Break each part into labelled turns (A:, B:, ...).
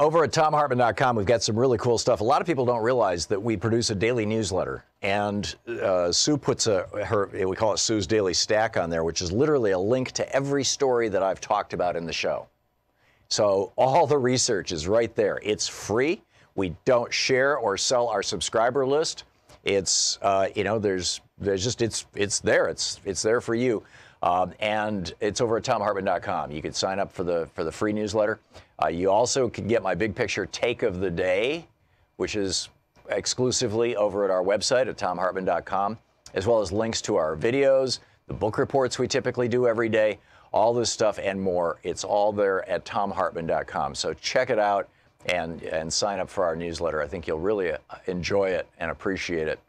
A: over at ThomHartmann.com, we've got some really cool stuff. A lot of people don't realize that we produce a daily newsletter, and Sue puts we call it Sue's Daily Stack on there, which is literally a link to every story that I've talked about in the show. So all the research is right there. It's free. We don't share or sell our subscriber list. It's there's just it's there. It's there for you, and it's over at ThomHartmann.com. You can sign up for the free newsletter. You also can get my big picture take of the day, which is exclusively over at our website at ThomHartmann.com, as well as links to our videos, the book reports we typically do every day, all this stuff and more. It's all there at ThomHartmann.com. So check it out and sign up for our newsletter. I think you'll really enjoy it and appreciate it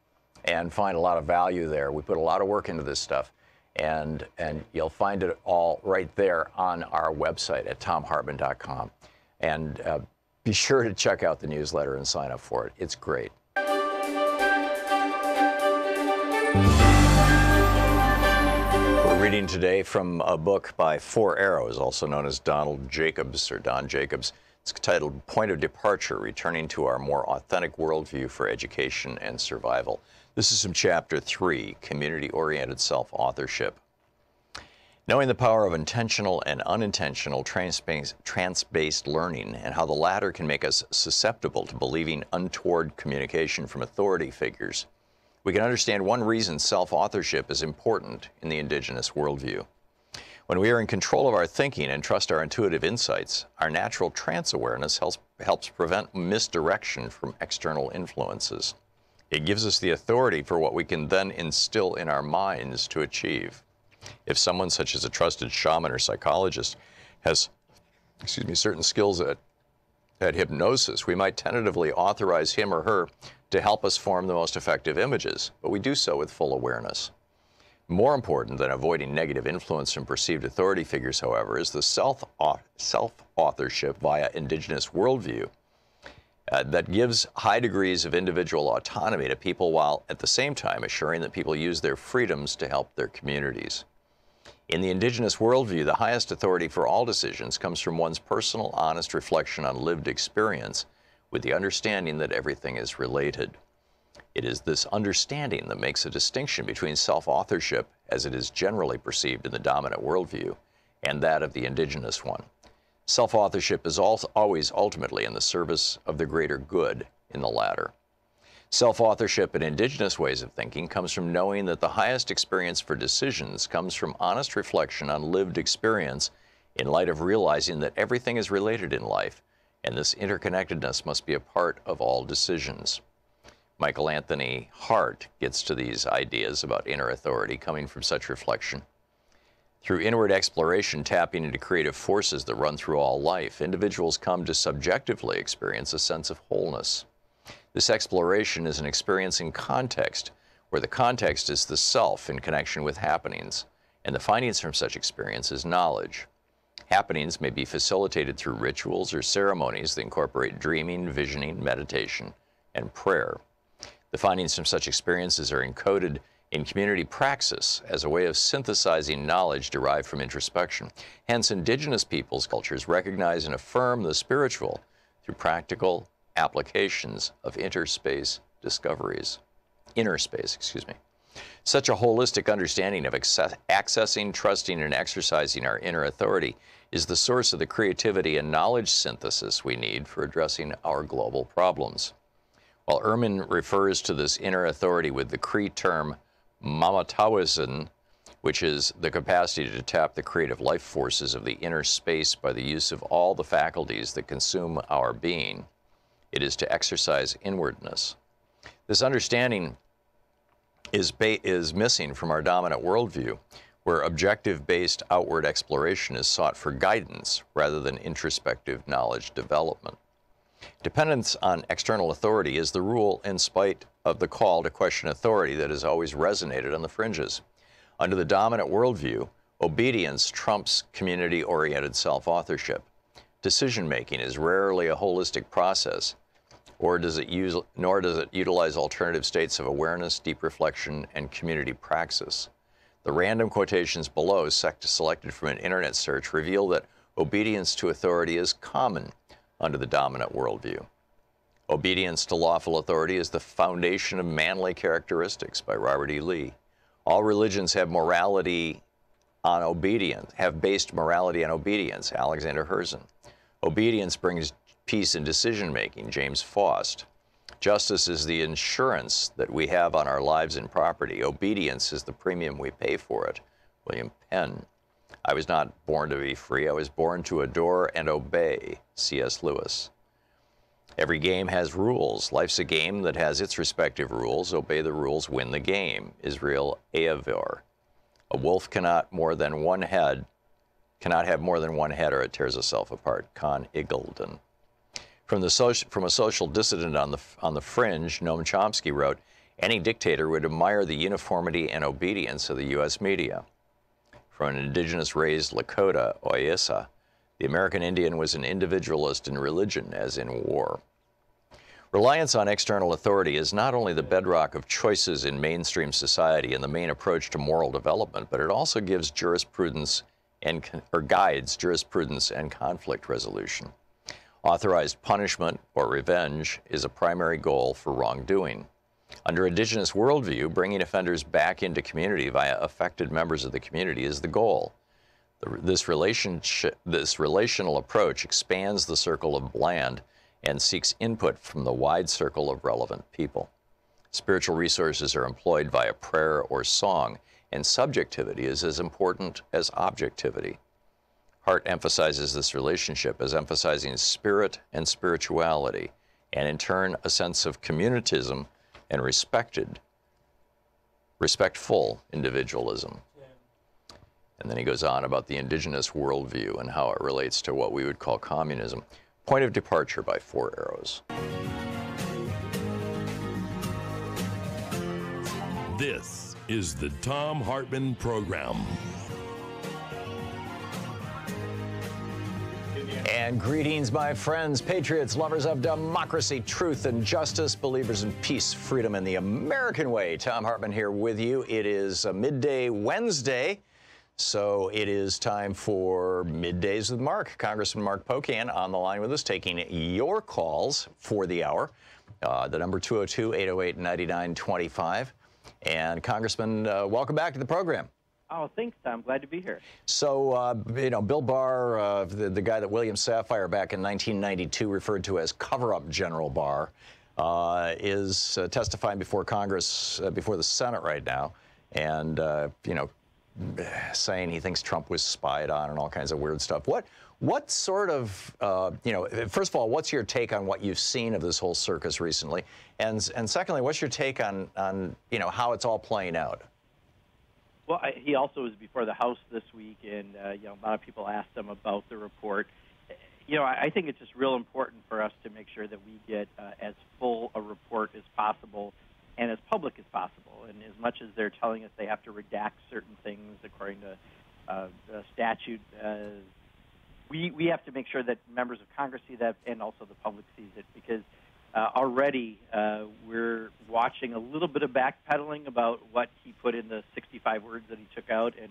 A: and find a lot of value there. We put a lot of work into this stuff, and you'll find it all right there on our website at ThomHartmann.com. And be sure to check out the newsletter and sign up for it. It's great. We're reading today from a book by Four Arrows, also known as Donald Jacobs or Don Jacobs. It's titled Point of Departure, Returning to Our More Authentic Worldview for Education and Survival. This is from Chapter 3, Community-Oriented Self-Authorship. Knowing the power of intentional and unintentional trance-based learning and how the latter can make us susceptible to believing untoward communication from authority figures, we can understand one reason self-authorship is important in the indigenous worldview. When we are in control of our thinking and trust our intuitive insights, our natural trance awareness helps prevent misdirection from external influences. It gives us the authority for what we can then instill in our minds to achieve. If someone such as a trusted shaman or psychologist has, certain skills at hypnosis, we might tentatively authorize him or her to help us form the most effective images, but we do so with full awareness. More important than avoiding negative influence from perceived authority figures, however, is the self-authorship via indigenous worldview that gives high degrees of individual autonomy to people while at the same time assuring that people use their freedoms to help their communities. In the indigenous worldview, the highest authority for all decisions comes from one's personal, honest reflection on lived experience, with the understanding that everything is related. It is this understanding that makes a distinction between self-authorship, as it is generally perceived in the dominant worldview, and that of the indigenous one. Self-authorship is always ultimately in the service of the greater good in the latter. Self-authorship in indigenous ways of thinking comes from knowing that the highest experience for decisions comes from honest reflection on lived experience in light of realizing that everything is related in life, and this interconnectedness must be a part of all decisions. Michael Anthony Hart gets to these ideas about inner authority coming from such reflection. Through inward exploration, tapping into creative forces that run through all life, individuals come to subjectively experience a sense of wholeness. This exploration is an experience in context, where the context is the self in connection with happenings, and the findings from such experience is knowledge. Happenings may be facilitated through rituals or ceremonies that incorporate dreaming, visioning, meditation, and prayer. The findings from such experiences are encoded in community praxis as a way of synthesizing knowledge derived from introspection. Hence, indigenous peoples' cultures recognize and affirm the spiritual through practical applications of inner space. Such a holistic understanding of accessing, trusting, and exercising our inner authority is the source of the creativity and knowledge synthesis we need for addressing our global problems. While Ehrman refers to this inner authority with the Cree term mamatawisin, which is the capacity to tap the creative life forces of the inner space by the use of all the faculties that consume our being, it is to exercise inwardness. This understanding is missing from our dominant worldview, where objective-based outward exploration is sought for guidance rather than introspective knowledge development. Dependence on external authority is the rule in spite of the call to question authority that has always resonated on the fringes. Under the dominant worldview, obedience trumps community-oriented self-authorship. Decision-making is rarely a holistic process, nor does it utilize alternative states of awareness, deep reflection, and community praxis. The random quotations below, selected from an internet search, reveal that obedience to authority is common under the dominant worldview. Obedience to lawful authority is the foundation of manly characteristics, by Robert E. Lee. All religions have morality on obedience, have based morality on obedience, Alexander Herzen. Obedience brings peace in decision-making, James Faust. Justice is the insurance that we have on our lives and property. Obedience is the premium we pay for it, William Penn. I was not born to be free. I was born to adore and obey, C.S. Lewis. Every game has rules. Life's a game that has its respective rules. Obey the rules, win the game, Israel Ahavor. A wolf cannot have more than one head, or it tears itself apart, Con Iggulden. From a social dissident on the fringe, Noam Chomsky wrote, any dictator would admire the uniformity and obedience of the U.S. media. From an indigenous-raised Lakota, Oyessa, the American Indian was an individualist in religion as in war. Reliance on external authority is not only the bedrock of choices in mainstream society and the main approach to moral development, but it also gives jurisprudence guides jurisprudence and conflict resolution. Authorized punishment or revenge is a primary goal for wrongdoing. Under indigenous worldview, bringing offenders back into community via affected members of the community is the goal. This relational approach expands the circle of land and seeks input from the wide circle of relevant people. Spiritual resources are employed via prayer or song, and subjectivity is as important as objectivity. Hart emphasizes this relationship as emphasizing spirit and spirituality, and in turn a sense of communitism and respectful individualism. And then he goes on about the indigenous worldview and how it relates to what we would call communism. Point of Departure by Four Arrows.
B: This is the Thom Hartmann Program.
A: And greetings, my friends, patriots, lovers of democracy, truth, and justice, believers in peace, freedom, and the American way. Thom Hartmann here with you. It is a midday Wednesday, so it is time for Middays with Mark. Congressman Mark Pocan on the line with us, taking your calls for the hour. The number 202-808-9925. And Congressman, welcome back to the program.
C: Oh, thanks, Tom. Glad to be here.
A: So, Bill Barr, the guy that William Safire back in 1992 referred to as cover-up General Barr, is testifying before Congress, before the Senate right now, and, saying he thinks Trump was spied on and all kinds of weird stuff. What sort of, first of all, what's your take on what you've seen of this whole circus recently? And secondly, what's your take on how it's all playing out?
C: Well, he also was before the House this week, and a lot of people asked him about the report. I think it's just real important for us to make sure that we get as full a report as possible and as public as possible. And as much as they're telling us they have to redact certain things according to the statute, we have to make sure that members of Congress see that and also the public sees it, because already we're watching a little bit of backpedaling about what he put in the 65 words that he took out and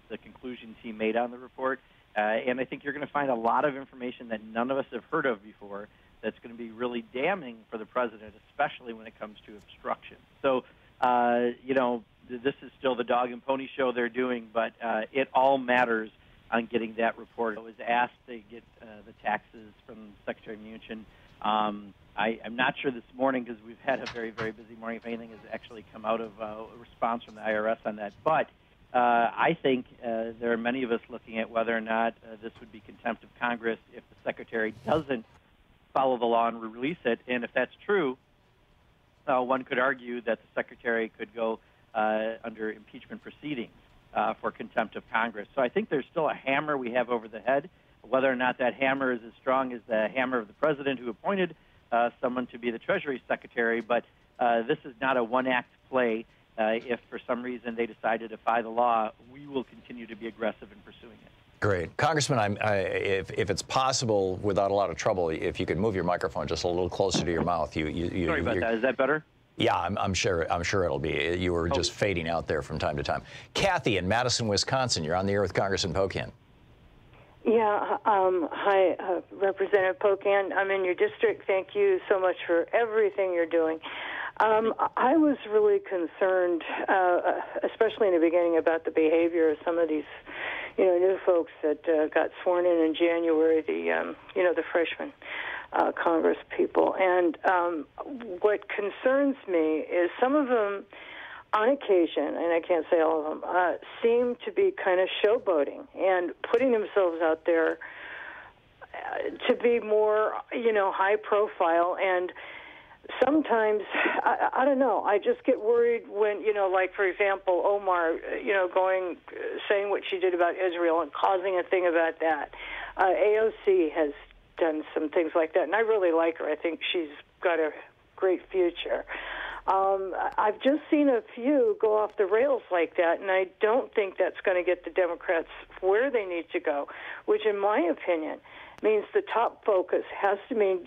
C: the conclusions he made on the report. And I think you're going to find a lot of information that none of us have heard of before that's going to be really damning for the president, especially when it comes to obstruction. So, this is still the dog and pony show they're doing, but it all matters on getting that report. I was asked to get the taxes from Secretary Mnuchin. I'm not sure this morning, because we've had a very, very busy morning, if anything has actually come out of a response from the IRS on that. But I think there are many of us looking at whether or not this would be contempt of Congress if the Secretary doesn't follow the law and release it. And if that's true, one could argue that the Secretary could go under impeachment proceedings for contempt of Congress. So I think there's still a hammer we have over the head. Whether or not that hammer is as strong as the hammer of the president who appointed someone to be the Treasury Secretary, but this is not a one-act play. If for some reason they decide to defy the law, we will continue to be aggressive in pursuing it.
A: Great. Congressman, if it's possible, without a lot of trouble, if you could move your microphone just a little closer to your mouth.
C: Sorry about that. Is that better?
A: Yeah, I'm sure it'll be. You were just fading out there from time to time. Kathy in Madison, Wisconsin, you're on the air with Congressman Pocan.
D: Yeah, hi, Representative Pocan. I'm in your district. Thank you so much for everything you're doing. I was really concerned, especially in the beginning, about the behavior of some of these, new folks that got sworn in January. The freshmen Congress people, and what concerns me is some of them, on occasion, and I can't say all of them, seem to be kind of showboating and putting themselves out there to be more, high profile. And sometimes, I don't know, I just get worried when, like, for example, Omar, saying what she did about Israel and causing a thing about that. AOC has done some things like that, and I really like her. I think she's got a great future. I've just seen a few go off the rails like that, and I don't think that's going to get the Democrats where they need to go, which, in my opinion, means the top focus has to mean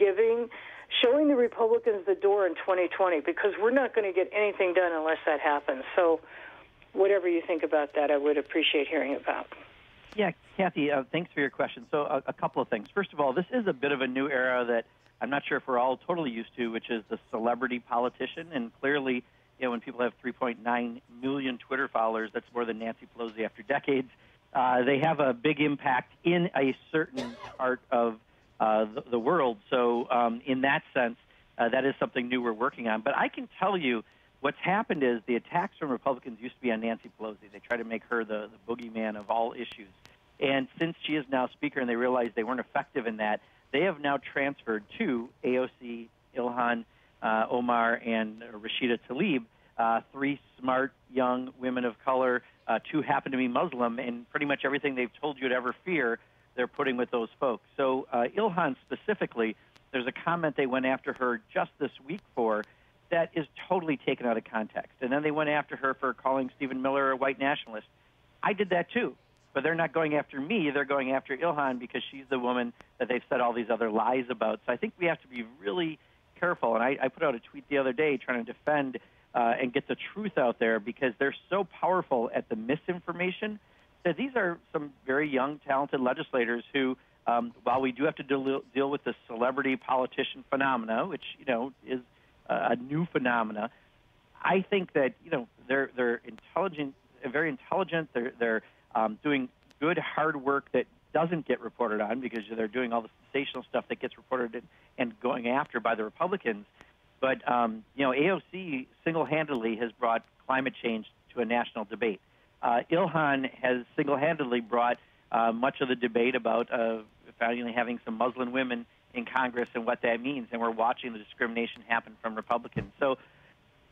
D: showing the Republicans the door in 2020, because we're not going to get anything done unless that happens. So whatever you think about that, I would appreciate hearing about.
C: Yeah, Kathy, thanks for your question. So a couple of things. First of all, this is a bit of a new era that I'm not sure if we're all totally used to, which is the celebrity politician. And clearly, when people have 3.9 million Twitter followers, that's more than Nancy Pelosi after decades. They have a big impact in a certain part of the world. So in that sense, that is something new we're working on. But I can tell you what's happened is the attacks from Republicans used to be on Nancy Pelosi. They try to make her the boogeyman of all issues. And since she is now Speaker and they realized they weren't effective in that, they have now transferred to AOC, Ilhan Omar, and Rashida Tlaib, three smart young women of color, two happen to be Muslim, and pretty much everything they've told you to ever fear, they're putting with those folks. So Ilhan specifically, there's a comment they went after her just this week for that is totally taken out of context. And then they went after her for calling Stephen Miller a white nationalist. I did that too. But they're not going after me. They're going after Ilhan because she's the woman that they've said all these other lies about. So I think we have to be really careful. And I put out a tweet the other day trying to defend and get the truth out there, because they're so powerful at the misinformation that these are some very young, talented legislators who, while we do have to deal with the celebrity politician phenomena, which, is a new phenomena, I think that, they're intelligent, very intelligent. They're doing good, hard work that doesn't get reported on because they're doing all the sensational stuff that gets reported and going after by the Republicans. But, AOC single-handedly has brought climate change to a national debate. Ilhan has single-handedly brought much of the debate about finally having some Muslim women in Congress and what that means, and we're watching the discrimination happen from Republicans. So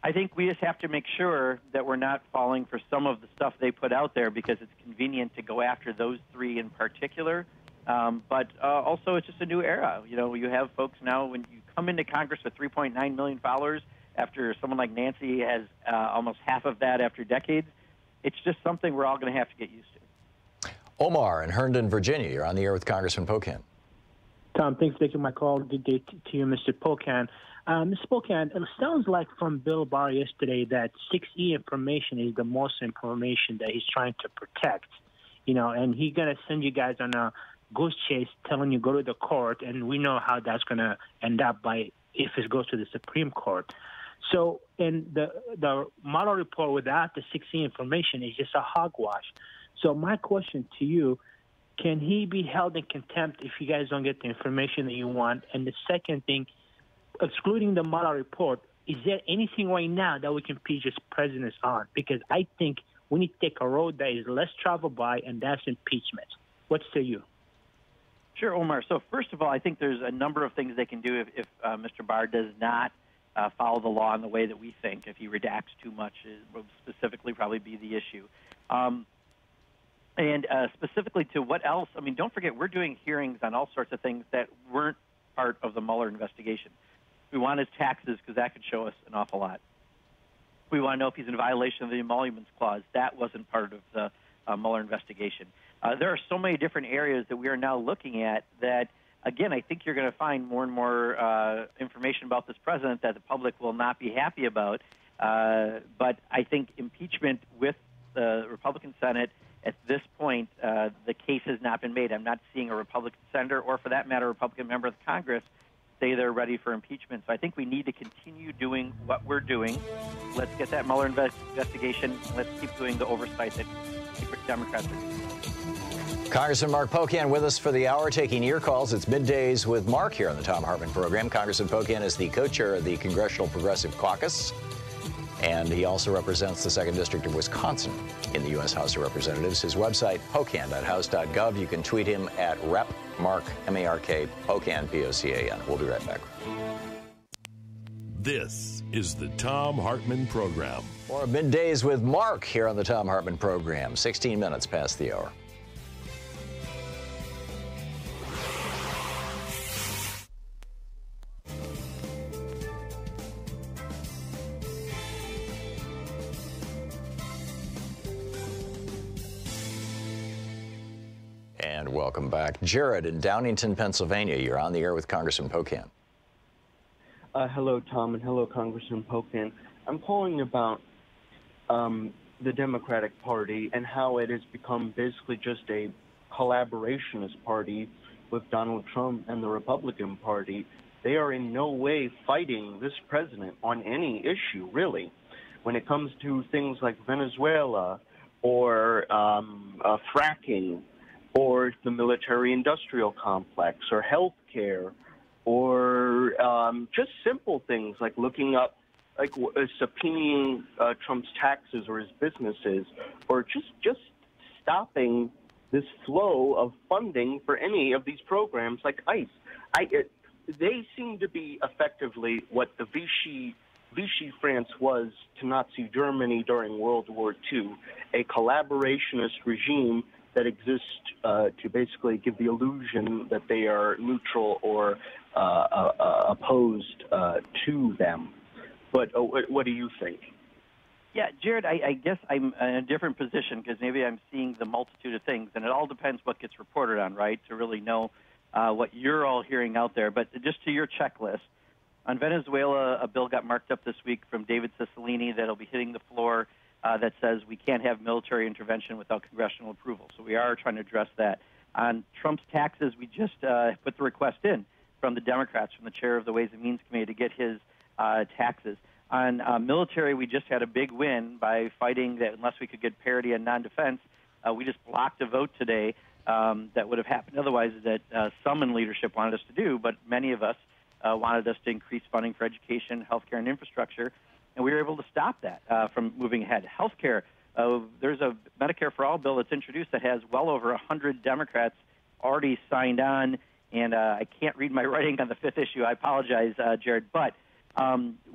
C: I think we just have to make sure that we're not falling for some of the stuff they put out there because it's convenient to go after those three in particular. But also, it's just a new era. You have folks now, when you come into Congress with 3.9 million followers after someone like Nancy has almost half of that after decades, it's just something we're all going to have to get used to.
A: Omar in Herndon, Virginia. You're on the air with Congressman Pocan.
E: Tom, thanks for taking my call. Good day to you, Mr. Pocan. Mr. Pocan, it sounds like from Bill Barr yesterday that 6E information is the most information that he's trying to protect, and he's going to send you guys on a goose chase telling you go to the court, and we know how that's going to end up if it goes to the Supreme Court. So, in the model report without the 6E information is just a hogwash. So my question to you, can he be held in contempt if you guys don't get the information that you want? And the second thing, excluding the model report, is there anything right now that we can impeach this president on? Because I think we need to take a road that is less traveled by, and that's impeachment. What say you?
C: Sure, Omar. So first of all, I think there's a number of things they can do if Mr. Barr does not follow the law in the way that we think. If he redacts too much, it will specifically probably be the issue. And specifically to what else, don't forget, we're doing hearings on all sorts of things that weren't part of the Mueller investigation. We want his taxes because that could show us an awful lot. We want to know if he's in violation of the Emoluments Clause. That wasn't part of the Mueller investigation. There are so many different areas that we are now looking at that, again, I think you're going to find more and more information about this president that the public will not be happy about. But I think impeachment with the Republican Senate at this point, the case has not been made. I'm not seeing a Republican senator, or for that matter, a Republican member of the Congress, say they're ready for impeachment. So I think we need to continue doing what we're doing. Let's get that Mueller investigation. Let's keep doing the oversight that Democrats are doing.
A: Congressman Mark Pocan with us for the hour, taking your calls. It's Middays with Mark here on the Thom Hartmann Program. Congressman Pocan is the co-chair of the Congressional Progressive Caucus, and he also represents the 2nd District of Wisconsin in the U.S. House of Representatives. His website, pocan.house.gov. You can tweet him at repmark, M-A-R-K, Pocan, P-O-C-A-N. We'll be right back.
B: This is the Thom Hartmann Program.
A: More Middays with Mark here on the Thom Hartmann Program. 16 minutes past the hour. And welcome back. Jared in Downington, Pennsylvania. You're on the air with Congressman Pocan.
F: Hello, Tom, and hello, Congressman Pocan. I'm calling about the Democratic Party and how it has become basically just a collaborationist party with Donald Trump and the Republican Party. They are in no way fighting this president on any issue, really. When it comes to things like Venezuela or fracking, or the military-industrial complex, or health care, or just simple things like looking up, like subpoenaing Trump's taxes or his businesses, or just stopping this flow of funding for any of these programs like ICE. They seem to be effectively what the Vichy France was to Nazi Germany during World War II, a collaborationist regime that exists to basically give the illusion that they are neutral or opposed to them. But what do you think?
C: Yeah, Jared, I guess I'm in a different position because maybe I'm seeing the multitude of things, and it all depends what gets reported on, right, to really know what you're all hearing out there. But just to your checklist, on Venezuela, a bill got marked up this week from David Cicilline that'll be hitting the floor that says we can't have military intervention without congressional approval. So we are trying to address that. On Trump's taxes, we just put the request in from the Democrats, from the chair of the Ways and Means Committee, to get his taxes. On military, we just had a big win by fighting that unless we could get parity on non-defense, we just blocked a vote today that would have happened otherwise that some in leadership wanted us to do, but many of us wanted us to increase funding for education, healthcare, and infrastructure. And we were able to stop that from moving ahead. Healthcare, there's a Medicare for All bill that's introduced that has well over 100 Democrats already signed on, and I can't read my writing on the 5th issue. I apologize, Jared, but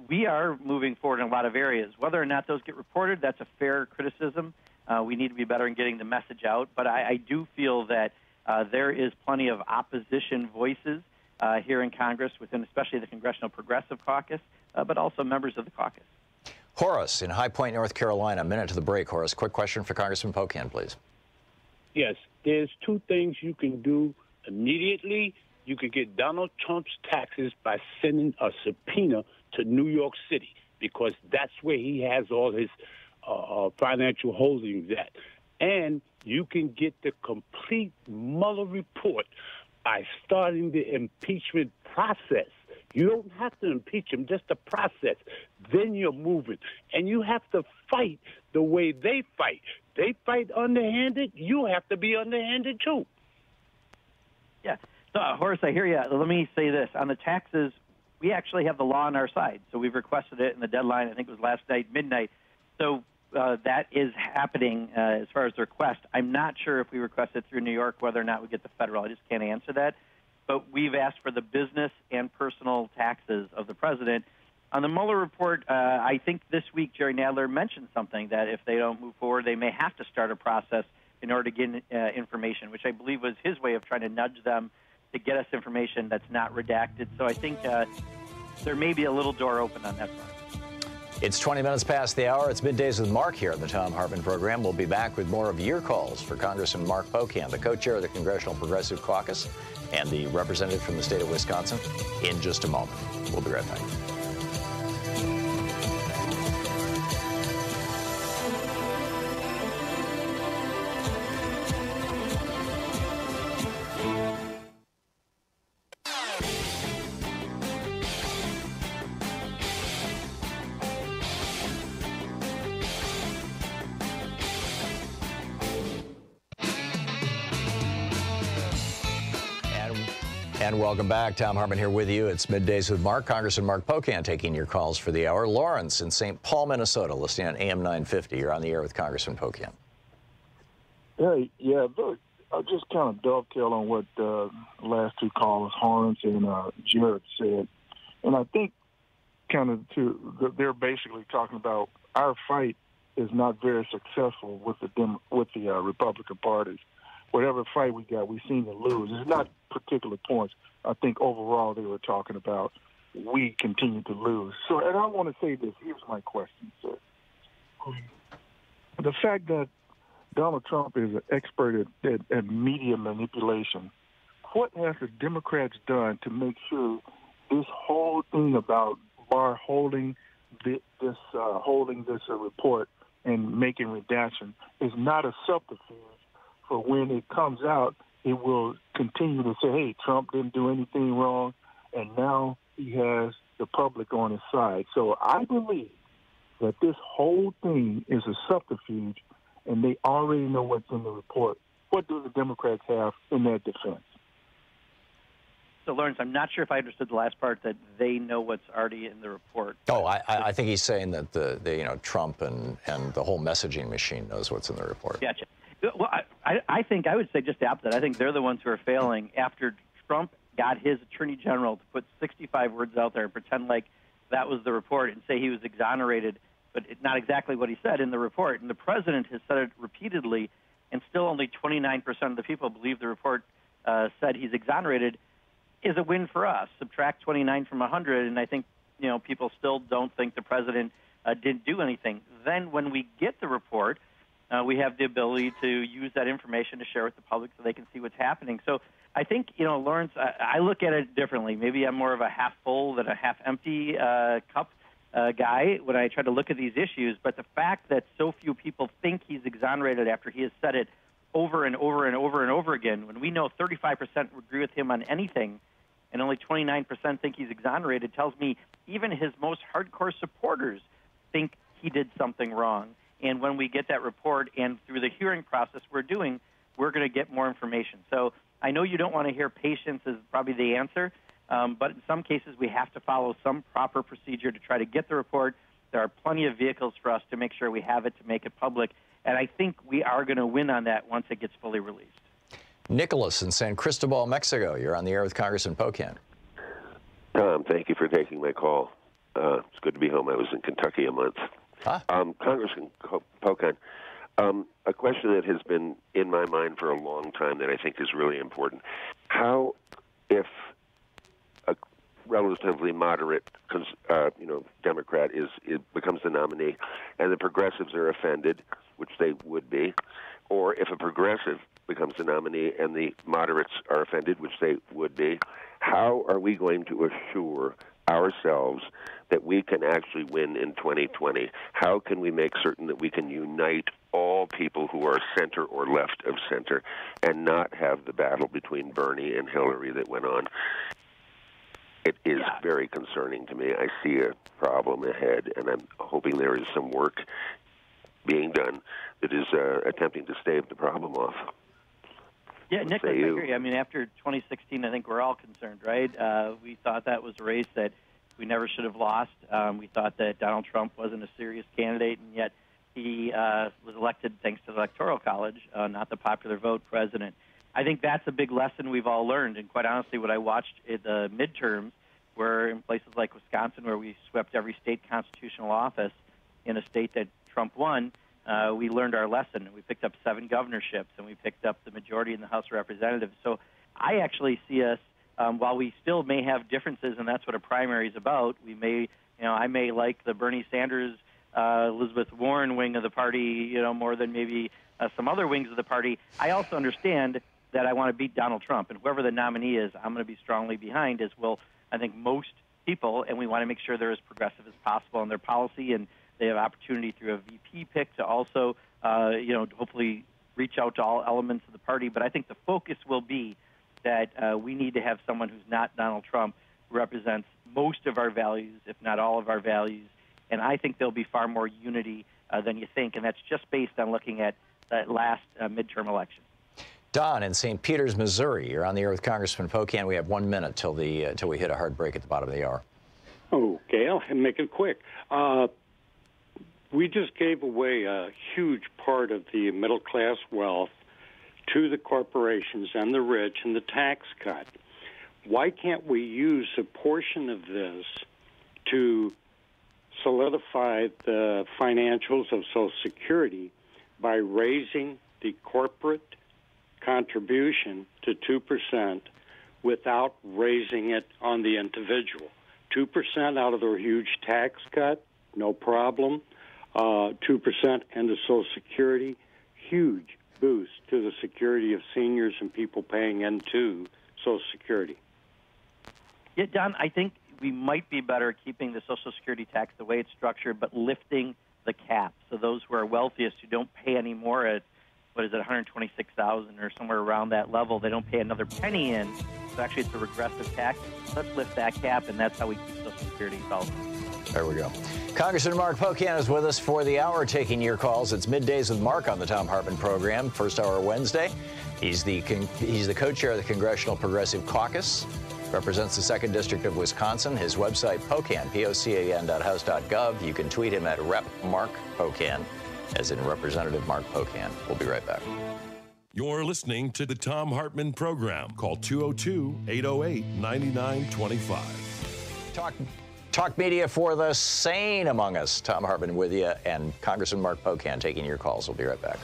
C: we are moving forward in a lot of areas. Whether or not those get reported, that's a fair criticism. We need to be better in getting the message out, but I do feel that there is plenty of opposition voices here in Congress, within especially the Congressional Progressive Caucus, but also members of the caucus.
A: Horace in High Point, North Carolina. A minute to the break. Horace, quick question for Congressman Pocan, please.
G: Yes, there's 2 things you can do immediately. You could get Donald Trump's taxes by sending a subpoena to New York City, because that's where he has all his financial holdings at. And you can get the complete Mueller report by starting the impeachment process. You don't have to impeach him, just the process. Then you're moving. And you have to fight the way they fight. They fight underhanded. You have to be underhanded, too.
C: Yeah. So, Horace, I hear you. Let me say this. On the taxes, we actually have the law on our side. So we've requested it, and the deadline, I think, was last night, midnight. So that is happening as far as the request. I'm not sure if we request it through New York, whether or not we get the federal. I just can't answer that. But we've asked for the business and personal taxes of the president. On the Mueller report, I think this week Jerry Nadler mentioned something that if they don't move forward, they may have to start a process in order to get information, which I believe was his way of trying to nudge them to get us information that's not redacted. So I think there may be a little door open on that front.
A: It's 20 minutes past the hour. It's Middays with Mark here on the Thom Hartmann Program. We'll be back with more of your calls for Congressman Mark Pocan, the co-chair of the Congressional Progressive Caucus and the representative from the state of Wisconsin, in just a moment. We'll be right back. And welcome back. Thom Hartmann here with you. It's Middays with Mark. Congressman Mark Pocan taking your calls for the hour. Lawrence in St. Paul, Minnesota, listening on AM 950. You're on the air with Congressman Pocan.
H: Hey, yeah, look, I'll just kind of dovetail on what the last two callers, Lawrence and Jared, said. And I think kind of they're basically talking about our fight is not very successful with the Republican parties. Whatever fight we got, we seem to lose. It's not particular points. I think overall they were talking about we continue to lose. So, and I want to say this. Here's my question, sir. The fact that Donald Trump is an expert at media manipulation, what has the Democrats done to make sure this whole thing about Barr holding this report and making redaction is not a subterfuge for when it comes out, it will continue to say, hey, Trump didn't do anything wrong, and now he has the public on his side. So I believe that this whole thing is a subterfuge, and they already know what's in the report. What do the Democrats have in their defense?
C: So, Lawrence, I'm not sure if I understood the last part, that they know what's already in the report.
A: Oh, I think he's saying that Trump and the whole messaging machine knows what's in the report.
C: Gotcha. Well, I think I would say just the opposite. I think they're the ones who are failing after Trump got his attorney general to put 65 words out there and pretend like that was the report and say he was exonerated, but it's not exactly what he said in the report. And the president has said it repeatedly, and still only 29% of the people believe the report said he's exonerated, is a win for us. Subtract 29 from 100, and I think people still don't think the president didn't do anything. Then when we get the report, we have the ability to use that information to share with the public so they can see what's happening. So I think, Lawrence, I look at it differently. Maybe I'm more of a half full than a half empty cup guy when I try to look at these issues. But the fact that so few people think he's exonerated after he has said it over and over and over and over again, when we know 35% agree with him on anything and only 29% think he's exonerated, tells me even his most hardcore supporters think he did something wrong. And when we get that report and through the hearing process we're doing, we're going to get more information. So I know you don't want to hear patience is probably the answer, but in some cases we have to follow some proper procedure to try to get the report. There are plenty of vehicles for us to make sure we have it, to make it public. And I think we are going to win on that once it gets fully released.
A: Nicholas in San Cristobal, Mexico. You're on the air with Congressman Pocan.
I: Tom, thank you for taking my call. It's good to be home. I was in Kentucky a month.
A: Huh?
I: Congressman Pocan, a question that has been in my mind for a long time that I think is really important. How, if a relatively moderate, Democrat becomes the nominee, and the progressives are offended, which they would be, or if a progressive becomes the nominee and the moderates are offended, which they would be, how are we going to assure ourselves that we can actually win in 2020? How can we make certain that we can unite all people who are center or left of center and not have the battle between Bernie and Hillary that went on? It is very concerning to me. I see a problem ahead, and I'm hoping there is some work being done that is attempting to stave the problem off.
C: Yeah, Nicholas, I agree. I mean, after 2016, I think we're all concerned, right? We thought that was a race that we never should have lost. We thought that Donald Trump wasn't a serious candidate, and yet he was elected thanks to the Electoral College, not the popular vote, president. I think that's a big lesson we've all learned, and quite honestly, what I watched in the midterms were in places like Wisconsin, where we swept every state constitutional office in a state that Trump won. We learned our lesson. We picked up 7 governorships, and we picked up the majority in the House of Representatives. So I actually see us, while we still may have differences, and that's what a primary is about, we may, I may like the Bernie Sanders, Elizabeth Warren wing of the party, more than maybe some other wings of the party. I also understand that I want to beat Donald Trump, and whoever the nominee is, I'm going to be strongly behind, as will, I think, most people, and we want to make sure they're as progressive as possible in their policy, and they have opportunity through a VP pick to also, hopefully reach out to all elements of the party. But I think the focus will be that we need to have someone who's not Donald Trump, who represents most of our values, if not all of our values. And I think there'll be far more unity than you think, and that's just based on looking at that last midterm election.
A: Don in St. Peters, Missouri. You're on the air with Congressman Pocan. We have 1 minute till we hit a hard break at the bottom of the hour.
J: Okay, I'll make it quick. We just gave away a huge part of the middle-class wealth to the corporations and the rich in the tax cut. Why can't we use a portion of this to solidify the financials of Social Security by raising the corporate contribution to 2% without raising it on the individual? 2% out of their huge tax cut, no problem. 2% into Social Security, huge boost to the security of seniors and people paying into Social Security.
C: Yeah, Don, I think we might be better keeping the Social Security tax the way it's structured, but lifting the cap. So those who are wealthiest who don't pay any more at, what is it, $126,000 or somewhere around that level, they don't pay another penny in. So actually it's a regressive tax. Let's lift that cap, and that's how we keep Social Security solvent.
A: There we go. Congressman Mark Pocan is with us for the hour, taking your calls. It's Middays with Mark on the Thom Hartmann Program, first hour Wednesday. He's the co-chair of the Congressional Progressive Caucus, represents the 2nd District of Wisconsin. His website, Pocan, POCAN.house.gov. You can tweet him at Rep. Mark Pocan, as in Representative Mark Pocan. We'll be right back.
B: You're listening to the Thom Hartmann Program. Call 202-808-9925.
A: Talk media for the sane among us. Thom Hartmann with you, and Congressman Mark Pocan taking your calls. We'll be right back.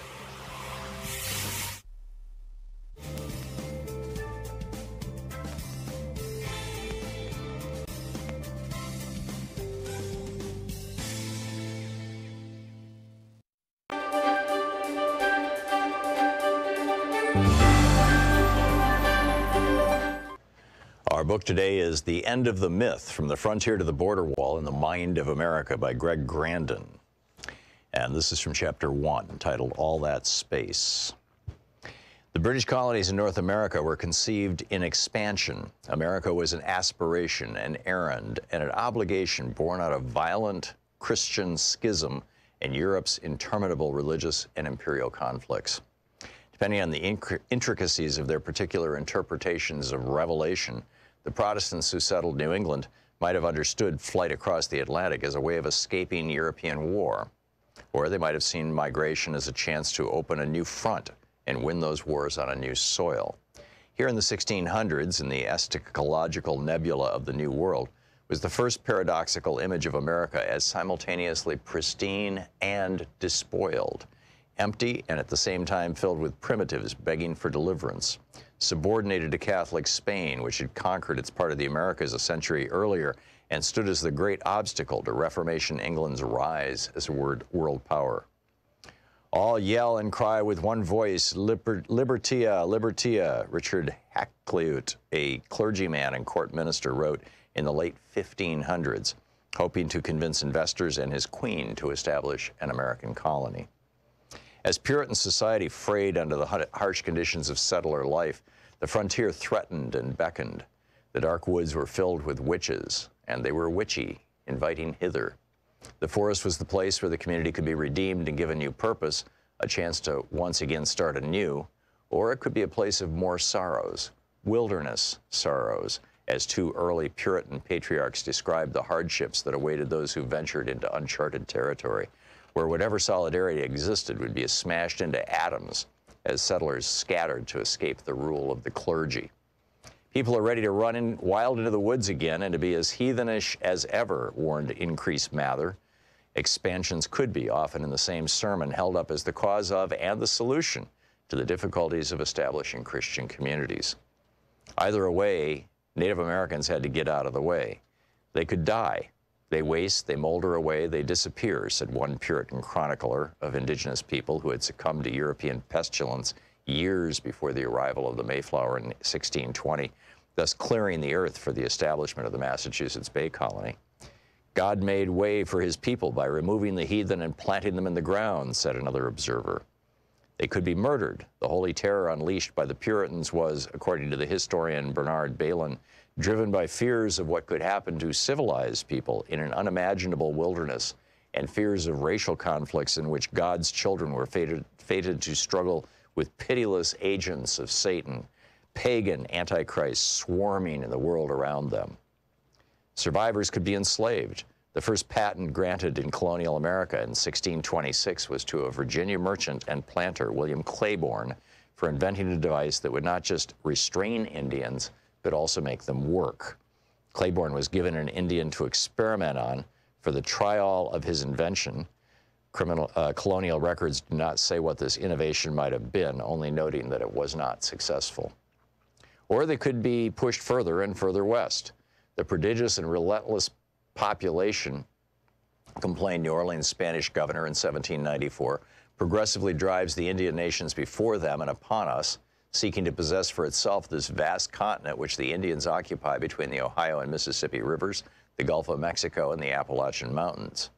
A: Our book today is The End of the Myth, From the Frontier to the Border Wall in the Mind of America by Greg Grandin. And this is from Chapter 1, titled All That Space. The British colonies in North America were conceived in expansion. America was an aspiration, an errand, and an obligation born out of violent Christian schism and Europe's interminable religious and imperial conflicts. Depending on the intricacies of their particular interpretations of Revelation, the Protestants who settled New England might have understood flight across the Atlantic as a way of escaping European war, or they might have seen migration as a chance to open a new front and win those wars on a new soil. Here in the 1600s, in the eschatological nebula of the New World, was the first paradoxical image of America as simultaneously pristine and despoiled, empty and at the same time filled with primitives begging for deliverance, subordinated to Catholic Spain, which had conquered its part of the Americas a century earlier and stood as the great obstacle to Reformation England's rise as a world power. All yell and cry with one voice, Libertia, Libertia, Richard Hakluyt, a clergyman and court minister, wrote in the late 1500s, hoping to convince investors and his queen to establish an American colony. As Puritan society frayed under the harsh conditions of settler life, the frontier threatened and beckoned. The dark woods were filled with witches, and they were witchy, inviting hither. The forest was the place where the community could be redeemed and given new purpose, a chance to once again start anew, or it could be a place of more sorrows, wilderness sorrows, as 2 early Puritan patriarchs described the hardships that awaited those who ventured into uncharted territory, where whatever solidarity existed would be smashed into atoms as settlers scattered to escape the rule of the clergy. People are ready to run wild into the woods again and to be as heathenish as ever, warned Increase Mather. Expansions could be often in the same sermon held up as the cause of and the solution to the difficulties of establishing Christian communities. Either way, Native Americans had to get out of the way. They could die. They waste, they molder away, they disappear, said one Puritan chronicler of indigenous people who had succumbed to European pestilence years before the arrival of the Mayflower in 1620, thus clearing the earth for the establishment of the Massachusetts Bay Colony. God made way for his people by removing the heathen and planting them in the ground, said another observer. They could be murdered. The holy terror unleashed by the Puritans was, according to the historian Bernard Bailyn, driven by fears of what could happen to civilized people in an unimaginable wilderness and fears of racial conflicts in which God's children were fated to struggle with pitiless agents of Satan, pagan antichrist swarming in the world around them. Survivors could be enslaved. The first patent granted in colonial America in 1626 was to a Virginia merchant and planter, William Claiborne, for inventing a device that would not just restrain Indians, but also make them work. Claiborne was given an Indian to experiment on for the trial of his invention. Colonial records do not say what this innovation might have been, only noting that it was not successful. Or they could be pushed further and further west. The prodigious and relentless population, complained New Orleans Spanish governor in 1794, progressively drives the Indian nations before them and upon us, seeking to possess for itself this vast continent which the Indians occupy between the Ohio and Mississippi rivers, the Gulf of Mexico, and the Appalachian Mountains.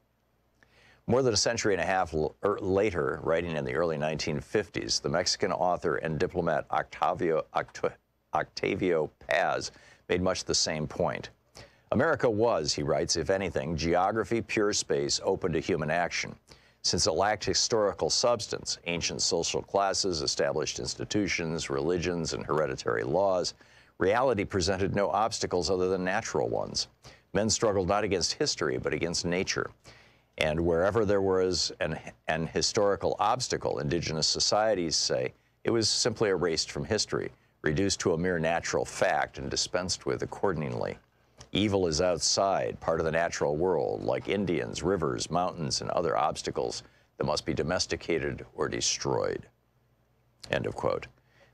A: More than a century and a half later, writing in the early 1950s, the Mexican author and diplomat Octavio Paz made much the same point. America was, he writes, if anything, geography, pure space, open to human action. Since it lacked historical substance, ancient social classes, established institutions, religions, and hereditary laws, reality presented no obstacles other than natural ones. Men struggled not against history, but against nature. And wherever there was an historical obstacle, indigenous societies say, it was simply erased from history, reduced to a mere natural fact and dispensed with accordingly. Evil is outside, part of the natural world, like Indians, rivers, mountains, and other obstacles that must be domesticated or destroyed. End of quote.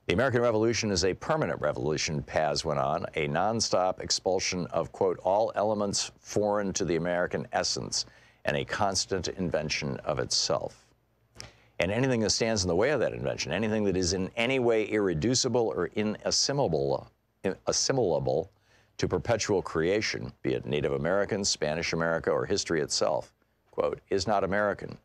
A: The American Revolution is a permanent revolution, Paz went on, a nonstop expulsion of, quote, all elements foreign to the American essence, and a constant invention of itself. And anything that stands in the way of that invention, anything that is in any way irreducible or inassimilable to perpetual creation, be it Native American, Spanish America, or history itself, quote, is not American.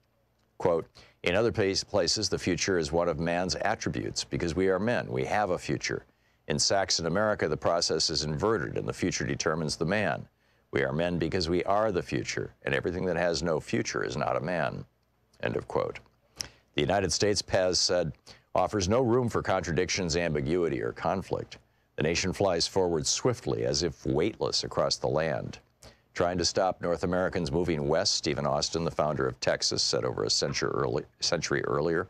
A: Quote, in other places, the future is one of man's attributes because we are men. We have a future. In Saxon America, the process is inverted and the future determines the man. We are men because we are the future, and everything that has no future is not a man. End of quote. The United States, Paz said, offers no room for contradictions, ambiguity, or conflict. The nation flies forward swiftly, as if weightless across the land. Trying to stop North Americans moving west, Stephen Austin, the founder of Texas, said over a century earlier,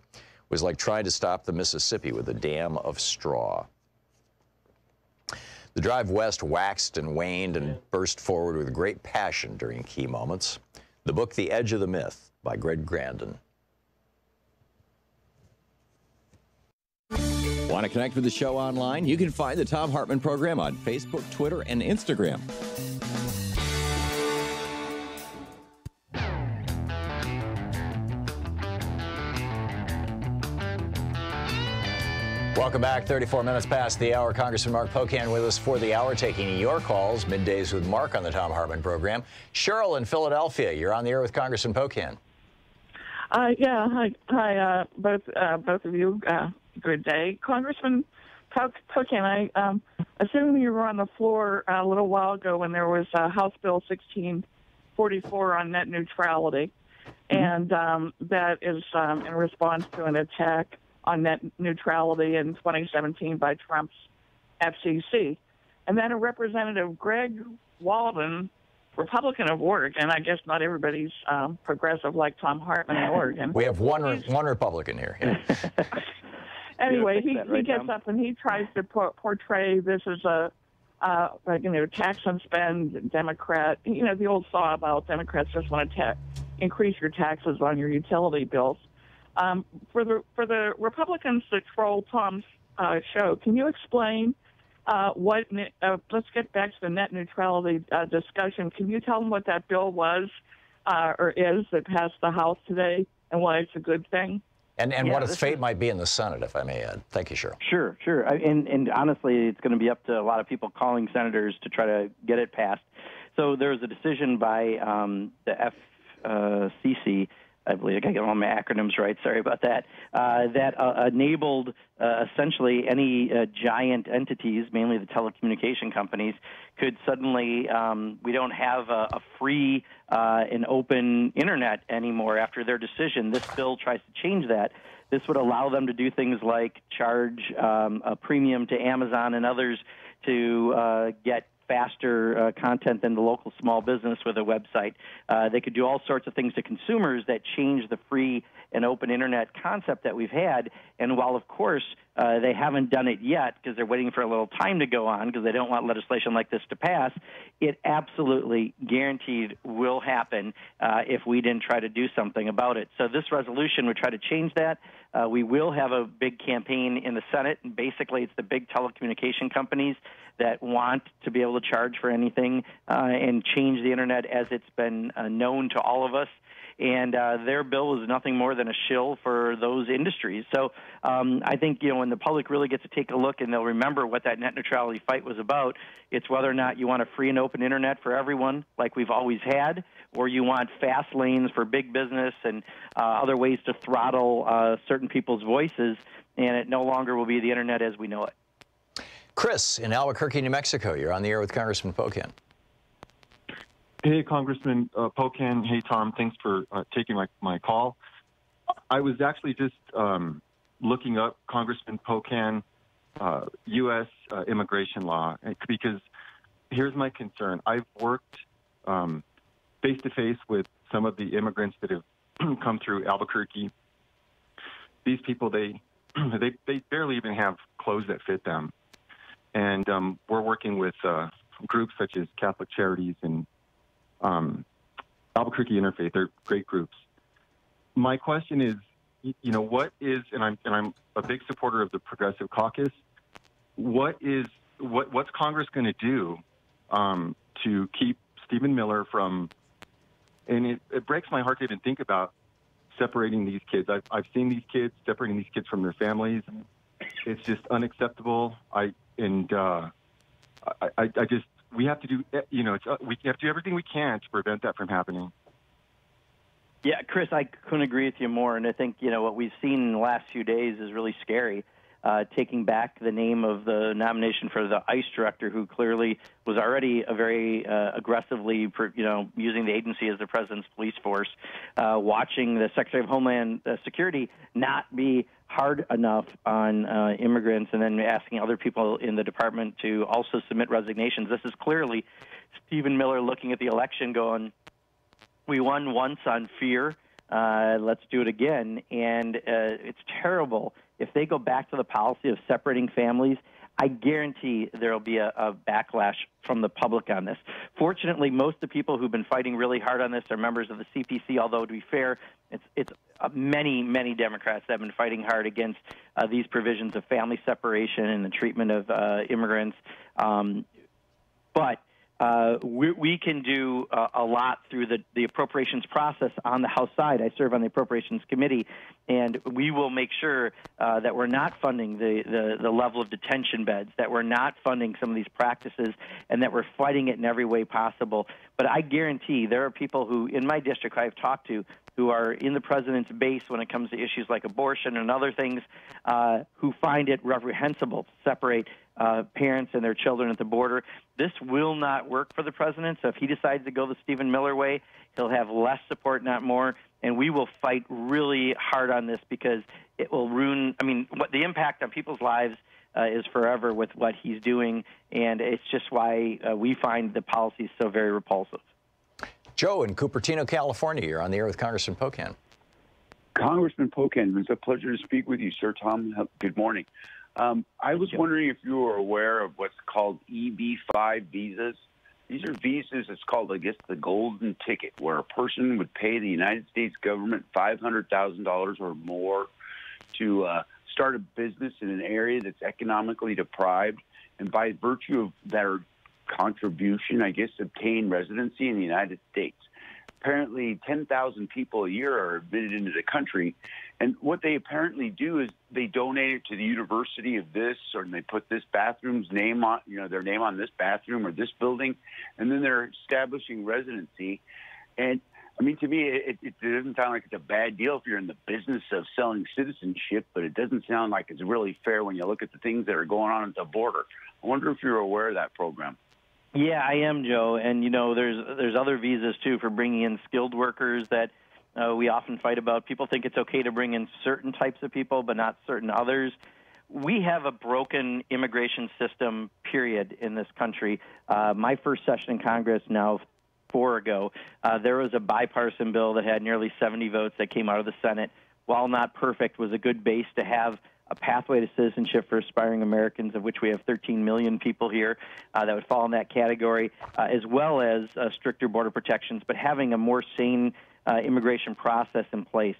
A: was like trying to stop the Mississippi with a dam of straw. The drive west waxed and waned and burst forward with great passion during key moments. The book, The Edge of the Myth, by Greg Grandin.
K: Want to connect with the show online? You can find the Thom Hartmann Program on Facebook, Twitter, and Instagram.
A: Welcome back. 34 minutes past the hour. Congressman Mark Pocan with us for the hour, taking your calls. Middays with Mark on the Thom Hartmann Program. Cheryl in Philadelphia, you're on the air with Congressman Pocan.
L: Yeah, hi, both of you. Good day. Congressman Pocan, I assume you were on the floor a little while ago when there was House Bill 1644 on net neutrality, and that is in response to an attack on net neutrality in 2017 by Trump's FCC. And then a Representative Greg Walden, Republican of Oregon, I guess not everybody's progressive like Thom Hartmann in Oregon.
A: We have one Republican here. Yeah.
L: Anyway, he gets up and he tries to portray this as a tax and spend Democrat. You know, the old saw about Democrats just want to increase your taxes on your utility bills. For the Republicans that troll Tom's show, can you explain let's get back to the net neutrality discussion. Can you tell them what that bill was or is that passed the House today and why it's a good thing?
A: And what its fate might be in the Senate, if I may add. Thank you, Cheryl.
C: Sure. And honestly, it's going to be up to a lot of people calling senators to try to get it passed. So there was a decision by the FCC, I believe, I got to get all my acronyms right, sorry about that, that enabled essentially any giant entities, mainly the telecommunication companies, could suddenly, we don't have a free and open internet anymore after their decision. This bill tries to change that. This would allow them to do things like charge a premium to Amazon and others to get faster content than the local small business with a website. They could do all sorts of things to consumers that change the free and open internet concept that we've had. And while, of course, they haven't done it yet because they're waiting for a little time to go on because they don't want legislation like this to pass, it absolutely guaranteed will happen if we didn't try to do something about it. So this resolution would try to change that. We will have a big campaign in the Senate, and basically it's the big telecommunication companies that want to be able to charge for anything and change the internet as it's been known to all of us. And their bill is nothing more than a shill for those industries. So I think, when the public really gets to take a look and they'll remember what that net neutrality fight was about, it's whether or not you want a free and open internet for everyone like we've always had, or you want fast lanes for big business and other ways to throttle certain people's voices, and it no longer will be the internet as we know it.
A: Chris in Albuquerque, New Mexico. You're on the air with Congressman Pocan.
M: Hey, Congressman Pocan. Hey, Tom. Thanks for taking my call. I was actually just looking up Congressman Pocan, U.S. immigration law, because here's my concern. I've worked face-to-face with some of the immigrants that have come through Albuquerque. These people, they barely even have clothes that fit them. And we're working with groups such as Catholic Charities and Albuquerque Interfaith. They're great groups. My question is, what is, and I'm a big supporter of the Progressive Caucus. What's Congress going to do to keep Stephen Miller from? And it breaks my heart to even think about separating these kids. I've seen these kids, separating these kids from their families. It's just unacceptable. We have to do, we have to do everything we can to prevent that from happening.
C: Yeah, Chris, I couldn't agree with you more. And I think, what we've seen in the last few days is really scary. Taking back the name of the nomination for the ICE director, who clearly was already a very aggressively, using the agency as the president's police force, watching the Secretary of Homeland Security not be hard enough on immigrants, and then asking other people in the department to also submit resignations. This is clearly Stephen Miller looking at the election going, we won once on fear, let's do it again. And it's terrible. If they go back to the policy of separating families, I guarantee there will be a backlash from the public on this. Fortunately, most of the people who've been fighting really hard on this are members of the CPC, although to be fair, it's many Democrats that have been fighting hard against these provisions of family separation and the treatment of immigrants. But we can do a lot through the appropriations process on the House side. I serve on the Appropriations Committee, and we will make sure that we're not funding the level of detention beds, that we're not funding some of these practices, and that we're fighting it in every way possible. But I guarantee there are people who, in my district I've talked to, who are in the president's base when it comes to issues like abortion and other things, who find it reprehensible to separate parents and their children at the border. This will not work for the president. So if he decides to go the Stephen Miller way, he'll have less support, not more. And we will fight really hard on this because it will ruin, what the impact on people's lives is forever with what he's doing. And it's just why we find the policy so very repulsive.
A: Joe in Cupertino, California. You're on the air with Congressman Pocan.
N: Congressman Pocan, it's a pleasure to speak with you, sir. Tom, good morning. I was wondering if you were aware of what's called EB-5 visas. These are visas, it's called, I guess, the golden ticket, where a person would pay the United States government $500,000 or more to start a business in an area that's economically deprived, and by virtue of their contribution, I guess, obtain residency in the United States. Apparently, 10,000 people a year are admitted into the country, and what they apparently do is they donate it to the university of this, or they put this bathroom's name on, their name on this bathroom or this building, and then they're establishing residency. And to me, it doesn't sound like it's a bad deal if you're in the business of selling citizenship, but it doesn't sound like it's really fair when you look at the things that are going on at the border. I wonder if you're aware of that program. Yeah, I am, Joe. And, there's other visas, too, for bringing in skilled workers that
C: we often fight about. People think it's okay to bring in certain types of people, but not certain others. We have a broken immigration system, period, in this country. My first session in Congress now 4 ago, there was a bipartisan bill that had nearly 70 votes that came out of the Senate. While not perfect, was a good base to have a pathway to citizenship for aspiring Americans, of which we have 13 million people here that would fall in that category, as well as stricter border protections, but having a more sane immigration process in place.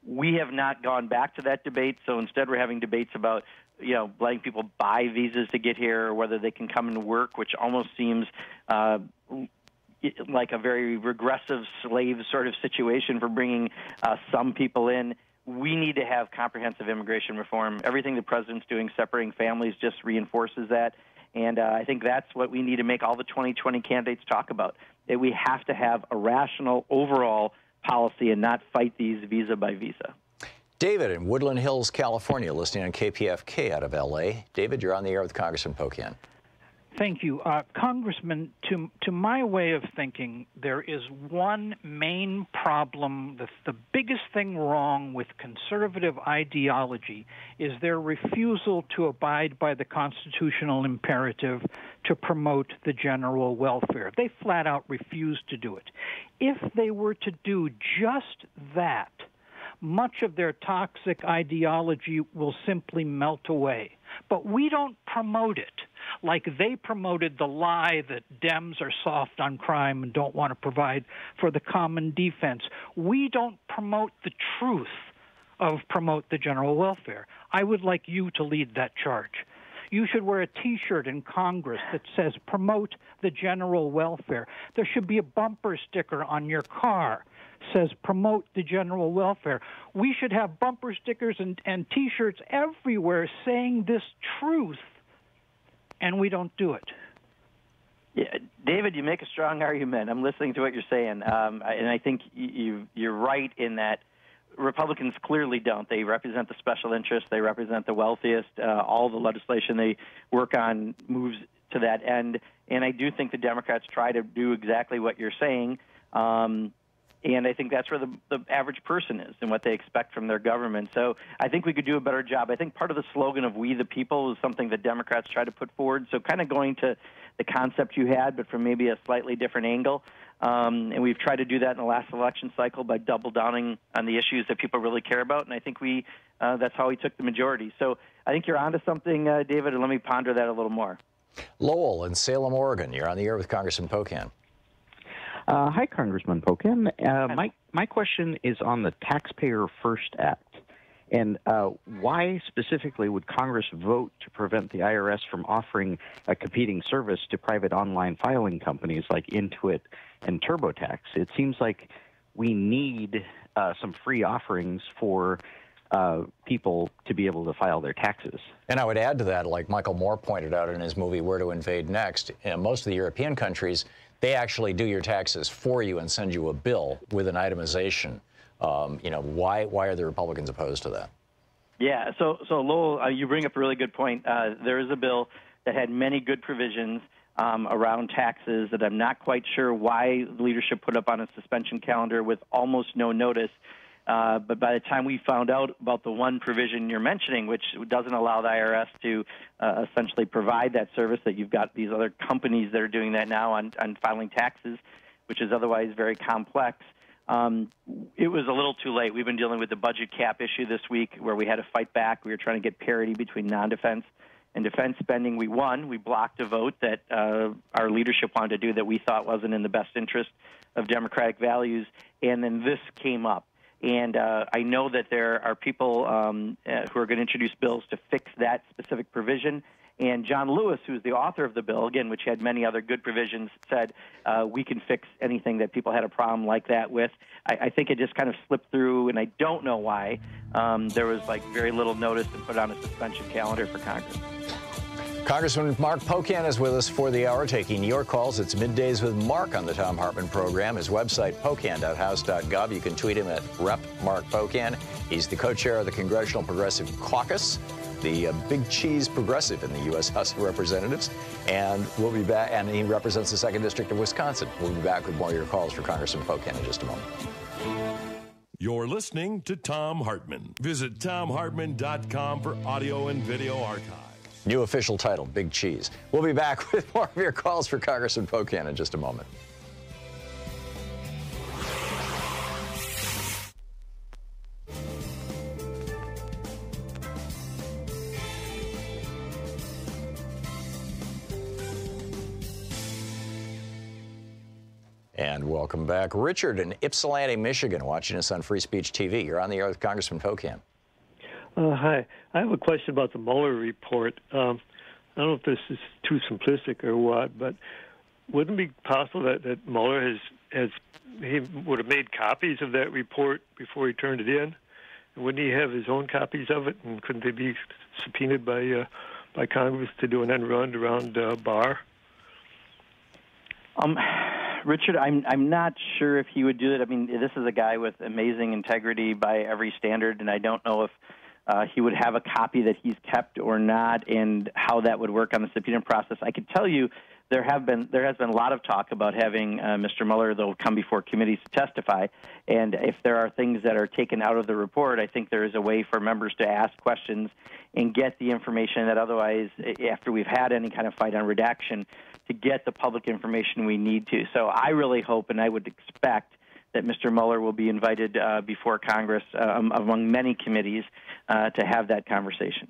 C: We have not gone back to that debate, so instead we're having debates about, letting people buy visas to get here or whether they can come and work, which almost seems like a very regressive slave sort of situation for bringing some people in. We need to have comprehensive immigration reform. Everything the president's doing, separating families, just reinforces that. And I think that's what we need to make all the 2020 candidates talk about, that we have to have a rational overall policy and not fight these visa by visa.
A: David in Woodland Hills, California, listening on KPFK out of L.A. David, you're on the air with Congressman Pocan.
O: Thank you. Congressman, to my way of thinking, there is one main problem. The biggest thing wrong with conservative ideology is their refusal to abide by the constitutional imperative to promote the general welfare. They flat out refuse to do it. If they were to do just that, much of their toxic ideology will simply melt away. But we don't promote it like they promoted the lie that Dems are soft on crime and don't want to provide for the common defense. We don't promote the truth of promote the general welfare. I would like you to lead that charge. You should wear a T-shirt in Congress that says promote the general welfare. There should be a bumper sticker on your car says promote the general welfare. We should have bumper stickers and T-shirts everywhere saying this truth, and we don't do it.
C: Yeah, David, you make a strong argument. I'm listening to what you're saying, and I think you're right in that Republicans clearly don't. They represent the special interests. They represent the wealthiest. All the legislation they work on moves to that end, and I do think the Democrats try to do exactly what you're saying. And I think that's where the average person is and what they expect from their government. So I think we could do a better job. I think part of the slogan of We the People is something that Democrats try to put forward. So kind of going to the concept you had, but from maybe a slightly different angle. And we've tried to do that in the last election cycle by double downing on the issues that people really care about. And I think that's how we took the majority. So I think you're onto something, David, and let me ponder that a little more.
A: Lowell in Salem, Oregon. You're on the air with Congressman Pocan.
P: Hi, Congressman Pocan. My question is on the Taxpayer First Act. And why specifically would Congress vote to prevent the IRS from offering a competing service to private online filing companies like Intuit and TurboTax? It seems like we need some free offerings for people to be able to file their taxes.
A: And I would add to that, like Michael Moore pointed out in his movie Where to Invade Next, most of the European countries, they actually do your taxes for you and send you a bill with an itemization. Why are the Republicans opposed to that?
C: Yeah, so Lowell, you bring up a really good point. There is a bill that had many good provisions around taxes that I'm not quite sure why leadership put up on a suspension calendar with almost no notice. But by the time we found out about the one provision you're mentioning, which doesn't allow the IRS to essentially provide that service, that you've got these other companies that are doing that now on filing taxes, which is otherwise very complex, it was a little too late. We've been dealing with the budget cap issue this week where we had to fight back. We were trying to get parity between non-defense and defense spending. We won. We blocked a vote that our leadership wanted to do that we thought wasn't in the best interest of democratic values. And then this came up. And I know that there are people who are going to introduce bills to fix that specific provision. And John Lewis, who's the author of the bill, again, which had many other good provisions, said we can fix anything that people had a problem like that with. I think it just kind of slipped through, and I don't know why. There was very little notice to put on a suspension calendar for Congress.
A: Congressman Mark Pocan is with us for the hour, taking your calls. It's Middays with Mark on the Thom Hartmann Program. His website, pocan.house.gov. You can tweet him at Rep. Mark Pocan. He's the co-chair of the Congressional Progressive Caucus, the big cheese progressive in the U.S. House of Representatives. And we'll be back, and he represents the 2nd District of Wisconsin. We'll be back with more of your calls for Congressman Pocan in just a moment.
B: You're listening to Thom Hartmann. Visit thomhartmann.com for audio and video archives.
A: New official title, Big Cheese. We'll be back with more of your calls for Congressman Pocan in just a moment. And welcome back. Richard in Ypsilanti, Michigan, watching us on Free Speech TV. You're on the air with Congressman Pocan.
Q: Hi. I have a question about the Mueller report. I don't know if this is too simplistic or what, but wouldn't it be possible that Mueller he would have made copies of that report before he turned it in? And wouldn't he have his own copies of it? And couldn't they be subpoenaed by Congress to do an end run around Barr?
C: Richard, I'm not sure if he would do that. I mean, this is a guy with amazing integrity by every standard, and I don't know if he would have a copy that he's kept or not, and how that would work on the subpoena process. I can tell you there has been a lot of talk about having Mr. Mueller, though, come before committees to testify. And if there are things that are taken out of the report, I think there is a way for members to ask questions and get the information that otherwise, after we've had any kind of fight on redaction, to get the public information we need to. So I really hope and I would expect that Mr. Mueller will be invited before Congress among many committees to have that conversation.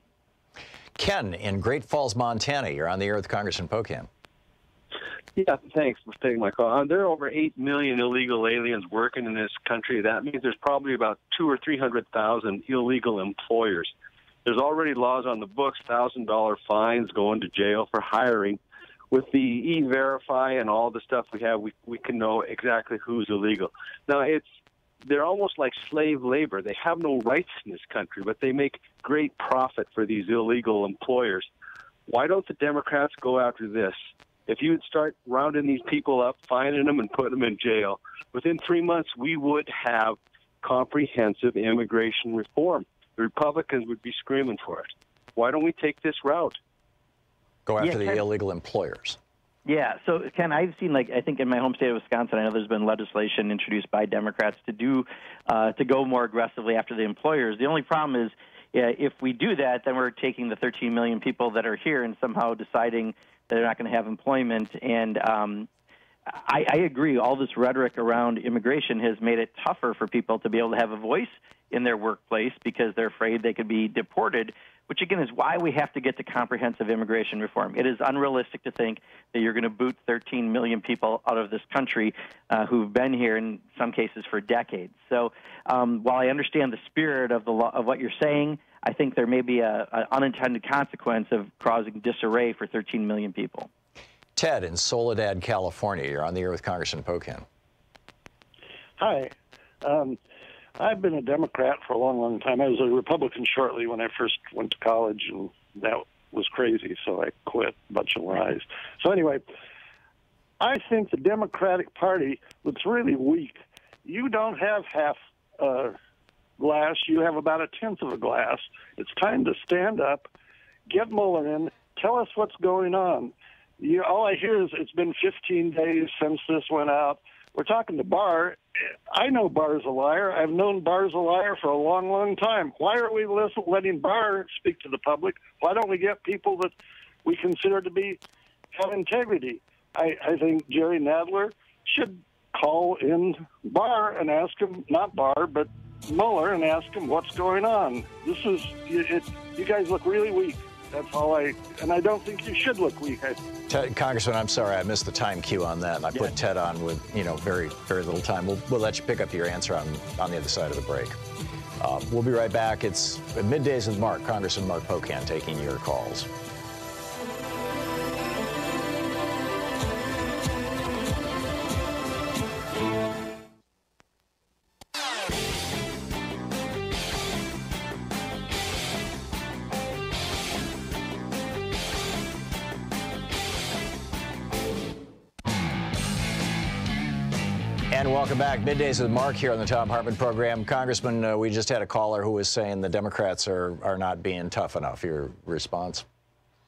A: Ken in Great Falls, Montana. You're on the air with Congressman Pocan.
R: Yeah, thanks for taking my call. There are over 8 million illegal aliens working in this country. That means there's probably about 200,000 or 300,000 illegal employers. There's already laws on the books, $1,000 fines, going to jail for hiring. With the E-Verify and all the stuff we have, we can know exactly who's illegal. Now, they're almost like slave labor. They have no rights in this country, but they make great profit for these illegal employers. Why don't the Democrats go after this? If you would start rounding these people up, finding them, and putting them in jail, within 3 months we would have comprehensive immigration reform. The Republicans would be screaming for it. Why don't we take this route?
A: Go after the illegal employers.
C: Yeah, so Ken, I've seen, I think in my home state of Wisconsin, I know there's been legislation introduced by Democrats to go more aggressively after the employers. The only problem is, if we do that, then we're taking the 13 million people that are here and somehow deciding that they're not going to have employment. And I agree, all this rhetoric around immigration has made it tougher for people to be able to have a voice in their workplace because they're afraid they could be deported, which, again, is why we have to get to comprehensive immigration reform. It is unrealistic to think that you're going to boot 13 million people out of this country who've been here in some cases for decades. So while I understand the spirit of the law, of what you're saying, I think there may be an unintended consequence of causing disarray for 13 million people.
A: Ted in Soledad, California. You're on the air with Congressman Pocan.
S: Hi. I've been a Democrat for a long, long time. I was a Republican shortly when I first went to college, and that was crazy, so I quit. A bunch of lies. So anyway, I think the Democratic Party looks really weak. You don't have half a glass. You have about a tenth of a glass. It's time to stand up, get Mueller in, tell us what's going on. All I hear is it's been 15 days since this went out. We're talking to Barr. I know Barr's a liar. I've known Barr's a liar for a long, long time. Why are we letting Barr speak to the public? Why don't we get people that we consider to have integrity? I think Jerry Nadler should call in Barr and ask him, not Barr, but Mueller, and ask him what's going on. This is, you guys look really weak. That's all and I don't think you should look weak.
A: Congressman, I'm sorry, I missed the time cue on that, and I put Ted on with, very, very little time. We'll let you pick up your answer on the other side of the break. We'll be right back. It's Middays with Mark, Congressman Mark Pocan, taking your calls. And welcome back. Middays with Mark here on the Thom Hartmann Program. Congressman, we just had a caller who was saying the Democrats are not being tough enough. Your response?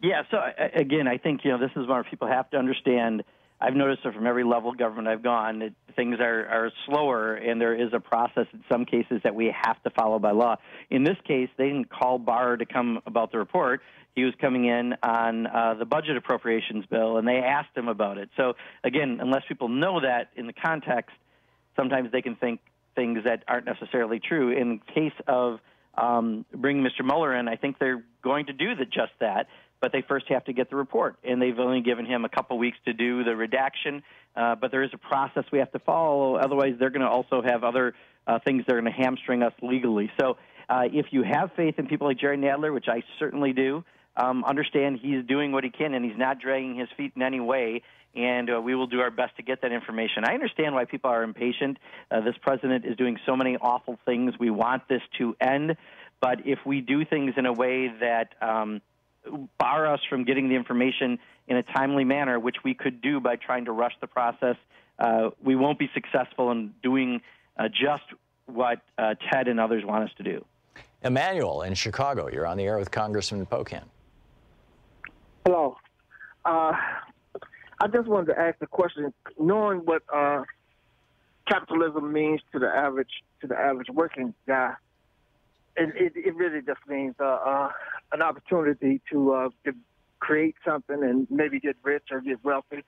C: Yeah, so again, I think, this is where people have to understand. I've noticed it from every level of government I've gone, that things are slower, and there is a process in some cases that we have to follow by law. In this case, they didn't call Barr to come about the report. He was coming in on the budget appropriations bill, and they asked him about it. So, again, unless people know that in the context, sometimes they can think things that aren't necessarily true. In case of bringing Mr. Mueller in, I think they're going to do just that, but they first have to get the report, and they've only given him a couple weeks to do the redaction, but there is a process we have to follow. Otherwise, they're going to also have other things that are going to hamstring us legally. So if you have faith in people like Jerry Nadler, which I certainly do, understand he's doing what he can, and he's not dragging his feet in any way, and we will do our best to get that information. I understand why people are impatient. This president is doing so many awful things. We want this to end, but if we do things in a way that bar us from getting the information in a timely manner, which we could do by trying to rush the process, we won't be successful in doing just what Ted and others want us to do.
A: Emmanuel in Chicago, you're on the air with Congressman Pocan.
T: Hello. I just wanted to ask a question. Knowing what capitalism means to the average working guy, it really just means an opportunity to create something and maybe get rich or get wealthy.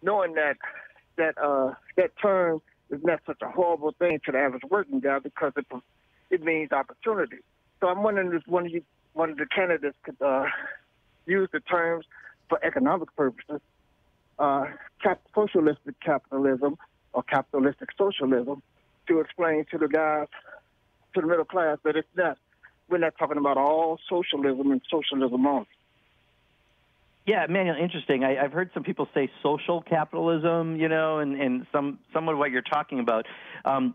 T: Knowing that term is not such a horrible thing to the average working guy because it means opportunity. So I'm wondering if one of the candidates could use the terms for economic purposes, socialistic capitalism or capitalistic socialism, to explain to the guys, to the middle class, that we're not talking about all socialism and socialism only.
C: Yeah, Emmanuel, interesting. I've heard some people say social capitalism, and somewhat what you're talking about.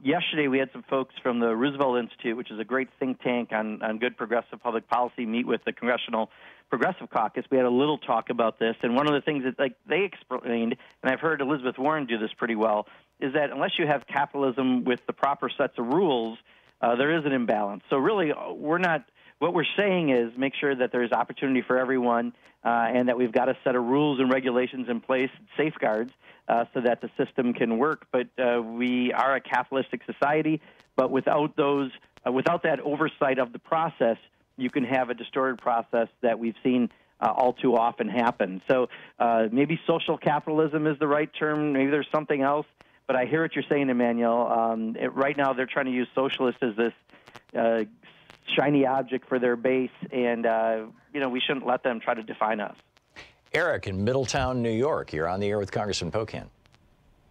C: Yesterday we had some folks from the Roosevelt Institute, which is a great think tank on good progressive public policy, meet with the Congressional Progressive Caucus. We had a little talk about this, and one of the things that they explained, and I've heard Elizabeth Warren do this pretty well, is that unless you have capitalism with the proper sets of rules, there is an imbalance. So really, what we're saying is make sure that there's opportunity for everyone, and that we've got a set of rules and regulations in place, safeguards, so that the system can work. But we are a capitalistic society, but without that oversight of the process, you can have a distorted process that we've seen all too often happen. So maybe social capitalism is the right term. Maybe there's something else. But I hear what you're saying, Emmanuel. Right now they're trying to use socialist as this shiny object for their base, and we shouldn't let them try to define us.
A: Eric in Middletown, New York. You're on the air with Congressman Pocan.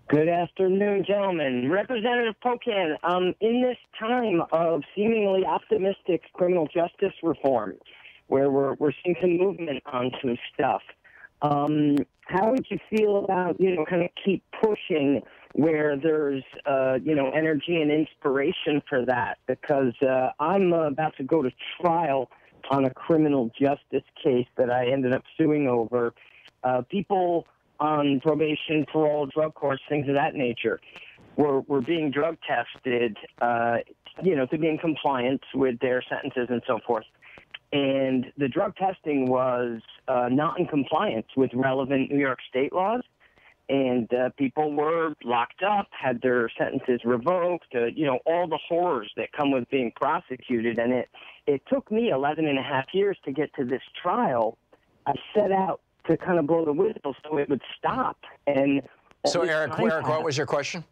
U: Good afternoon, gentlemen. Representative Pocan, in this time of seemingly optimistic criminal justice reform, where we're seeing some movement on some stuff, how would you feel about, kind of keep pushing where there's, energy and inspiration for that? Because I'm about to go to trial on a criminal justice case that I ended up suing over. People on probation, parole, drug courts, things of that nature, were being drug tested, to be in compliance with their sentences and so forth. And the drug testing was not in compliance with relevant New York state laws. And people were locked up, had their sentences revoked, all the horrors that come with being prosecuted. And it took me 11 and a half years to get to this trial. I set out to kind of blow the whistle so it would stop. And
A: so, Eric, what was your question?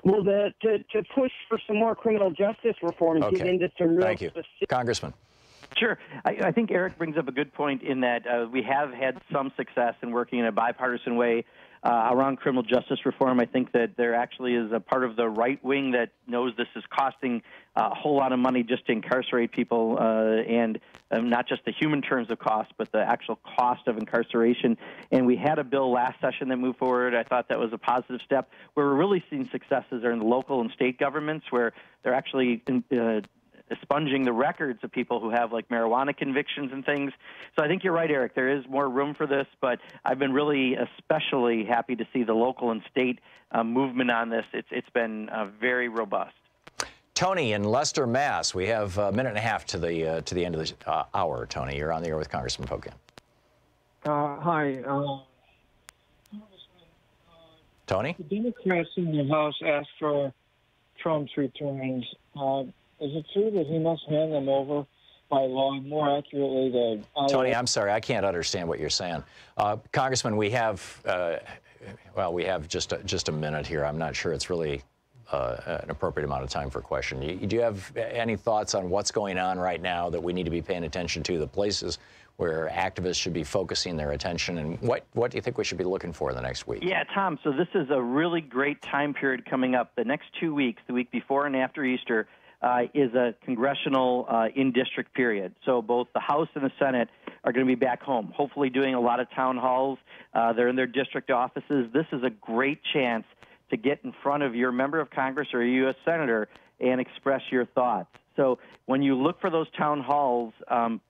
U: Well, to push for some more criminal justice reform, get into some real specific...
A: Congressman.
C: Sure. I think Eric brings up a good point in that we have had some success in working in a bipartisan way around criminal justice reform. I think that there actually is a part of the right wing that knows this is costing a whole lot of money just to incarcerate people, and not just the human terms of cost, but the actual cost of incarceration. And we had a bill last session that moved forward. I thought that was a positive step. Where we're really seeing successes are in the local and state governments, where they're actually expunging the records of people who have marijuana convictions and things. So I think you're right, Eric. There is more room for this, but I've been really especially happy to see the local and state movement on this. It's been very robust.
A: Tony in Leicester, Mass. We have a minute and a half to the end of the hour. Tony, you're on the air with Congressman Pocan.
T: Hi.
A: Tony?
D: The Democrats in the House asked for Trump's returns. Is it true that he must hand them over by law? More accurately, the
A: Tony, I'm sorry, I can't understand what you're saying. Congressman, we have, we have just a minute here. I'm not sure it's really an appropriate amount of time for a question. Do you have any thoughts on what's going on right now that we need to be paying attention to, the places where activists should be focusing their attention, and what do you think we should be looking for in the next week?
C: Yeah, Tom, so this is a really great time period coming up. The next 2 weeks, the week before and after Easter, is a congressional in-district period. So both the House and the Senate are going to be back home, hopefully doing a lot of town halls. They're in their district offices. This is a great chance to get in front of your member of Congress or a U.S. Senator and express your thoughts. So when you look for those town halls,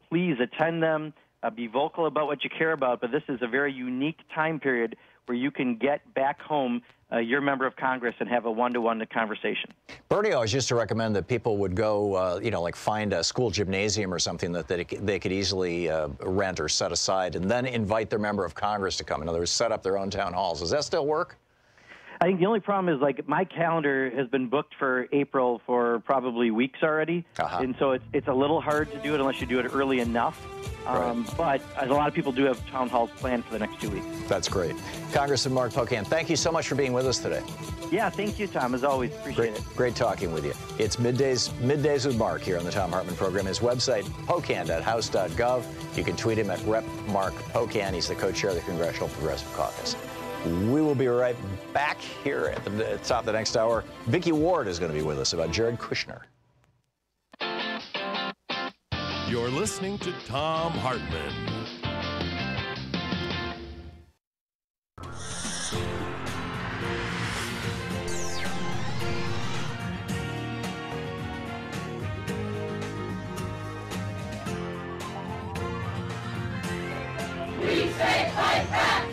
C: please attend them, be vocal about what you care about, but this is a very unique time period where you can get back home your member of Congress and have a one-to-one conversation.
A: Bernie always used to recommend that people would go, like find a school gymnasium or something that they could easily rent or set aside and then invite their member of Congress to come. In other words, set up their own town halls. Does that still work?
C: I think the only problem is, like, my calendar has been booked for April for probably weeks already, and so it's a little hard to do it unless you do it early enough. But a lot of people do have town halls planned for the next 2 weeks.
A: That's great. Congressman Mark Pocan, thank you so much for being with us today.
C: Yeah, thank you, Tom, as always. Appreciate it.
A: Great talking with you. It's Middays with Mark here on the Thom Hartmann Program. His website, pocan.house.gov. You can tweet him at Rep. Mark Pocan. He's the co-chair of the Congressional Progressive Caucus. We will be right back here at the top of the next hour. Vicki Ward is going to be with us about Jared Kushner.
B: You're listening to Thom Hartmann.
V: We say fight back!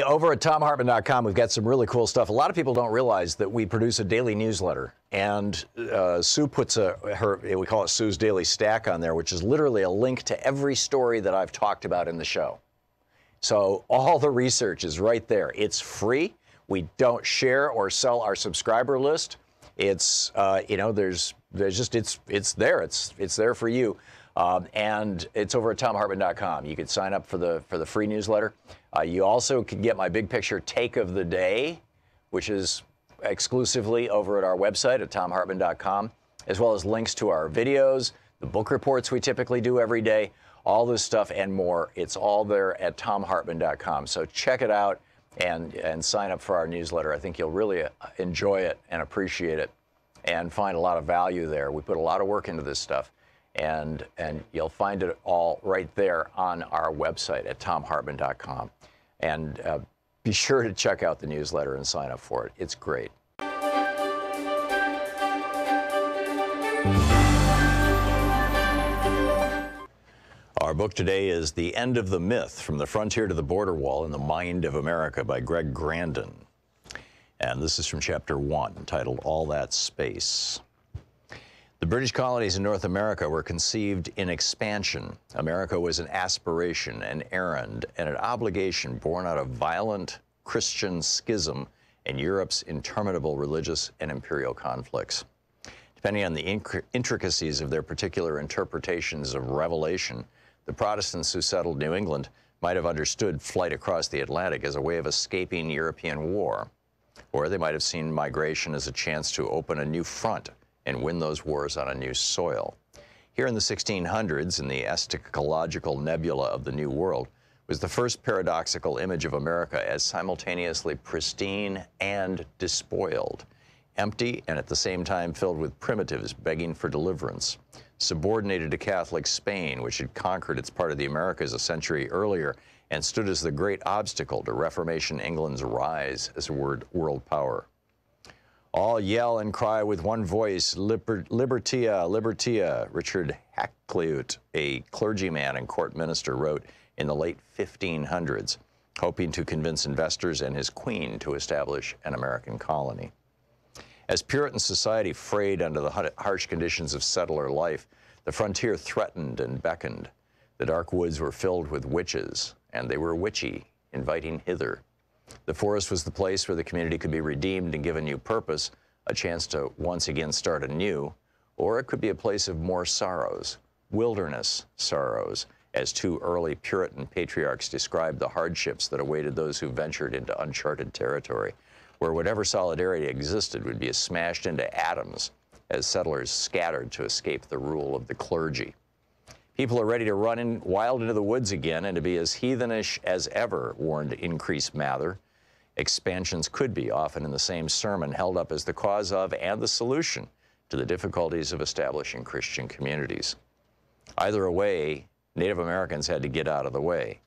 A: Over at ThomHartmann.com, we've got some really cool stuff. A lot of people don't realize that we produce a daily newsletter, and Sue puts we call it Sue's Daily Stack on there, which is literally a link to every story that I've talked about in the show. So all the research is right there. It's free. We don't share or sell our subscriber list. It's there's just it's there. It's there for you. And it's over at ThomHartmann.com. You can sign up for the free newsletter. You also can get my big picture take of the day, which is exclusively over at our website at ThomHartmann.com, as well as links to our videos, the book reports we typically do every day, all this stuff and more. It's all there at ThomHartmann.com. So check it out and sign up for our newsletter. I think you'll really enjoy it and appreciate it and find a lot of value there. We put a lot of work into this stuff. And you'll find it all right there on our website at ThomHartmann.com. And be sure to check out the newsletter and sign up for it. It's great. Our book today is The End of the Myth, From the Frontier to the Border Wall in the Mind of America by Greg Grandin. And this is from Chapter 1, entitled All That Space. The British colonies in North America were conceived in expansion. America was an aspiration, an errand, and an obligation born out of violent Christian schism and Europe's interminable religious and imperial conflicts. Depending on the intricacies of their particular interpretations of Revelation, the Protestants who settled New England might have understood flight across the Atlantic as a way of escaping European war, or they might have seen migration as a chance to open a new front and win those wars on a new soil. Here in the 1600s, in the eschatological nebula of the New World, was the first paradoxical image of America as simultaneously pristine and despoiled, empty and at the same time filled with primitives begging for deliverance. Subordinated to Catholic Spain, which had conquered its part of the Americas a century earlier and stood as the great obstacle to Reformation England's rise as a world power. All yell and cry with one voice, Libertia, Libertia, Richard Hakluyt, a clergyman and court minister, wrote in the late 1500s, hoping to convince investors and his queen to establish an American colony. As Puritan society frayed under the harsh conditions of settler life, the frontier threatened and beckoned. The dark woods were filled with witches, and they were witchy, inviting hither. The forest was the place where the community could be redeemed and given new purpose, a chance to once again start anew, or it could be a place of more sorrows, wilderness sorrows, as two early Puritan patriarchs described the hardships that awaited those who ventured into uncharted territory, where whatever solidarity existed would be smashed into atoms as settlers scattered to escape the rule of the clergy. People are ready to run wild into the woods again and to be as heathenish as ever, warned Increase Mather. Expansions could be, often in the same sermon, held up as the cause of and the solution to the difficulties of establishing Christian communities. Either way, Native Americans had to get out of the way.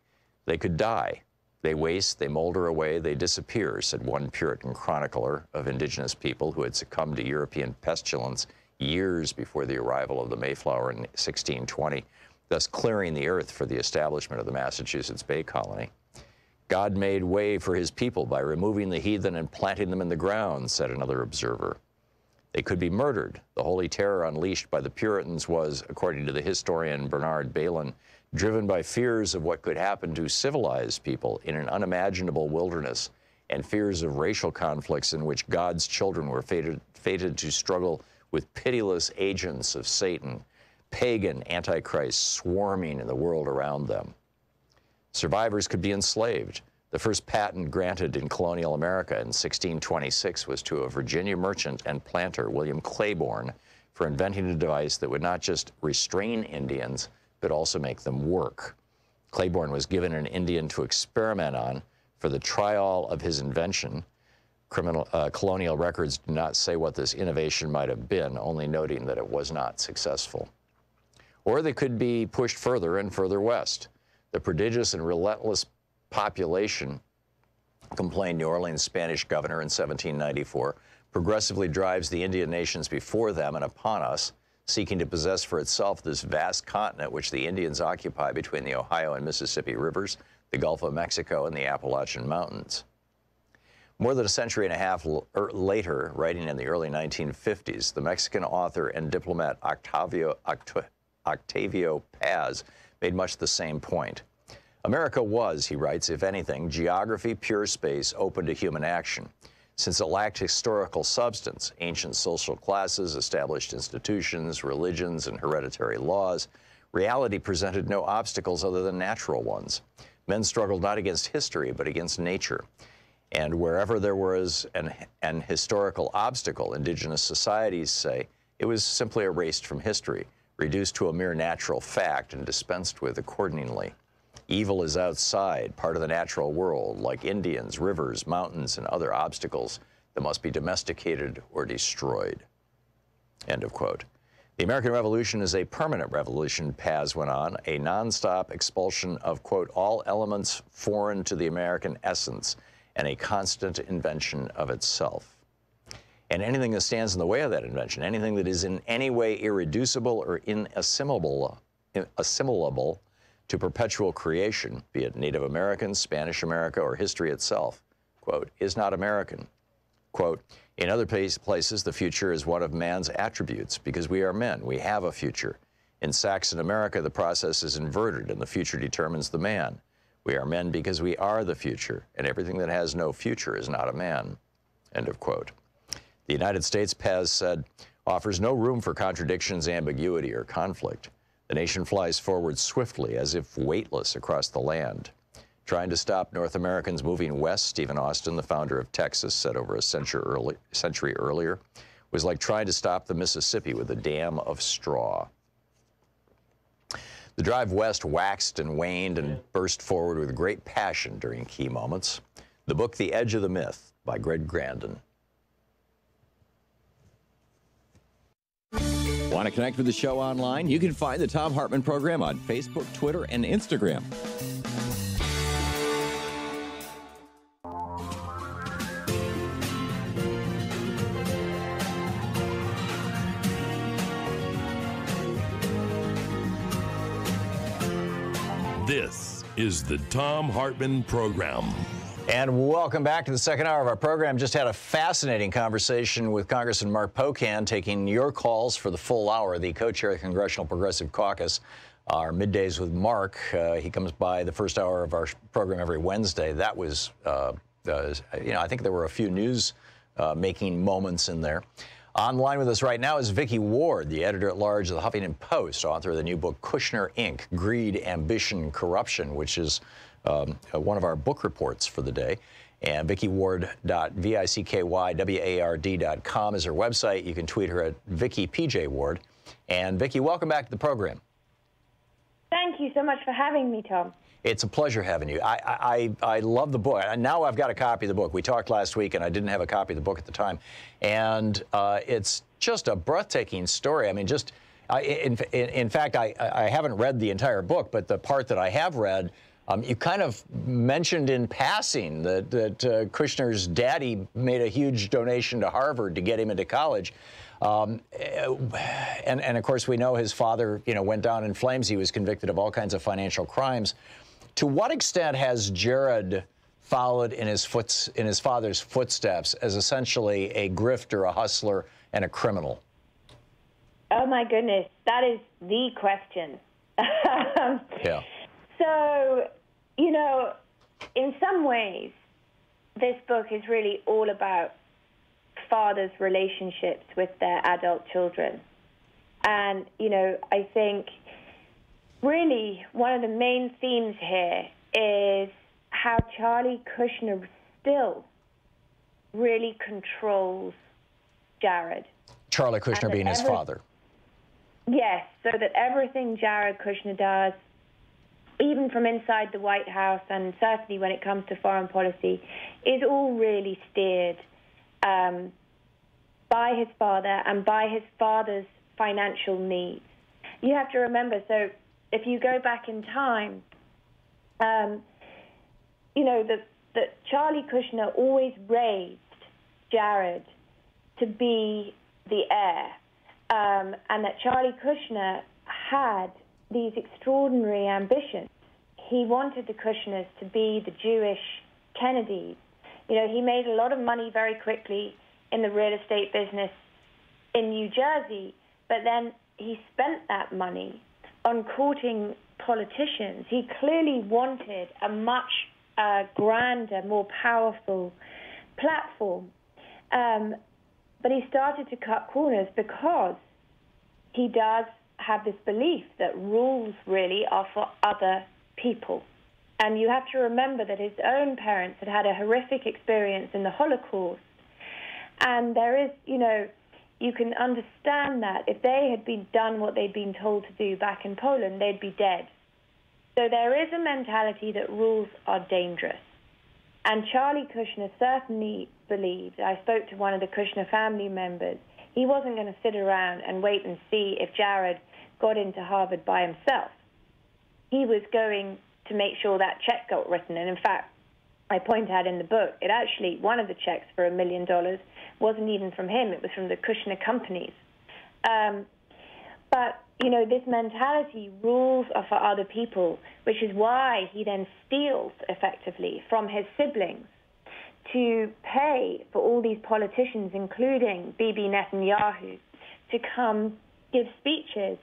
A: They could die. They waste, they molder away, they disappear, said one Puritan chronicler of indigenous people who had succumbed to European pestilence years before the arrival of the Mayflower in 1620, thus clearing the earth for the establishment of the Massachusetts Bay Colony. God made way for his people by removing the heathen and planting them in the ground, said another observer. They could be murdered. The holy terror unleashed by the Puritans was, according to the historian Bernard Bailyn, driven by fears of what could happen to civilized people in an unimaginable wilderness and fears of racial conflicts in which God's children were fated to struggle with pitiless agents of Satan, pagan antichrist swarming in the world around them. Survivors could be enslaved. The first patent granted in colonial America in 1626 was to a Virginia merchant and planter, William Claiborne, for inventing a device that would not just restrain Indians, but also make them work. Claiborne was given an Indian to experiment on for the trial of his invention. Colonial records do not say what this innovation might have been, only noting that it was not successful. Or they could be pushed further and further west. The prodigious and relentless population, complained New Orleans Spanish governor in 1794, progressively drives the Indian nations before them and upon us, seeking to possess for itself this vast continent which the Indians occupy between the Ohio and Mississippi rivers, the Gulf of Mexico, and the Appalachian Mountains. More than a century and a half later, writing in the early 1950s, the Mexican author and diplomat Octavio Paz made much the same point. America was, he writes, if anything, geography, pure space, open to human action. Since it lacked historical substance, ancient social classes, established institutions, religions, and hereditary laws, reality presented no obstacles other than natural ones. Men struggled not against history, but against nature. And wherever there was an historical obstacle, indigenous societies say, it was simply erased from history, reduced to a mere natural fact and dispensed with accordingly. Evil is outside, part of the natural world, like Indians, rivers, mountains, and other obstacles that must be domesticated or destroyed. End of quote. The American Revolution is a permanent revolution, Paz went on, a nonstop expulsion of, quote, all elements foreign to the American essence and a constant invention of itself. And anything that stands in the way of that invention, anything that is in any way irreducible or inassimilable to perpetual creation, be it Native American, Spanish America, or history itself, quote, is not American. Quote, in other places, the future is one of man's attributes because we are men. We have a future. In Saxon America, the process is inverted and the future determines the man. We are men because we are the future, and everything that has no future is not a man. End of quote. The United States, Paz said, offers no room for contradictions, ambiguity, or conflict. The nation flies forward swiftly, as if weightless across the land. Trying to stop North Americans moving west, Stephen Austin, the founder of Texas, said over a century earlier, was like trying to stop the Mississippi with a dam of straw. The drive west waxed and waned and burst forward with great passion during key moments. The book, The Edge of the Myth, by Greg Grandin.
K: Want to connect with the show online? You can find the Thom Hartmann Program on Facebook, Twitter, and Instagram.
B: This is the Thom Hartmann Program.
A: And welcome back to the second hour of our program. Just had a fascinating conversation with Congressman Mark Pocan, taking your calls for the full hour, the co-chair of the Congressional Progressive Caucus. Our middays with Mark, he comes by the first hour of our program every Wednesday. That was, I think there were a few news-making moments in there. Online with us right now is Vicki Ward, the editor-at-large of the Huffington Post, author of the new book, Kushner, Inc., Greed, Ambition, Corruption, which is one of our book reports for the day. And VickiWard.VickyWard.com is her website. You can tweet her at VickiPJWard. And Vicki, welcome back to the program.
E: Thank you so much for having me, Tom.
A: It's a pleasure having you. I love the book. Now I've got a copy of the book. We talked last week, and I didn't have a copy of the book at the time. And it's just a breathtaking story. I mean, in fact, I haven't read the entire book, but the part that I have read, you kind of mentioned in passing that Kushner's daddy made a huge donation to Harvard to get him into college. And of course, we know his father, went down in flames. He was convicted of all kinds of financial crimes. To what extent has Jared followed in his father's footsteps as essentially a grifter, a hustler, and a criminal?
E: Oh, my goodness. That is the question.
A: Yeah.
E: So, in some ways, this book is really all about fathers' relationships with their adult children. And, I think really one of the main themes here is how Charlie Kushner still really controls Jared.
A: Charlie Kushner being his father.
E: Yes, so that everything Jared Kushner does, even from inside the White House and certainly when it comes to foreign policy, is all really steered by his father and by his father's financial needs. You have to remember, so if you go back in time, that Charlie Kushner always raised Jared to be the heir, and that Charlie Kushner had these extraordinary ambitions. He wanted the Kushners to be the Jewish Kennedys. He made a lot of money very quickly in the real estate business in New Jersey, but then he spent that money on courting politicians. He clearly wanted a much grander, more powerful platform. But he started to cut corners because he does have this belief that rules really are for other people. And you have to remember that his own parents had had a horrific experience in the Holocaust. And there is, you can understand that if they had been done what they'd been told to do back in Poland, they'd be dead. So there is a mentality that rules are dangerous. And Charlie Kushner certainly believed, I spoke to one of the Kushner family members, he wasn't going to sit around and wait and see if Jared got into Harvard by himself. He was going to make sure that check got written. And in fact, I point out in the book, it actually, one of the checks for $1 million wasn't even from him. It was from the Kushner companies. But, this mentality, rules are for other people, which is why he then steals effectively from his siblings to pay for all these politicians, including Bibi Netanyahu, to come give speeches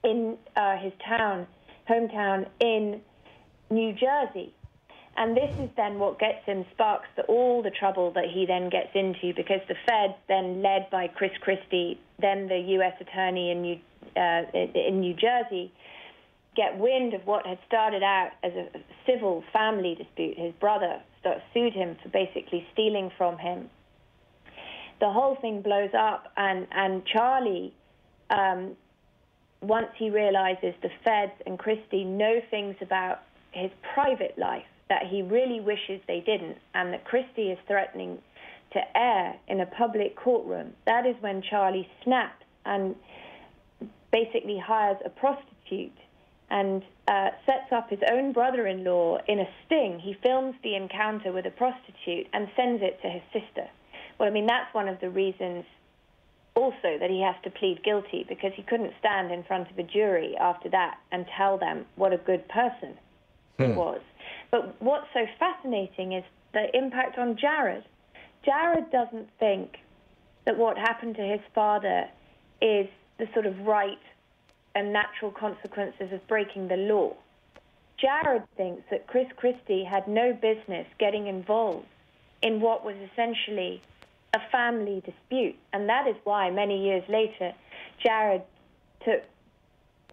E: in his hometown in New Jersey. And this is then what gets him, sparks all the trouble that he then gets into, because the feds, then led by Chris Christie, then the U.S. attorney in New Jersey, get wind of what had started out as a civil family dispute. His brother sued him for basically stealing from him. The whole thing blows up, and Charlie, once he realizes the feds and Christie know things about his private life that he really wishes they didn't, and that Christie is threatening to air in a public courtroom, that is when Charlie snaps and basically hires a prostitute and sets up his own brother-in-law in a sting. He films the encounter with a prostitute and sends it to his sister. Well, I mean, that's one of the reasons also that he has to plead guilty, because he couldn't stand in front of a jury after that and tell them what a good person he was. But what's so fascinating is the impact on Jared. Jared doesn't think that what happened to his father is the sort of right and natural consequences of breaking the law. Jared thinks that Chris Christie had no business getting involved in what was essentially a family dispute. And that is why many years later, Jared took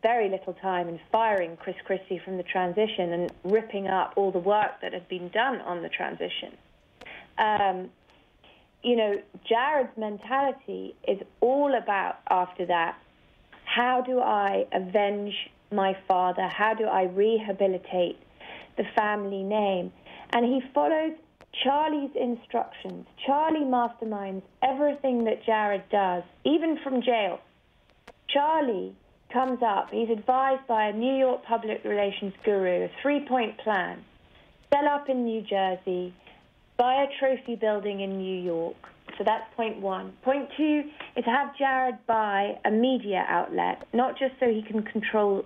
E: very little time in firing Chris Christie from the transition and ripping up all the work that had been done on the transition. You know, Jared's mentality is all about, after that, how do I avenge my father? How do I rehabilitate the family name? And he follows Charlie's instructions. Charlie masterminds everything that Jared does, even from jail. Charlie comes up, he's advised by a New York public relations guru, a three-point plan: sell up in New Jersey, buy a trophy building in New York. So that's point one. Point two is have Jared buy a media outlet, not just so he can control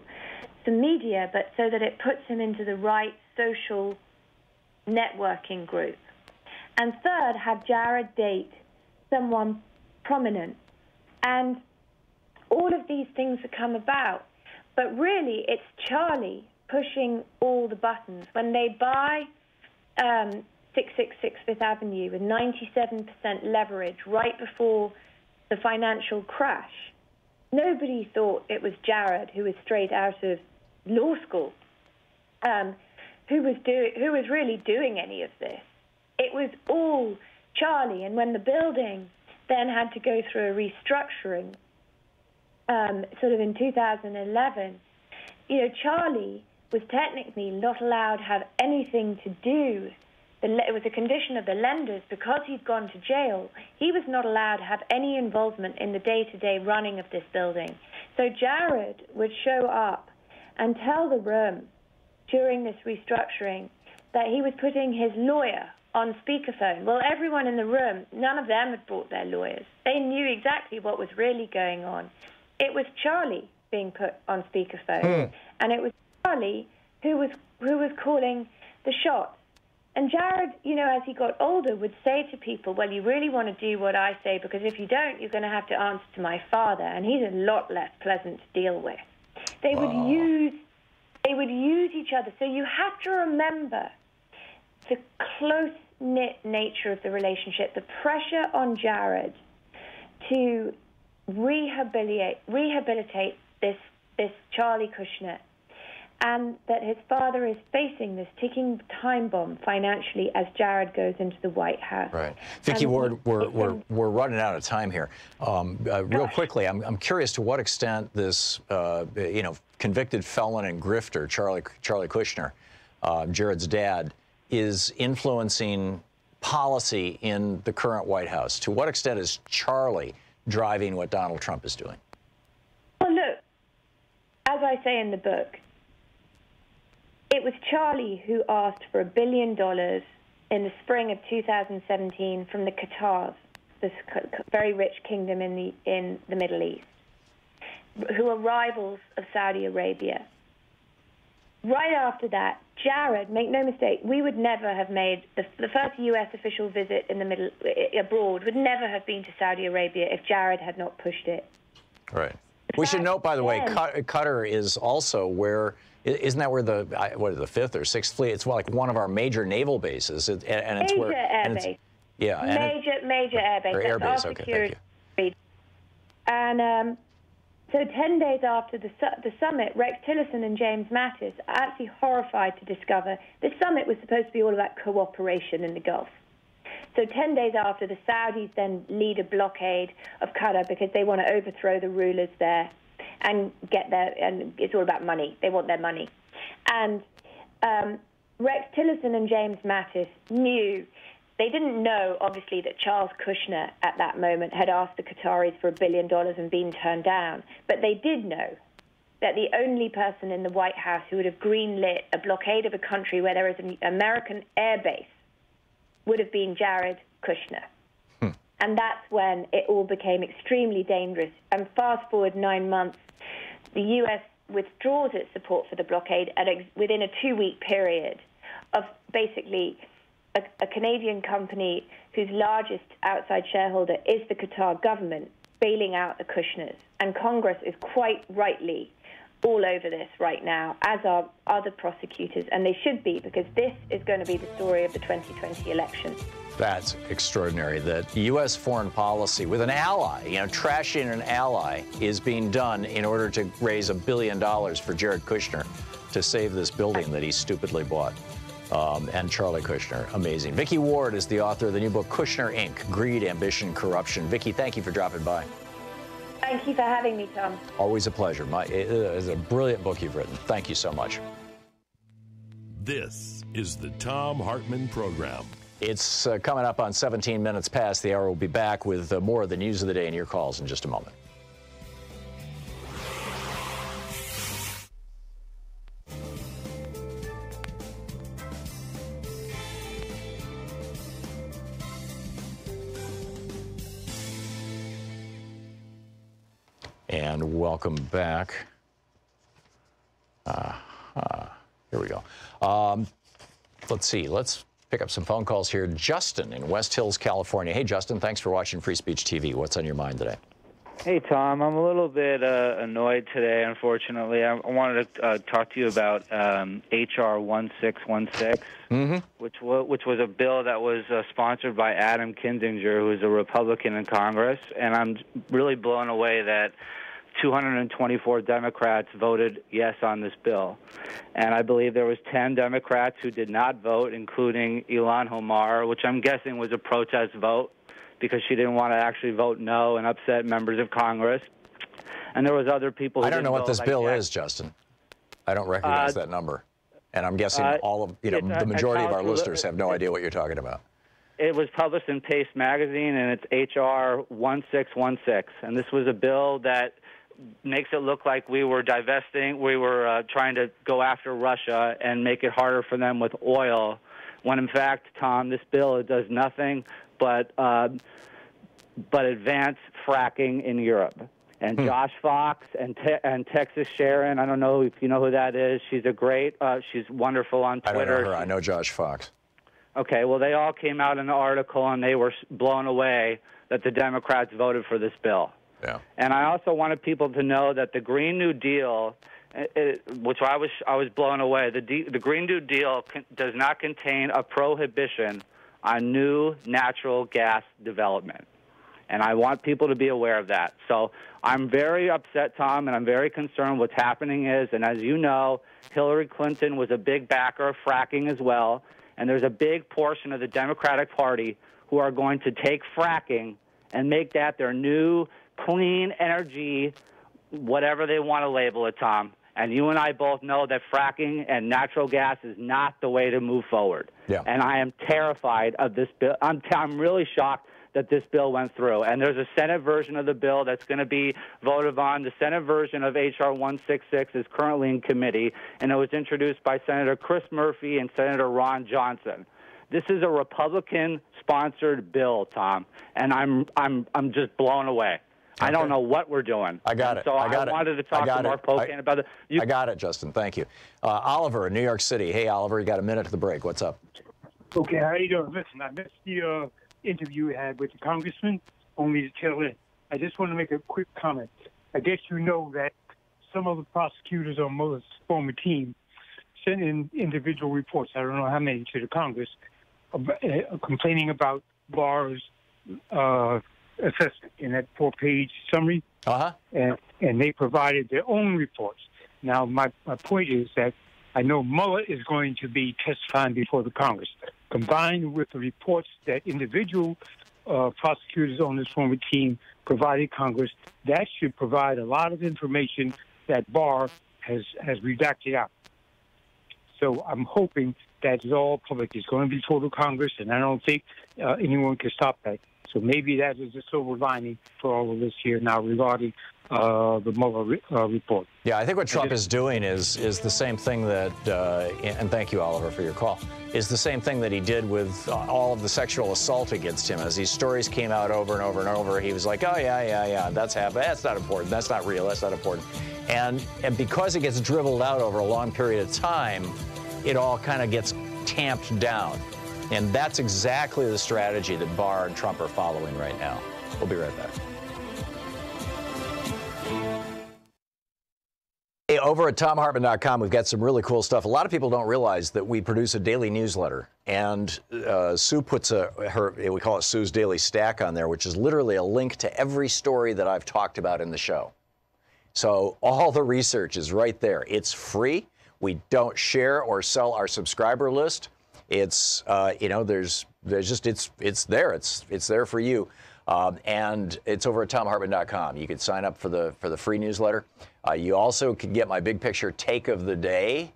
E: the media, but so that it puts him into the right social networking group. And third, have Jared date someone prominent. And all of these things have come about. But really, it's Charlie pushing all the buttons. When they buy 666 Fifth Avenue with 97% leverage right before the financial crash, nobody thought it was Jared, who was straight out of law school, who was really doing any of this. It was all Charlie. And when the building then had to go through a restructuring, sort of in 2011, you know, Charlie was technically not allowed to have anything to do. It was a condition of the lenders, because he'd gone to jail. He was not allowed to have any involvement in the day-to-day running of this building. So Jared would show up and tell the room during this restructuring that he was putting his lawyer on speakerphone. Well, everyone in the room, none of them had brought their lawyers. They knew exactly what was really going on. It was Charlie being put on speakerphone, and it was Charlie who was calling the shots. And Jared, you know, as he got older, would say to people, well, you really want to do what I say, because if you don't, you're going to have to answer to my father, and he's a lot less pleasant to deal with. They would use each other. So you have to remember the close-knit nature of the relationship, the pressure on Jared to rehabilitate this Charlie Kushner, and that his father is facing this ticking time bomb financially as Jared goes into the White House.
A: Right. Vicki Ward, we're running out of time here. Real quickly, I'm curious to what extent this, you know, convicted felon and grifter, Charlie Kushner, Jared's dad, is influencing policy in the current White House. To what extent is Charlie driving what Donald Trump is doing?
E: Well, look, as I say in the book, it was Charlie who asked for $1 billion in the spring of 2017 from the Qatars, this very rich kingdom in the Middle East, who are rivals of Saudi Arabia. Right after that, Jared, make no mistake, we would never have made the first U.S. official visit abroad would never have been to Saudi Arabia if Jared had not pushed it.
A: Right. We should note, by the way, Qatar is also where, isn't that where the 5th or 6th Fleet? It's like one of our major naval bases, and it's
E: major
A: where
E: air base.
A: Yeah,
E: major air base.
A: Or air base. Okay, thank you.
E: And so 10 days after the summit, Rex Tillerson and James Mattis are absolutely horrified to discover this summit was supposed to be all about cooperation in the Gulf. So 10 days after, the Saudis then lead a blockade of Qatar because they want to overthrow the rulers there and and it's all about money. They want their money. And Rex Tillerson and James Mattis knew They didn't know, obviously, that Charles Kushner at that moment had asked the Qataris for $1 billion and been turned down. But they did know that the only person in the White House who would have greenlit a blockade of a country where there is an American air base would have been Jared Kushner. And that's when it all became extremely dangerous. And fast forward 9 months, the U.S. withdraws its support for the blockade within a 2-week period of basically a Canadian company whose largest outside shareholder is the Qatar government bailing out the Kushners. And Congress is quite rightly all over this right now, as are other prosecutors, and they should be, because this is going to be the story of the 2020 election.
A: That's extraordinary that U.S. foreign policy with an ally, trashing an ally, is being done in order to raise $1 billion for Jared Kushner to save this building that he stupidly bought. And Charlie Kushner, amazing. Vicki Ward is the author of the new book, Kushner, Inc., Greed, Ambition, Corruption. Vicki, thank you for dropping by.
E: Thank you for having me, Tom.
A: Always a pleasure. It is a brilliant book you've written. Thank you so much.
B: This is the Thom Hartmann Program.
A: It's coming up on 17 minutes past the hour. We'll be back with more of the news of the day and your calls in just a moment. And welcome back. Here we go. Let's see. Let's pick up some phone calls here. Justin in West Hills, California. Hey, Justin, thanks for watching Free Speech TV. What's on your mind today?
F: Hey, Tom. I'm a little bit annoyed today, unfortunately. I wanted to talk to you about H.R. 1616, which was a bill that was sponsored by Adam Kinzinger, who is a Republican in Congress. And I'm really blown away that 224 Democrats voted yes on this bill. And I believe there was 10 Democrats who did not vote, including Ilhan Omar, which I'm guessing was a protest vote because she didn't want to actually vote no and upset members of Congress. And there was other people who
A: I don't know what this
F: like
A: bill is, Justin. I don't recognize that number. And I'm guessing all of, the majority of our listeners have no idea what you're talking about.
F: It was published in Paste Magazine, and it's H.R. 1616. And this was a bill that makes it look like we were trying to go after Russia and make it harder for them with oil, when in fact, Tom, this bill does nothing but advance fracking in Europe. And Josh Fox and Texas Sharon, I don't know if you know who that is. She's she's wonderful on Twitter.
A: I don't know her. I know Josh Fox.
F: Okay, well, they all came out in an article, and they were blown away that the Democrats voted for this bill.
A: Yeah.
F: And I also wanted people to know that the Green New Deal, which I was blown away, the Green New Deal does not contain a prohibition on new natural gas development. And I want people to be aware of that. So I'm very upset, Tom, and I'm very concerned what's happening is, and as you know, Hillary Clinton was a big backer of fracking as well, and there's a big portion of the Democratic Party who are going to take fracking and make that their new clean energy, whatever they want to label it, Tom. And you and I both know that fracking and natural gas is not the way to move forward.
A: Yeah.
F: And I am terrified of this bill. I'm really shocked that this bill went through. And there's a Senate version of the bill that's going to be voted on. The Senate version of H.R. 166 is currently in committee, and it was introduced by Senator Chris Murphy and Senator Ron Johnson. This is a Republican-sponsored bill, Tom, and I'm just blown away. Okay. I don't know what we're doing.
A: I got it.
F: So I wanted to talk to Mark Pocan about it.
A: I got it, Justin. Thank you. Oliver in New York City. Hey, Oliver, you got a minute to the break. What's up?
G: Okay, how you doing? Listen, I missed the interview you had with the congressman, only to tail in. I just want to make a quick comment. I guess you know that some of the prosecutors on Mueller's former team sent in individual reports, I don't know how many, to the Congress, complaining about Barr's assessment in that 4-page summary. And they provided their own reports. Now, my point is that I know Mueller is going to be testifying before the Congress. Combined with the reports that individual prosecutors on this former team provided Congress, that should provide a lot of information that Barr has redacted out. So I'm hoping that it's all public. It's going to be total Congress, and I don't think anyone can stop that. So maybe that is a silver lining for all of this here now regarding the Mueller report.
A: Yeah, I think what Trump is doing is the same thing that, and thank you, Oliver, for your call, is the same thing that he did with all of the sexual assault against him. As these stories came out over and over and over, he was like, oh, yeah, that's happened. That's not important. That's not real. That's not important. And because it gets dribbled out over a long period of time, it all kind of gets tamped down. And that's exactly the strategy that Barr and Trump are following right now. We'll be right back. Hey, over at ThomHartmann.com, we've got some really cool stuff. A lot of people don't realize that we produce a daily newsletter, and Sue puts we call it Sue's Daily Stack on there, which is literally a link to every story that I've talked about in the show. So all the research is right there. It's free. We don't share or sell our subscriber list. It's there's just it's there. It's there for you. And it's over at ThomHartmann.com. You can sign up for the free newsletter. You also can get my big picture take of the day,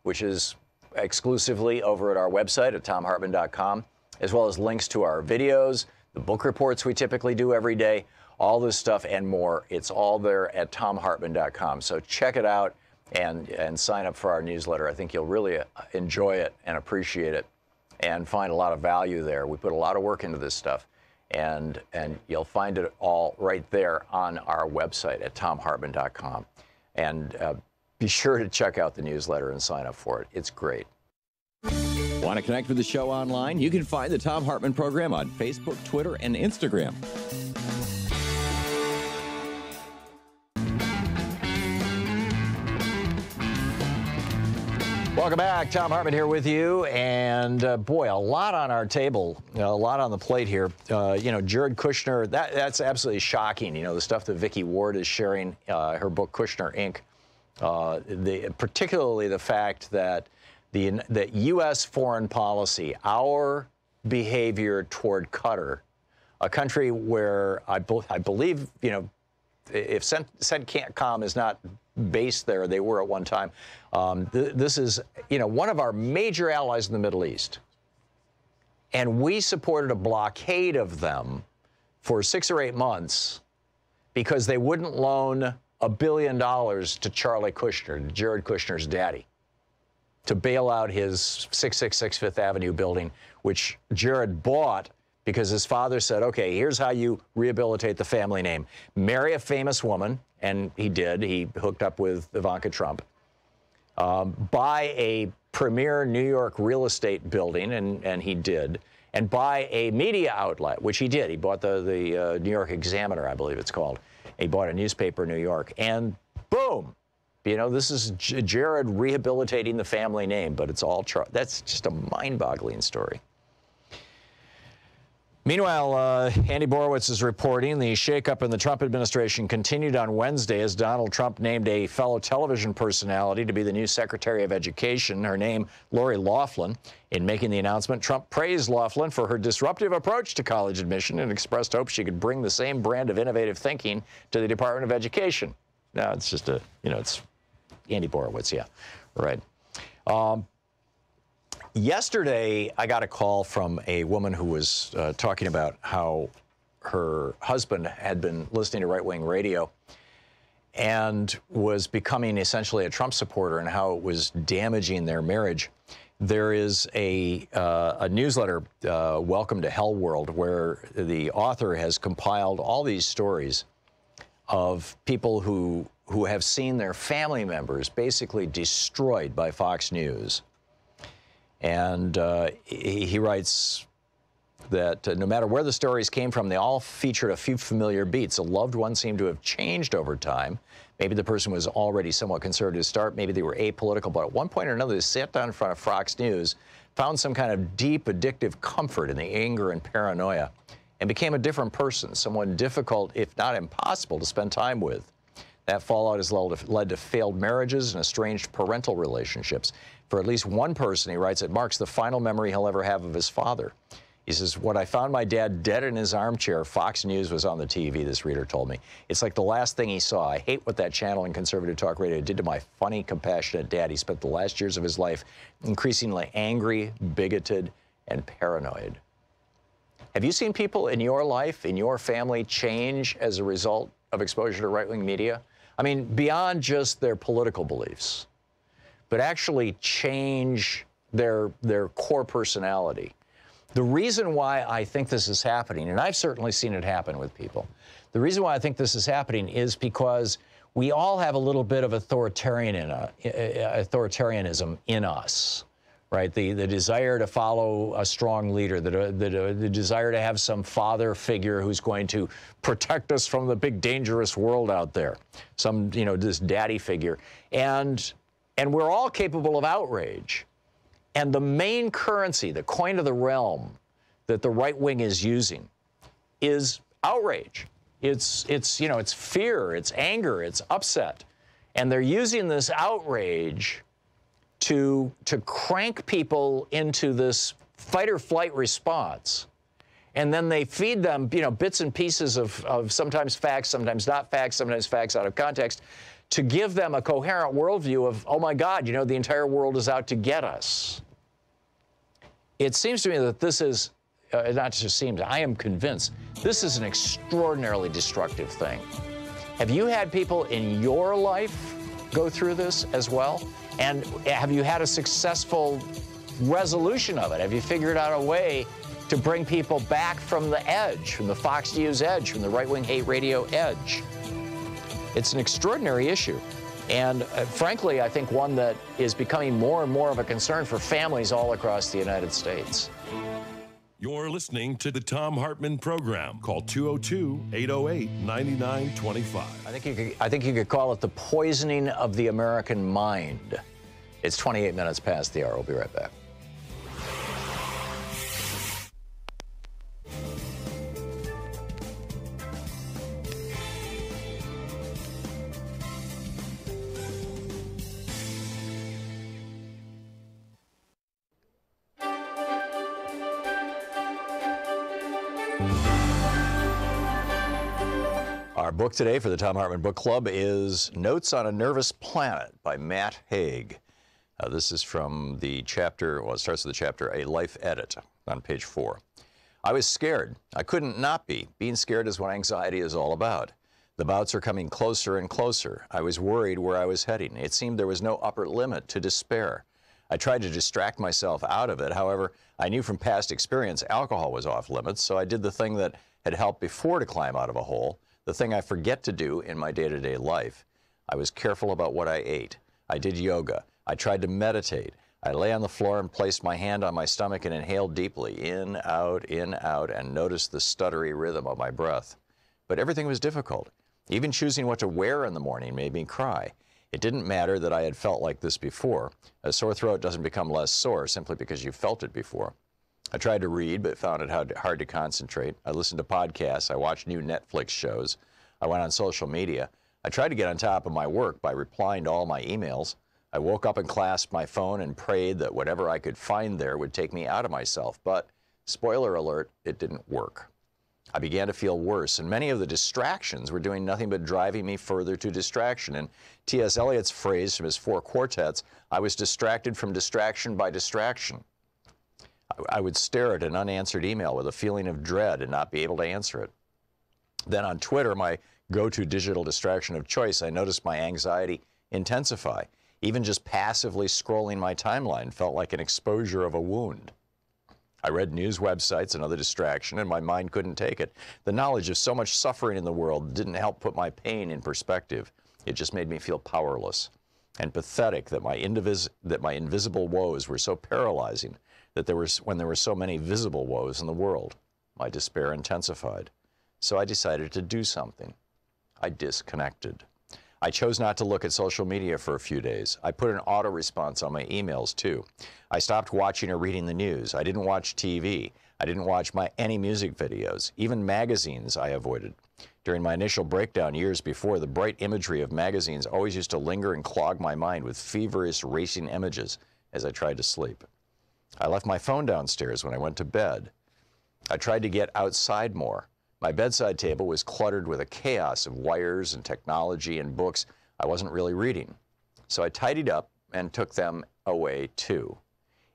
A: which is exclusively over at our website at ThomHartmann.com, as well as links to our videos, the book reports we typically do every day, all this stuff and more. It's all there at ThomHartmann.com. So check it out and sign up for our newsletter. I think you'll really enjoy it and appreciate it and find a lot of value there. We put a lot of work into this stuff. And you'll find it all right there on our website at ThomHartmann.com. And be sure to check out the newsletter and sign up for it. It's great.
K: Want to connect with the show online? You can find the Thom Hartmann Program on Facebook, Twitter, and Instagram.
A: Welcome back. Thom Hartmann here with you. And boy, a lot on our table, a lot on the plate here. Jared Kushner, that's absolutely shocking. The stuff that Vicky Ward is sharing, her book, Kushner, Inc., particularly the fact that that U.S. foreign policy, our behavior toward Qatar, a country where I believe, if CENTCOM is not based there, they were at one time. This is, one of our major allies in the Middle East. And we supported a blockade of them for 6 or 8 months because they wouldn't loan $1 billion to Charlie Kushner, Jared Kushner's daddy, to bail out his 666 Fifth Avenue building, which Jared bought because his father said, okay, here's how you rehabilitate the family name. Marry a famous woman, and he did. He hooked up with Ivanka Trump. Buy a premier New York real estate building, and he did. And buy a media outlet, which he did. He bought the New York Examiner, I believe it's called. He bought a newspaper in New York. And boom, this is Jared rehabilitating the family name, but it's all that's just a mind-boggling story. Meanwhile, Andy Borowitz is reporting the shakeup in the Trump administration continued on Wednesday as Donald Trump named a fellow television personality to be the new Secretary of Education, her name Lori Loughlin. In making the announcement, Trump praised Loughlin for her disruptive approach to college admission and expressed hope she could bring the same brand of innovative thinking to the Department of Education. Now, it's just it's Andy Borowitz, yeah, right. Yesterday, I got a call from a woman who was talking about how her husband had been listening to right-wing radio and was becoming essentially a Trump supporter and how it was damaging their marriage. There is a newsletter, Welcome to Hell World, where the author has compiled all these stories of people who have seen their family members basically destroyed by Fox News. And he writes that no matter where the stories came from, they all featured a few familiar beats. A loved one seemed to have changed over time. Maybe the person was already somewhat conservative to start. Maybe they were apolitical. But at one point or another, they sat down in front of Fox News, found some kind of deep, addictive comfort in the anger and paranoia, and became a different person, someone difficult, if not impossible, to spend time with. That fallout has led to failed marriages and estranged parental relationships. For at least one person, he writes, it marks the final memory he'll ever have of his father. He says, when I found my dad dead in his armchair, Fox News was on the TV, this reader told me. It's like the last thing he saw. I hate what that channel in conservative talk radio did to my funny, compassionate dad. He spent the last years of his life increasingly angry, bigoted, and paranoid. Have you seen people in your life, in your family, change as a result of exposure to right-wing media? I mean, beyond just their political beliefs, but actually change their core personality. The reason why I think this is happening, and I've certainly seen it happen with people, the reason why I think this is happening is because we all have a little bit of authoritarianism in us, right? The desire to follow a strong leader, the desire to have some father figure who's going to protect us from the big dangerous world out there, some, this daddy figure. And we're all capable of outrage. And the main currency, the coin of the realm that the right wing is using is outrage. It's fear, it's anger, it's upset. And they're using this outrage to crank people into this fight or flight response. And then they feed them, bits and pieces of sometimes facts, sometimes not facts, sometimes facts out of context, to give them a coherent worldview of, oh my God, the entire world is out to get us. It seems to me that this is, not just seems, I am convinced, this is an extraordinarily destructive thing. Have you had people in your life go through this as well? And have you had a successful resolution of it? Have you figured out a way to bring people back from the edge, from the Fox News edge, from the right-wing hate radio edge? It's an extraordinary issue. And frankly, I think one that is becoming more and more of a concern for families all across the United States.
B: You're listening to the Thom Hartmann Program. Call 202-808-9925.
A: I think you could call it the poisoning of the American mind. It's 28 minutes past the hour. We'll be right back. Our book today for the Thom Hartmann Book Club is Notes on a Nervous Planet by Matt Haig. This is from the chapter, well, it starts with the chapter, A Life Edit, on page 4. I was scared. I couldn't not be. Being scared is what anxiety is all about. The bouts are coming closer and closer. I was worried where I was heading. It seemed there was no upper limit to despair. I tried to distract myself out of it. However, I knew from past experience alcohol was off limits, so I did the thing that had helped before to climb out of a hole, the thing I forget to do in my day-to-day life. I was careful about what I ate. I did yoga. I tried to meditate. I lay on the floor and placed my hand on my stomach and inhaled deeply, in, out, and noticed the stuttery rhythm of my breath. But everything was difficult. Even choosing what to wear in the morning made me cry. It didn't matter that I had felt like this before. A sore throat doesn't become less sore simply because you felt it before. I tried to read, but found it hard to concentrate. I listened to podcasts. I watched new Netflix shows. I went on social media. I tried to get on top of my work by replying to all my emails. I woke up and clasped my phone and prayed that whatever I could find there would take me out of myself. But, spoiler alert, it didn't work. I began to feel worse, and many of the distractions were doing nothing but driving me further to distraction. And T.S. Eliot's phrase from his 4 quartets, I was distracted from distraction by distraction. I would stare at an unanswered email with a feeling of dread and not be able to answer it. Then on Twitter, my go-to digital distraction of choice, I noticed my anxiety intensify. Even just passively scrolling my timeline felt like an exposure of a wound. I read news websites, another distraction, and my mind couldn't take it. The knowledge of so much suffering in the world didn't help put my pain in perspective. It just made me feel powerless and pathetic that my invisible woes were so paralyzing that when there were so many visible woes in the world. My despair intensified. So I decided to do something. I disconnected. I chose not to look at social media for a few days. I put an auto response on my emails too. I stopped watching or reading the news. I didn't watch TV. I didn't watch any music videos. Even magazines I avoided. During my initial breakdown years before, the bright imagery of magazines always used to linger and clog my mind with feverish racing images as I tried to sleep. I left my phone downstairs when I went to bed. I tried to get outside more. My bedside table was cluttered with a chaos of wires and technology and books I wasn't really reading. So I tidied up and took them away too.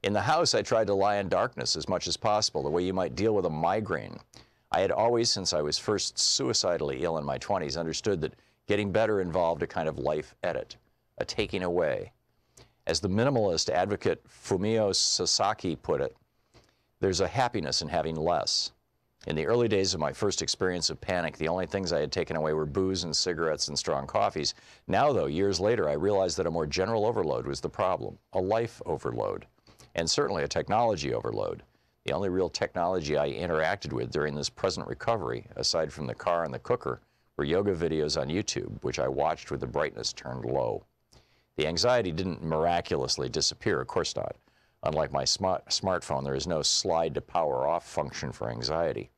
A: In the house, I tried to lie in darkness as much as possible, the way you might deal with a migraine. I had always, since I was first suicidally ill in my 20s, understood that getting better involved a kind of life edit, a taking away. As the minimalist advocate Fumio Sasaki put it, there's a happiness in having less. In the early days of my first experience of panic, the only things I had taken away were booze and cigarettes and strong coffees. Now, though, years later, I realized that a more general overload was the problem, a life overload, and certainly a technology overload. The only real technology I interacted with during this present recovery, aside from the car and the cooker, were yoga videos on YouTube, which I watched with the brightness turned low. The anxiety didn't miraculously disappear, of course not. Unlike my smartphone, there is no slide to power off function for anxiety.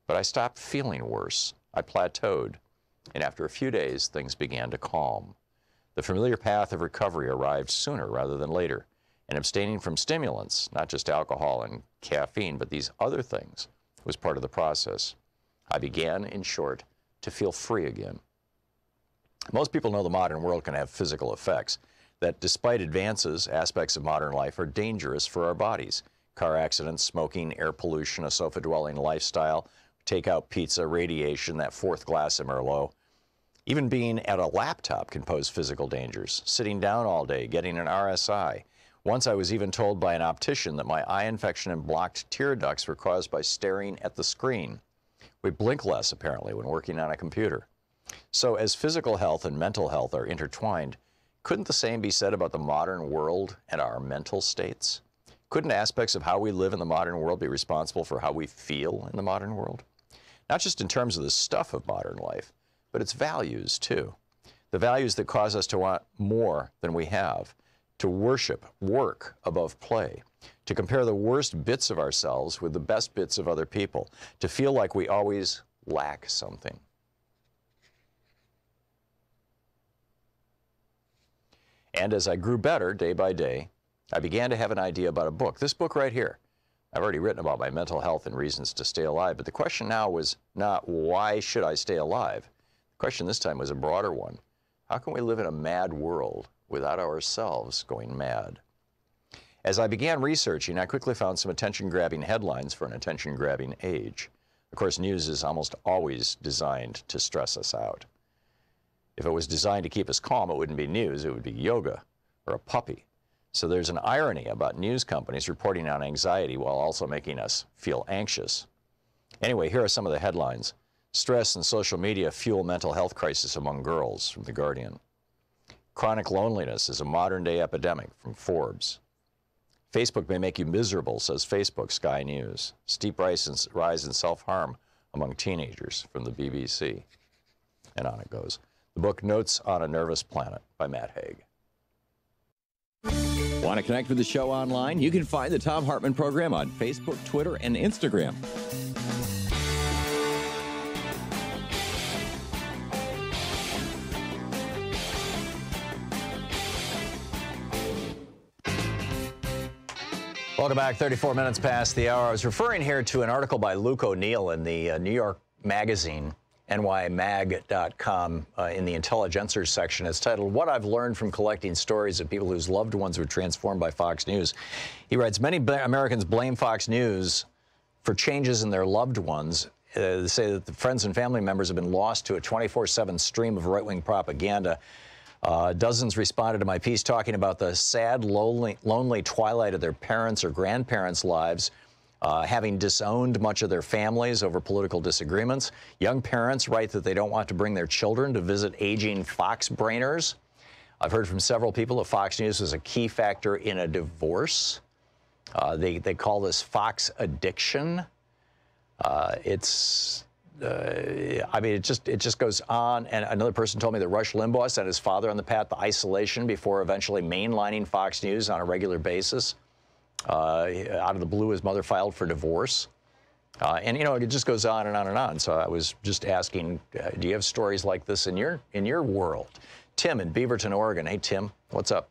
A: But I stopped feeling worse. I plateaued. And after a few days, things began to calm. The familiar path of recovery arrived sooner rather than later. And abstaining from stimulants, not just alcohol and caffeine, but these other things, was part of the process. I began, in short, to feel free again. Most people know the modern world can have physical effects, that despite advances, aspects of modern life are dangerous for our bodies. Car accidents, smoking, air pollution, a sofa-dwelling lifestyle, takeout pizza, radiation, that fourth glass of Merlot. Even being at a laptop can pose physical dangers. Sitting down all day, getting an RSI. Once I was even told by an optician that my eye infection and blocked tear ducts were caused by staring at the screen. We blink less, apparently, when working on a computer. So as physical health and mental health are intertwined, couldn't the same be said about the modern world and our mental states? Couldn't aspects of how we live in the modern world be responsible for how we feel in the modern world? Not just in terms of the stuff of modern life, but its values, too. The values that cause us to want more than we have, to worship work above play, to compare the worst bits of ourselves with the best bits of other people, to feel like we always lack something. And as I grew better day by day, I began to have an idea about a book. This book right here. I've already written about my mental health and reasons to stay alive, but the question now was not why should I stay alive? The question this time was a broader one. How can we live in a mad world without ourselves going mad? As I began researching, I quickly found some attention-grabbing headlines for an attention-grabbing age. Of course, news is almost always designed to stress us out. If it was designed to keep us calm, it wouldn't be news, it would be yoga or a puppy. So there's an irony about news companies reporting on anxiety while also making us feel anxious. Anyway, here are some of the headlines. Stress and social media fuel mental health crisis among girls, from The Guardian. Chronic loneliness is a modern-day epidemic, from Forbes. Facebook may make you miserable, says Facebook, Sky News. Steep rise in self-harm among teenagers, from the BBC. And on it goes. The book Notes on a Nervous Planet by Matt Haig.
K: Want to connect with the show online? You can find the Thom Hartmann Program on Facebook, Twitter, and Instagram.
A: Welcome back. 34 minutes past the hour. I was referring here to an article by Luke O'Neill in the New York Magazine, nymag.com, in the Intelligencers section. It's titled, What I've Learned from Collecting Stories of People Whose Loved Ones Were Transformed by Fox News. He writes, many Americans blame Fox News for changes in their loved ones. They say that the friends and family members have been lost to a 24/7 stream of right-wing propaganda. Dozens responded to my piece talking about the sad, lonely twilight of their parents' or grandparents' lives, having disowned much of their families over political disagreements. Young parents write that they don't want to bring their children to visit aging Fox-brainers. I've heard from several people that Fox News is a key factor in a divorce. They call this Fox addiction. I mean, it just goes on. And another person told me that Rush Limbaugh sent his father on the path to isolation before eventually mainlining Fox News on a regular basis. Out of the blue, his mother filed for divorce. And, you know, it just goes on and on and on. So I was just asking, do you have stories like this in your world? Tim in Beaverton, Oregon. Hey, Tim, what's up?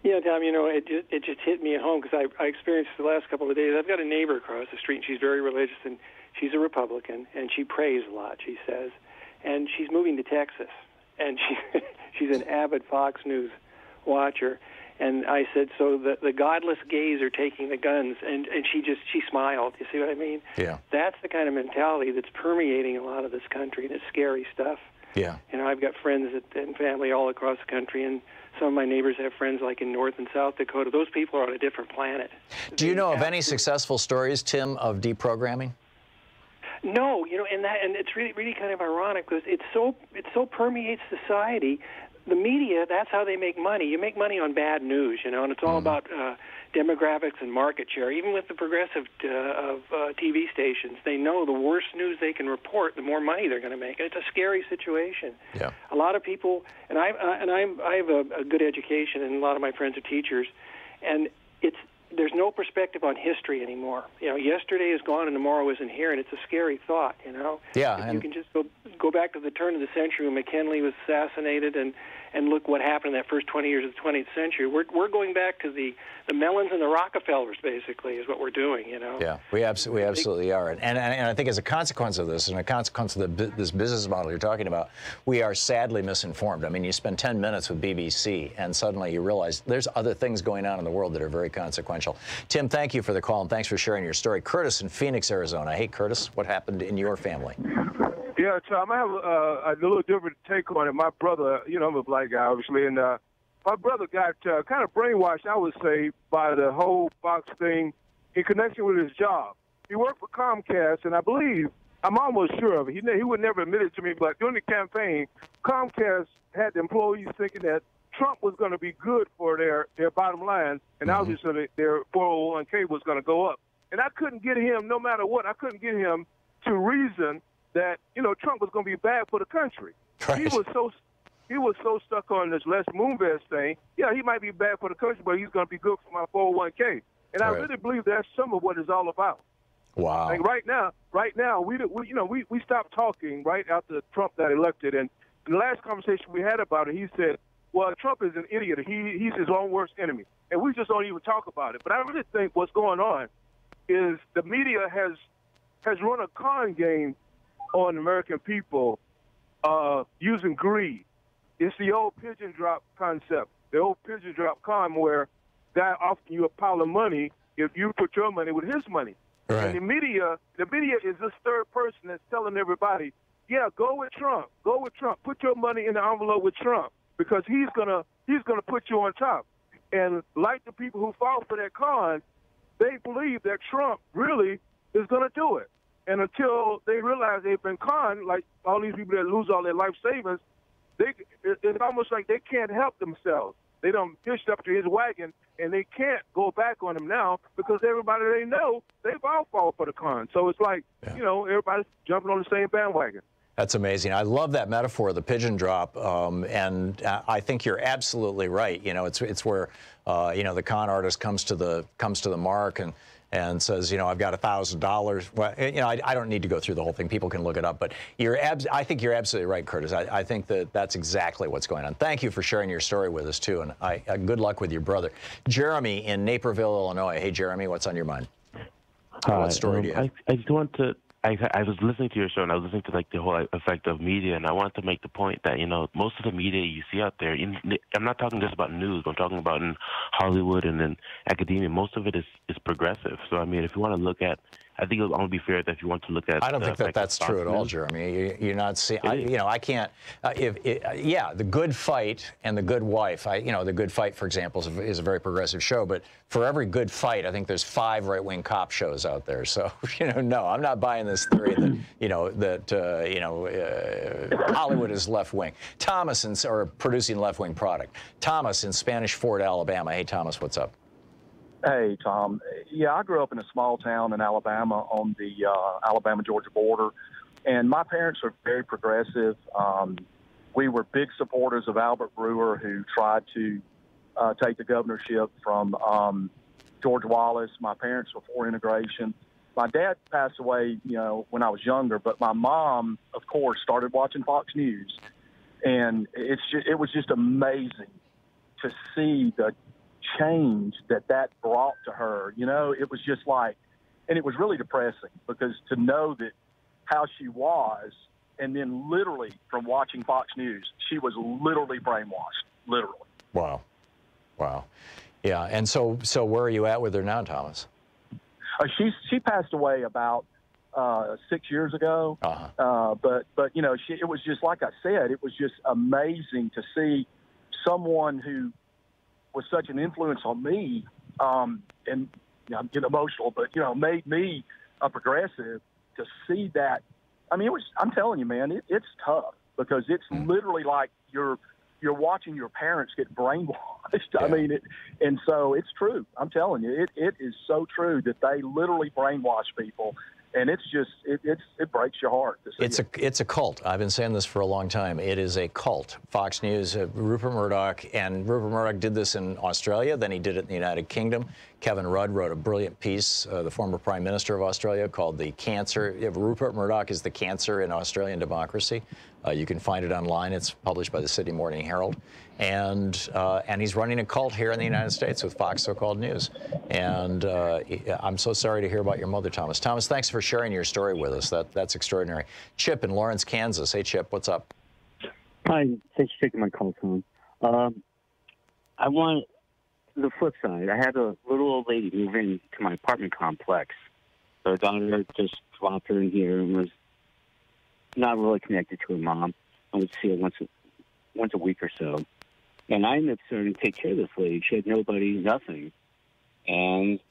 H: Yeah, Tom, you know, it just hit me at home because I experienced it the last couple of days. I've got a neighbor across the street, and she's very religious, and she's a Republican, and she prays a lot, she says. And she's moving to Texas, and she's an avid Fox News watcher. And I said, so the godless gays are taking the guns, and she smiled. You see what I mean?
A: Yeah.
H: That's the kind of mentality that's permeating a lot of this country, and it's scary stuff.
A: Yeah.
H: You know, I've got friends and family all across the country, and some of my neighbors have friends like in North and South Dakota. Those people are on a different planet.
A: Do you know of any successful stories, Tim, of deprogramming?
H: No, you know, and it's really kind of ironic because it so permeates society. The media, that's how they make money. You make money on bad news, you know, and it's all about demographics and market share. Even with the progressive TV stations, they know the worse news they can report, the more money they're going to make. And it's a scary situation.
A: Yeah.
H: A lot of people, and I have a good education, and a lot of my friends are teachers, and there's no perspective on history anymore. You know, yesterday is gone and tomorrow isn't here, and it's a scary thought, you know.
A: Yeah.
H: If you can just go back to the turn of the century when McKinley was assassinated and look what happened in that first 20 years of the 20th century. We're going back to the Mellons and the Rockefellers, basically, is what we're doing, you know.
A: Yeah, we absolutely are. And I think as a consequence of this, and a consequence of this business model you're talking about, we are sadly misinformed. I mean, you spend 10 minutes with BBC, and suddenly you realize there's other things going on in the world that are very consequential. Tim, thank you for the call, and thanks for sharing your story. Curtis in Phoenix, Arizona. Hey, Curtis, what happened in your family?
I: Yeah, Tom, I have a little different take on it. My brother, you know, I'm a black guy, obviously, and my brother got kind of brainwashed, I would say, by the whole Fox thing in connection with his job. He worked for Comcast, and I believe, I'm almost sure of it, he would never admit it to me, but during the campaign, Comcast had the employees thinking that Trump was going to be good for their bottom line, and obviously their 401k was going to go up. And I couldn't get him, no matter what, I couldn't get him to reason that, you know, Trump was going to be bad for the country. Right. He was so stuck on this Les Moonves thing. Yeah, he might be bad for the country, but he's going to be good for my 401k. And I really believe that's some of what it's all about.
A: Wow.
I: Like right now, we stopped talking right after Trump got elected. And in the last conversation we had about it, he said, well, Trump is an idiot. He's his own worst enemy. And we just don't even talk about it. But I really think what's going on is the media has run a con game on American people using greed. It's the old pigeon drop concept, the old pigeon drop con where guy offering you a pile of money if you put your money with his money. Right. And the media is this third person that's telling everybody, yeah, go with Trump, put your money in the envelope with Trump because he's gonna put you on top. And like the people who fall for that con, they believe that Trump really is gonna do it. And until they realize they've been conned, like all these people that lose all their life savings, it's almost like they can't help themselves. They done hitched up to his wagon, and they can't go back on him now because everybody they know, they've all fallen for the con. So it's like, you know, everybody's jumping on the same bandwagon.
A: That's amazing. I love that metaphor of the pigeon drop, and I think you're absolutely right. You know, it's where you know, the con artist comes to the mark and says, you know, I've got $1,000. Well, you know, I don't need to go through the whole thing. People can look it up. But I think you're absolutely right, Curtis. I think that's exactly what's going on. Thank you for sharing your story with us, too. And good luck with your brother. Jeremy in Naperville, Illinois. Hey, Jeremy, what's on your mind? What story do you have?
W: I just want to... I was listening to your show, and I was listening to, like, the whole effect of media, and I wanted to make the point that, you know, most of the media you see out there, I'm not talking just about news, but I'm talking about in Hollywood and in academia, most of it is progressive. So, I mean, if you want to look at, I think it'll only be fair that if you want to look at...
A: I don't think that's true at all, Jeremy. You're not seeing... you know, I can't... yeah, The Good Fight and The Good Wife, you know, The Good Fight, for example, is a very progressive show, but for every good fight, I think there's 5 right-wing cop shows out there. So, you know, no, I'm not buying this theory that, you know, Hollywood is left-wing. Thomas, or producing left-wing product. Thomas in Spanish Fort, Alabama. Hey, Thomas, what's up?
X: Hey, Tom. Yeah, I grew up in a small town in Alabama on the Alabama-Georgia border, and my parents were very progressive. We were big supporters of Albert Brewer, who tried to take the governorship from George Wallace. My parents were for integration. My dad passed away, you know, when I was younger, but my mom, of course, started watching Fox News, and it was just amazing to see the change that brought to her, you know, it was just like, and it was really depressing because to know that how she was, and then literally from watching Fox News, she was literally brainwashed, literally.
A: Wow. Wow. Yeah. And so where are you at with her now, Thomas?
X: She passed away about 6 years ago. But you know, it was just like I said, it was just amazing to see someone who was such an influence on me, and you know, I'm getting emotional, but you know, made me a progressive. To see that, I mean, I'm telling you, man, it's tough because it's literally like you're watching your parents get brainwashed. Yeah. I mean, and so it's true. I'm telling you, it is so true that they literally brainwash people. And it's just, it breaks your heart to see
A: it's a cult. I've been saying this for a long time. It is a cult. Fox News, Rupert Murdoch, and Rupert Murdoch did this in Australia, then he did it in the United Kingdom. Kevin Rudd wrote a brilliant piece, the former Prime Minister of Australia, called The Cancer. Rupert Murdoch is the cancer in Australian democracy. You can find it online. It's published by the Sydney Morning Herald. And he's running a cult here in the United States with Fox So-Called News. And I'm so sorry to hear about your mother, Thomas. Thomas, thanks for sharing your story with us. That's extraordinary. Chip in Lawrence, Kansas. Hey, Chip, what's up?
J: Hi, thanks for taking my call, Tom. I want the flip side. I had a little old lady move into my apartment complex. So daughter just dropped her in here and was not really connected to her mom. I would see her once a week or so. And I ended up starting to take care of this lady. She had nobody, nothing. And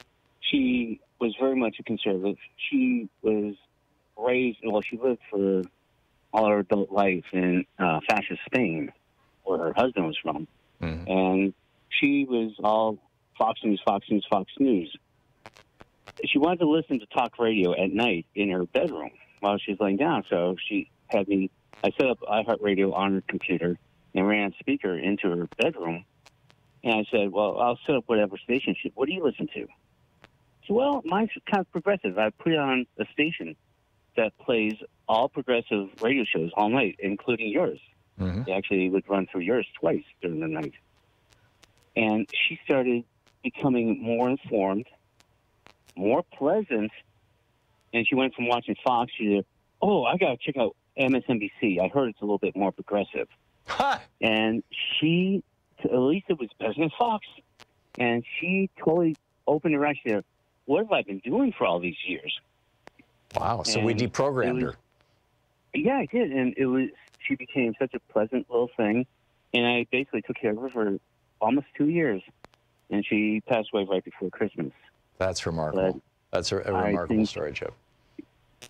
J: she was very much a conservative. She was raised, well, she lived for all her adult life in fascist Spain, where her husband was from. Mm-hmm. And she was all Fox News, Fox News, Fox News. She wanted to listen to talk radio at night in her bedroom while she was laying down. So she had me, I set up iHeartRadio on her computer and ran a speaker into her bedroom. And I said, well, I'll set up whatever station. What do you listen to? She said, well, mine's kind of progressive. I put on a station that plays all progressive radio shows all night, including yours. Mm-hmm. They actually would run through yours twice during the night. And she started becoming more informed, more pleasant, and she went from watching Fox to, oh, I got to check out MSNBC. I heard it's a little bit more progressive. And she, at least it was better than Fox. And she totally opened her eyes. She said, what have I been doing for all these years?
A: Wow, so we deprogrammed her.
J: Yeah, I did. And she became such a pleasant little thing. And I basically took care of her for almost 2 years. And she passed away right before Christmas.
A: That's remarkable. That's a remarkable story, Chip.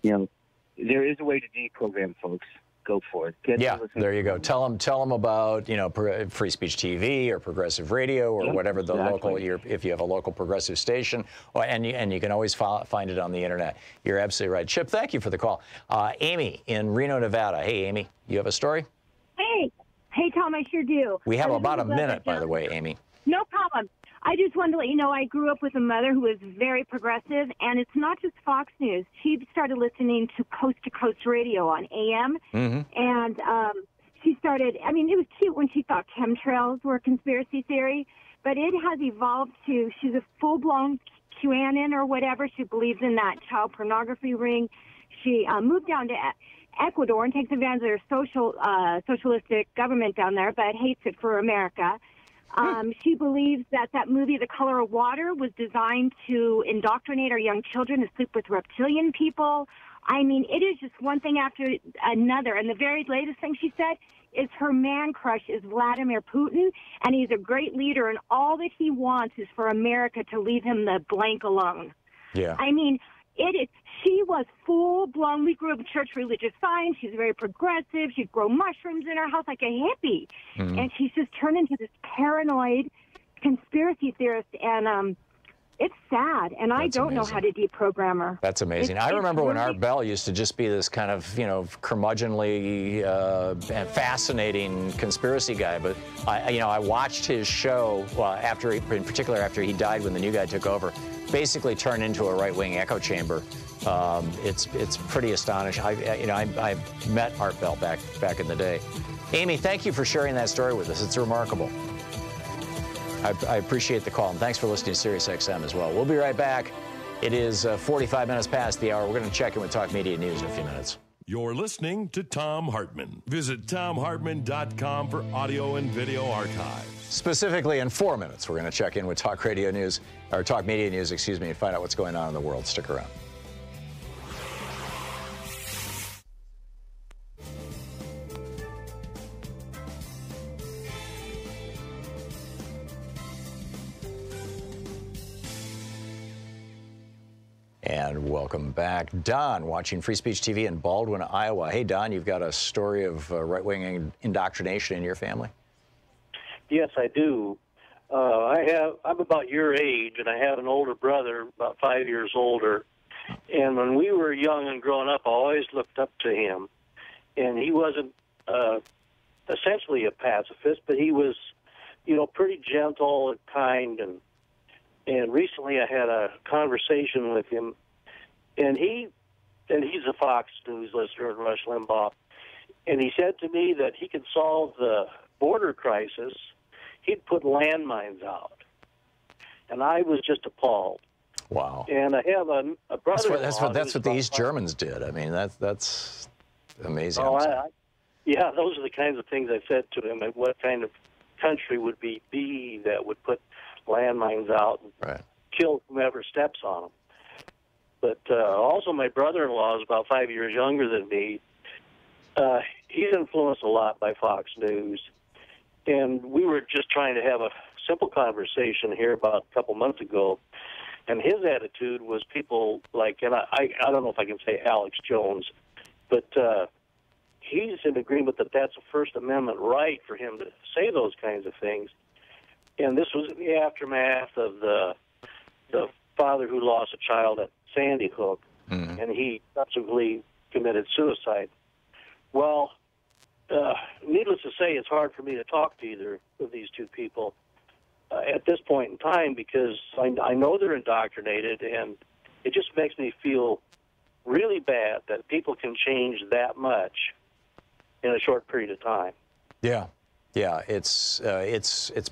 J: You know, there is a way to deprogram folks. Go for it.
A: There you go. Tell them about, you know, Free Speech TV or Progressive Radio or whatever the local. If you have a local progressive station, and you can always find it on the internet. You're absolutely right, Chip. Thank you for the call. Amy in Reno, Nevada. Hey, Amy, you have a story?
L: Hey, Tom. I sure do.
A: We have about a minute, by the way, Amy.
L: No problem. I just wanted to let you know I grew up with a mother who was very progressive, and it's not just Fox News. She started listening to coast-to-coast radio on AM, and she started, I mean, it was cute when she thought chemtrails were a conspiracy theory, but it has evolved to, she's a full-blown QAnon or whatever. She believes in that child pornography ring. She moved down to Ecuador and takes advantage of their socialistic government down there, but hates it for America. She believes that movie, The Color of Water, was designed to indoctrinate our young children to sleep with reptilian people. I mean, it is just one thing after another. And the very latest thing she said is her man crush is Vladimir Putin, and he's a great leader, and all that he wants is for America to leave him the blank alone.
A: Yeah.
L: I mean, she was full-blown. We grew up in church religious science. She's very progressive. She'd grow mushrooms in her house like a hippie. Mm-hmm. And she's just turned into this paranoid conspiracy theorist. And it's sad. And I don't know how to deprogram her.
A: That's amazing. I remember when Art Bell used to just be this kind of, you know, curmudgeonly, fascinating conspiracy guy. But, I watched his show in particular after he died when the new guy took over. Basically turned into a right-wing echo chamber. It's pretty astonishing. I met Art Bell back in the day. Amy, thank you for sharing that story with us. It's remarkable. I appreciate the call, and thanks for listening to Sirius XM as well. We'll be right back. It is 45 minutes past the hour. We're going to check in with Talk Media News in a few minutes.
B: You're listening to Thom Hartmann. Visit ThomHartmann.com for audio and video archives.
A: Specifically, in 4 minutes, we're going to check in with Talk Radio News, or Talk Media News, excuse me, and find out what's going on in the world. Stick around. And welcome back. Don, watching Free Speech TV in Baldwin, Iowa. Hey, Don, you've got a story of right-wing indoctrination in your family?
M: Yes, I do. I'm about your age, and I have an older brother, about 5 years older. And when we were young and growing up, I always looked up to him. And he wasn't essentially a pacifist, but he was, pretty gentle and kind. And recently I had a conversation with him, and he's a Fox News listener and Rush Limbaugh, and he said to me that he could solve the border crisis. He'd put landmines out. And I was just appalled.
A: Wow.
M: And I have a brother.
A: That's what the East Germans did. I mean, that's amazing.
M: Oh, yeah, those are the kinds of things I said to him. Like, what kind of country would be that would put landmines out and kill whomever steps on them? But also, my brother-in-law is about 5 years younger than me. He's influenced a lot by Fox News. And we were just trying to have a simple conversation here about a couple months ago. And his attitude was people like, and I don't know if I can say Alex Jones, but he's in agreement that that's a First Amendment right for him to say those kinds of things. And this was in the aftermath of the father who lost a child at Sandy Hook, and he subsequently committed suicide. Well, needless to say, it's hard for me to talk to either of these two people at this point in time because I know they're indoctrinated, and it just makes me feel really bad that people can change that much in a short period of time.
A: Yeah, it's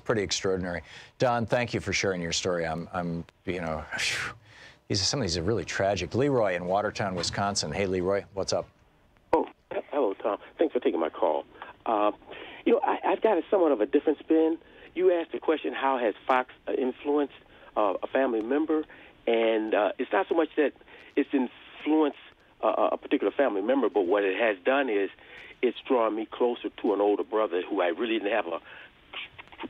A: pretty extraordinary. Don, thank you for sharing your story. Some of these are really tragic. Leroy in Watertown, Wisconsin. Hey, Leroy, what's up?
N: Oh, hello, Tom. Thanks for taking my call. I've got somewhat of a different spin. You asked the question, how has Fox influenced a family member? And it's not so much that it's influenced a particular family member, but what it has done is it's drawn me closer to an older brother who I really didn't have a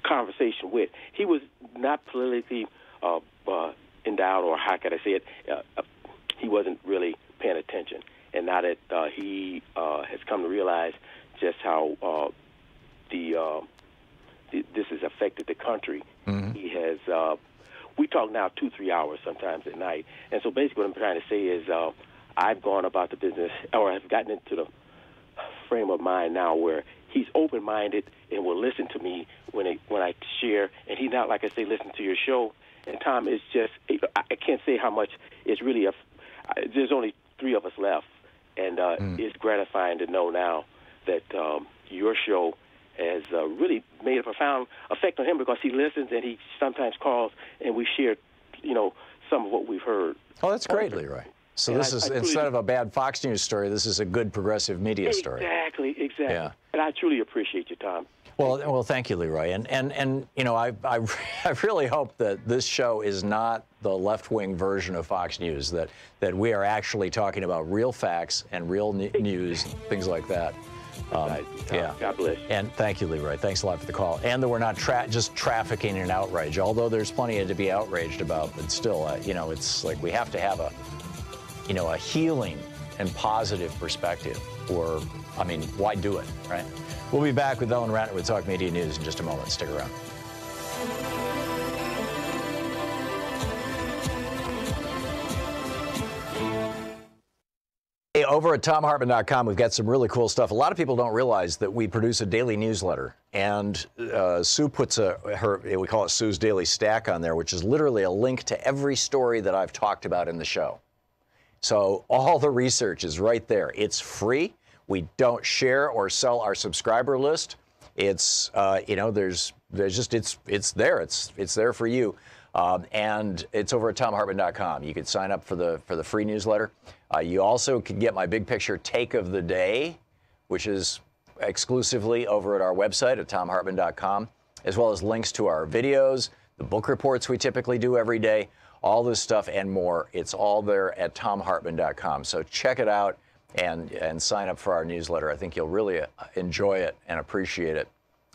N: conversation with. He was not politically endowed, or how can I say it? He wasn't really paying attention. And now that he has come to realize just how this has affected the country, he has. We talk now 2-3 hours sometimes at night, and so basically what I'm trying to say is I've gone about the business, or I've gotten into the frame of mind now where he's open-minded and will listen to me when I share, and he's not, like I say, listen to your show. And Tom, it's just, I can't say how much it's really, there's only 3 of us left, and it's gratifying to know now that your show has really made a profound effect on him because he listens and he sometimes calls and we share, some of what we've heard.
A: Oh, that's great, Leroy. So this is, instead of a bad Fox News story, this is a good progressive media story.
N: Exactly.
A: Yeah.
N: And I truly appreciate you, Tom.
A: Well, thank you, Leroy. And I really hope that this show is not the left-wing version of Fox News, that we are actually talking about real facts and real news, things like that. Yeah.
N: God bless you.
A: And thank you, Leroy. Thanks a lot for the call. And that we're not just trafficking in outrage, although there's plenty to be outraged about, but still, it's like we have to have a healing and positive perspective, or, why do it, right? We'll be back with Ellen Ratner with Talk Media News in just a moment. Stick around. Hey, over at ThomHartmann.com, we've got some really cool stuff. A lot of people don't realize that we produce a daily newsletter, and Sue puts we call it Sue's Daily Stack on there, which is literally a link to every story that I've talked about in the show. So all the research is right there. It's free. We don't share or sell our subscriber list. It's there's just it's there. It's there for you. And it's over at ThomHartmann.com. You can sign up for the free newsletter. You also can get my big picture take of the day, which is exclusively over at our website at ThomHartmann.com, as well as links to our videos, the book reports we typically do every day, all this stuff and more. It's all there at ThomHartmann.com. So check it out and sign up for our newsletter. I think you'll really enjoy it and appreciate it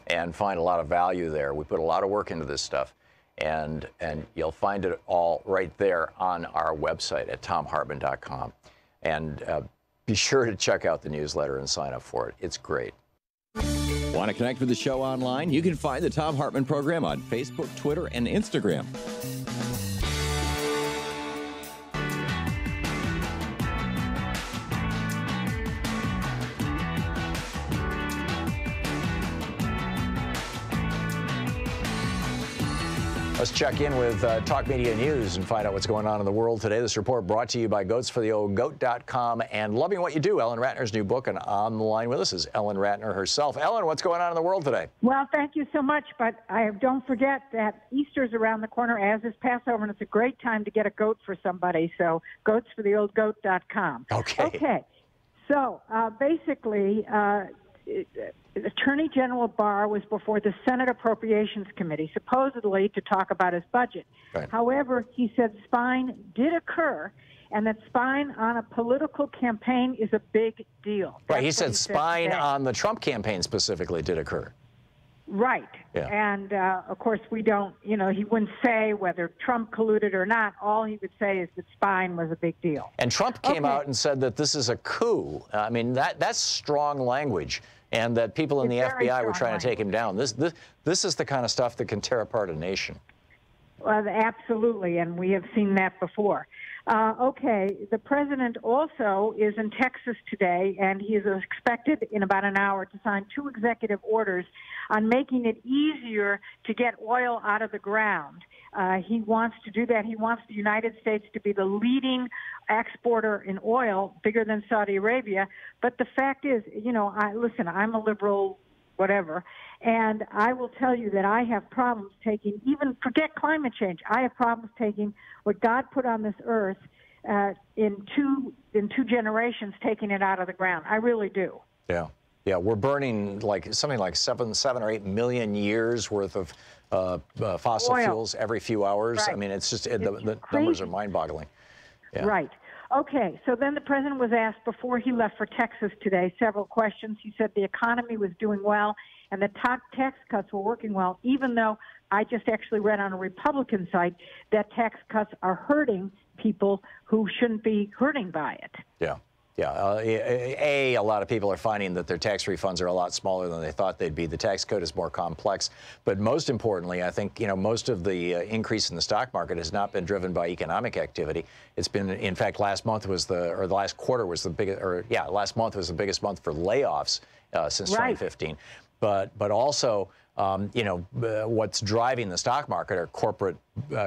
A: and find a lot of value there. We put a lot of work into this stuff. And you'll find it all right there on our website at ThomHartmann.com. And be sure to check out the newsletter and sign up for it. It's great.
K: Want to connect with the show online? You can find the Thom Hartmann Program on Facebook, Twitter, and Instagram.
A: Let's check in with Talk Media News and find out what's going on in the world today. This report brought to you by goatsfortheoldgoat.com and Loving What You Do, Ellen Ratner's new book. And on the line with us is Ellen Ratner herself. Ellen, what's going on in the world today?
O: Well, thank you so much, but don't forget that Easter's around the corner, as is Passover, and it's a great time to get a goat for somebody. So goatsfortheoldgoat.com.
A: Okay.
O: So basically, Attorney General Barr was before the Senate Appropriations Committee, supposedly to talk about his budget.
A: Right.
O: However, he said spying did occur, and that spying on a political campaign is a big deal.
A: Right, he
O: That's
A: said
O: what
A: spying
O: today.
A: on the Trump campaign specifically did occur.
O: Right.
A: Yeah.
O: And, of course, we don't, he wouldn't say whether Trump colluded or not. All he would say is that spying was a big deal.
A: And Trump came out and said that this is a coup. I mean, that's strong language. And that people in the FBI were trying to take him down. This is the kind of stuff that can tear apart a nation.
O: Well, absolutely, and we have seen that before. The president also is in Texas today, and he is expected in about an hour to sign 2 executive orders on making it easier to get oil out of the ground. He wants to do that. He wants the United States to be the leading exporter in oil, bigger than Saudi Arabia. But the fact is, I'm a liberal, whatever, and I will tell you that I have problems taking, even forget climate change, I have problems taking what God put on this earth in two generations, taking it out of the ground. I really do.
A: Yeah. Yeah, we're burning something like 7 or 8 million years worth of fossil
O: oil.
A: Fuels every few hours.
O: Right.
A: I mean, it's just the numbers are mind-boggling. Yeah.
O: Right. Okay, so then the president was asked before he left for Texas today several questions. He said the economy was doing well and the top tax cuts were working well, even though I just actually read on a Republican site that tax cuts are hurting people who shouldn't be hurting by it.
A: Yeah. Yeah, a lot of people are finding that their tax refunds are a lot smaller than they thought they'd be. The tax code is more complex. But most importantly, I think, most of the increase in the stock market has not been driven by economic activity. It's been, in fact, last month was the last quarter was the biggest, last month was the biggest month for layoffs since 2015. But also, what's driving the stock market are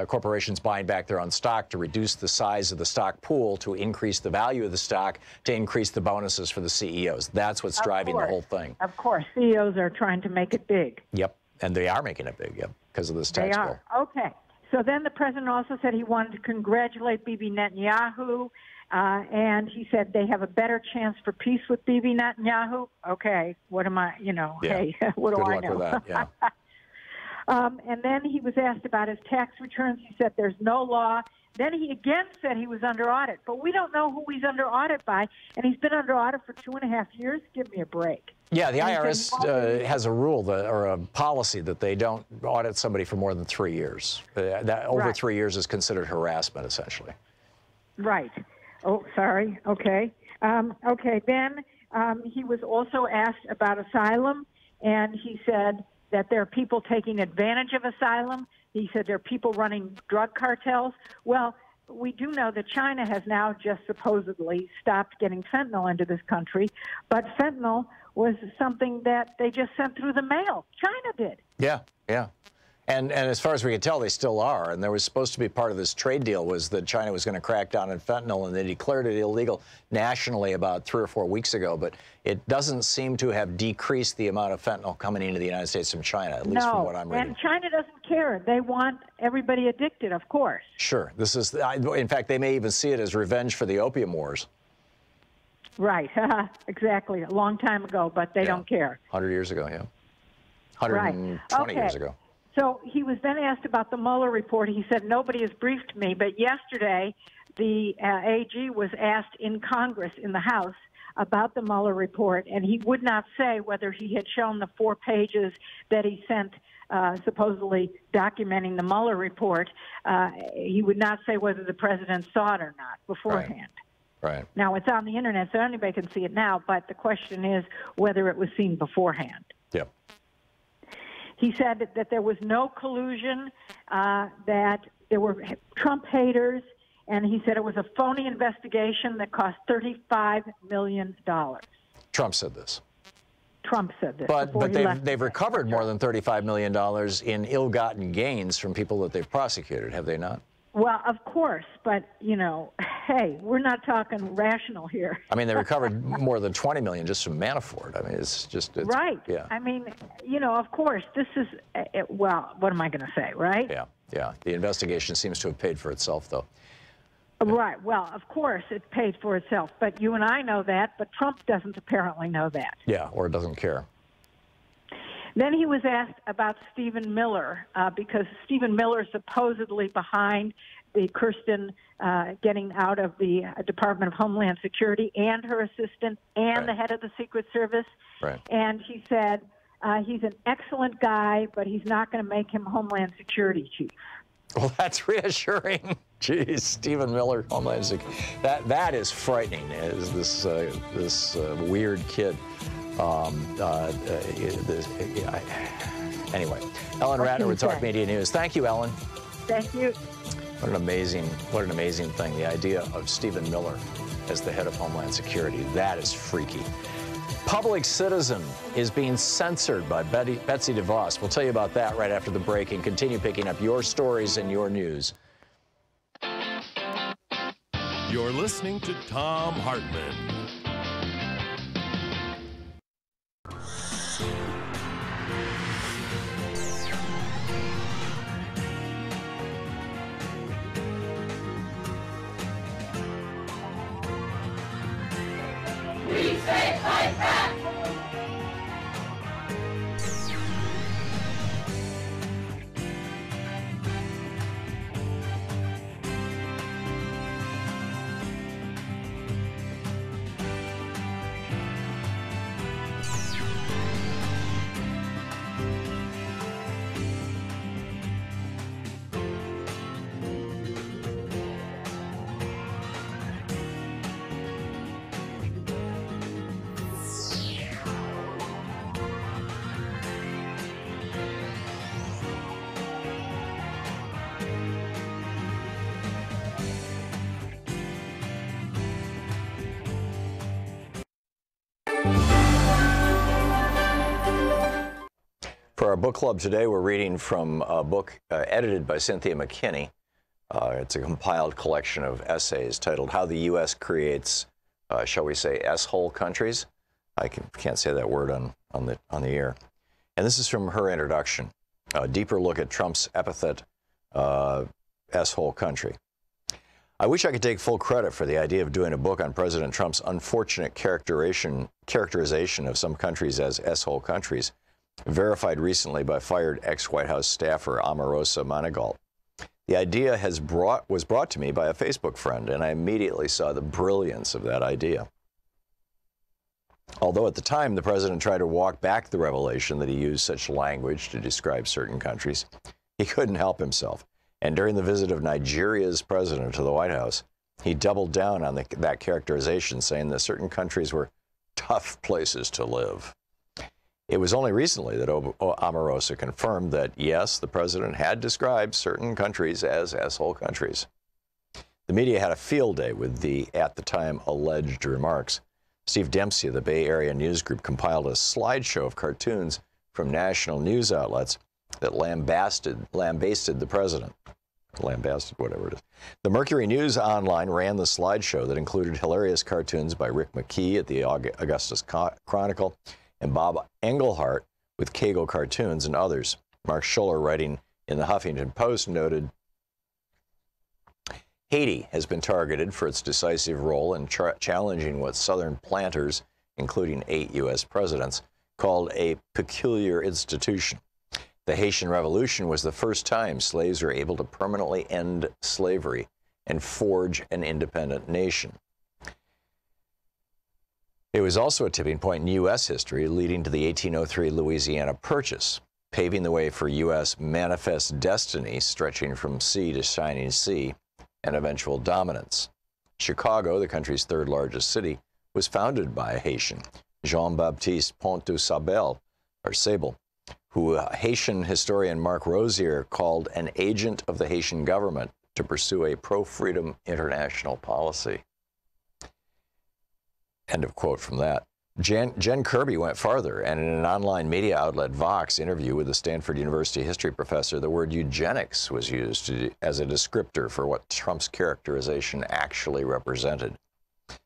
A: corporations buying back their own stock to reduce the size of the stock pool, to increase the value of the stock, to increase the bonuses for the CEOs. That's what's driving the whole thing.
O: Of course, CEOs are trying to make it big.
A: Yep, and they are making it big, because of this tax bill.
O: They are. Okay. So then the president also said he wanted to congratulate Bibi Netanyahu, and he said they have a better chance for peace with Bibi Netanyahu. Okay, what am I, hey, what do I know?
A: Good luck with that, yeah.
O: And then he was asked about his tax returns. He said there's no law. Then he again said he was under audit, but we don't know who he's under audit by, and he's been under audit for 2.5 years. Give me a break.
A: Yeah, the IRS has a rule or a policy that they don't audit somebody for more than 3 years. That over 3 years is considered harassment, essentially.
O: Right. Oh, sorry. Okay. Then he was also asked about asylum, and he said that there are people taking advantage of asylum. He said there are people running drug cartels. Well, we do know that China has now just supposedly stopped getting fentanyl into this country, but fentanyl was something that they just sent through the mail. China did.
A: Yeah, yeah. And as far as we can tell, they still are. And there was supposed to be part of this trade deal was that China was going to crack down on fentanyl, and they declared it illegal nationally about 3 or 4 weeks ago. But it doesn't seem to have decreased the amount of fentanyl coming into the United States from China, at least from what I'm reading.
O: And China doesn't care. They want everybody addicted, of course.
A: Sure. This is, in fact, they may even see it as revenge for the opium wars.
O: Right. Exactly. A long time ago, but they don't care.
A: 100 years ago, yeah. 120 years ago.
O: So he was then asked about the Mueller report. He said, nobody has briefed me. But yesterday, the AG was asked in Congress, in the House, about the Mueller report, and he would not say whether he had shown the 4 pages that he sent supposedly documenting the Mueller report. He would not say whether the president saw it or not beforehand.
A: Right.
O: Now, it's on the Internet, so anybody can see it now, but the question is whether it was seen beforehand.
A: Yep.
O: He said that there was no collusion, that there were Trump haters, and he said it was a phony investigation that cost $35 million.
A: Trump said this.
O: Trump said this.
A: But they've recovered more than $35 million in ill-gotten gains from people that they've prosecuted, have they not?
O: Well, of course, but, you know, hey, we're not talking rational here.
A: I mean, they recovered more than $20 million just from Manafort. I mean, it's
O: right.
A: Yeah.
O: I mean, you know, of course, this is, well, what am I going to say, right?
A: Yeah, yeah. The investigation seems to have paid for itself, though.
O: Right. Well, of course, it paid for itself. But you and I know that, but Trump doesn't apparently know that.
A: Yeah, or doesn't care.
O: Then he was asked about Stephen Miller, because Stephen Miller is supposedly behind the Kirsten getting out of the Department of Homeland Security, and her assistant, and the head of the Secret Service.
A: Right.
O: And he said he's an excellent guy, but he's not going to make him Homeland Security chief.
A: Well, that's reassuring. Geez, Stephen Miller, Homeland Security. That is frightening. Is this weird kid? Anyway, Ellen Ratner with Talk Media News. Thank you, Ellen.
O: Thank you.
A: What an amazing thing. The idea of Stephen Miller as the head of Homeland Security. That is freaky. Public Citizen is being censored by Betsy DeVos. We'll tell you about that right after the break and continue picking up your stories and your news.
B: You're listening to Thom Hartmann.
V: We say fight back!
A: For our book club today, we're reading from a book edited by Cynthia McKinney. It's a compiled collection of essays titled How the U.S. Creates, shall we say, S-hole countries. I can't say that word on the air. And this is from her introduction, a deeper look at Trump's epithet, S-hole country. I wish I could take full credit for the idea of doing a book on President Trump's unfortunate characterization of some countries as S-hole countries, verified recently by fired ex-White House staffer Omarosa Manigault. The idea was brought to me by a Facebook friend, and I immediately saw the brilliance of that idea. Although at the time the president tried to walk back the revelation that he used such language to describe certain countries, he couldn't help himself. And during the visit of Nigeria's president to the White House, he doubled down on that characterization, saying that certain countries were tough places to live. It was only recently that Omarosa confirmed that, yes, the president had described certain countries as S-hole countries. The media had a field day with the, at the time, alleged remarks. Steve Dempsey of the Bay Area News Group compiled a slideshow of cartoons from national news outlets that lambasted the president. Lambasted, whatever it is. The Mercury News Online ran the slideshow that included hilarious cartoons by Rick McKee at the Augustus Chronicle and Bob Englehart with Kago Cartoons and others. Mark Schuller, writing in the Huffington Post, noted, Haiti has been targeted for its decisive role in challenging what Southern planters, including 8 U.S. presidents, called a peculiar institution. The Haitian Revolution was the first time slaves were able to permanently end slavery and forge an independent nation. It was also a tipping point in U.S. history, leading to the 1803 Louisiana Purchase, paving the way for U.S. manifest destiny stretching from sea to shining sea and eventual dominance. Chicago, the country's third largest city, was founded by a Haitian, Jean-Baptiste Pont-du-Sable, or Sable, who Haitian historian Mark Rosier called an agent of the Haitian government to pursue a pro-freedom international policy. End of quote from that. Jen Kirby went farther, and in an online media outlet, Vox, interview with a Stanford University history professor, the word eugenics was used as a descriptor for what Trump's characterization actually represented.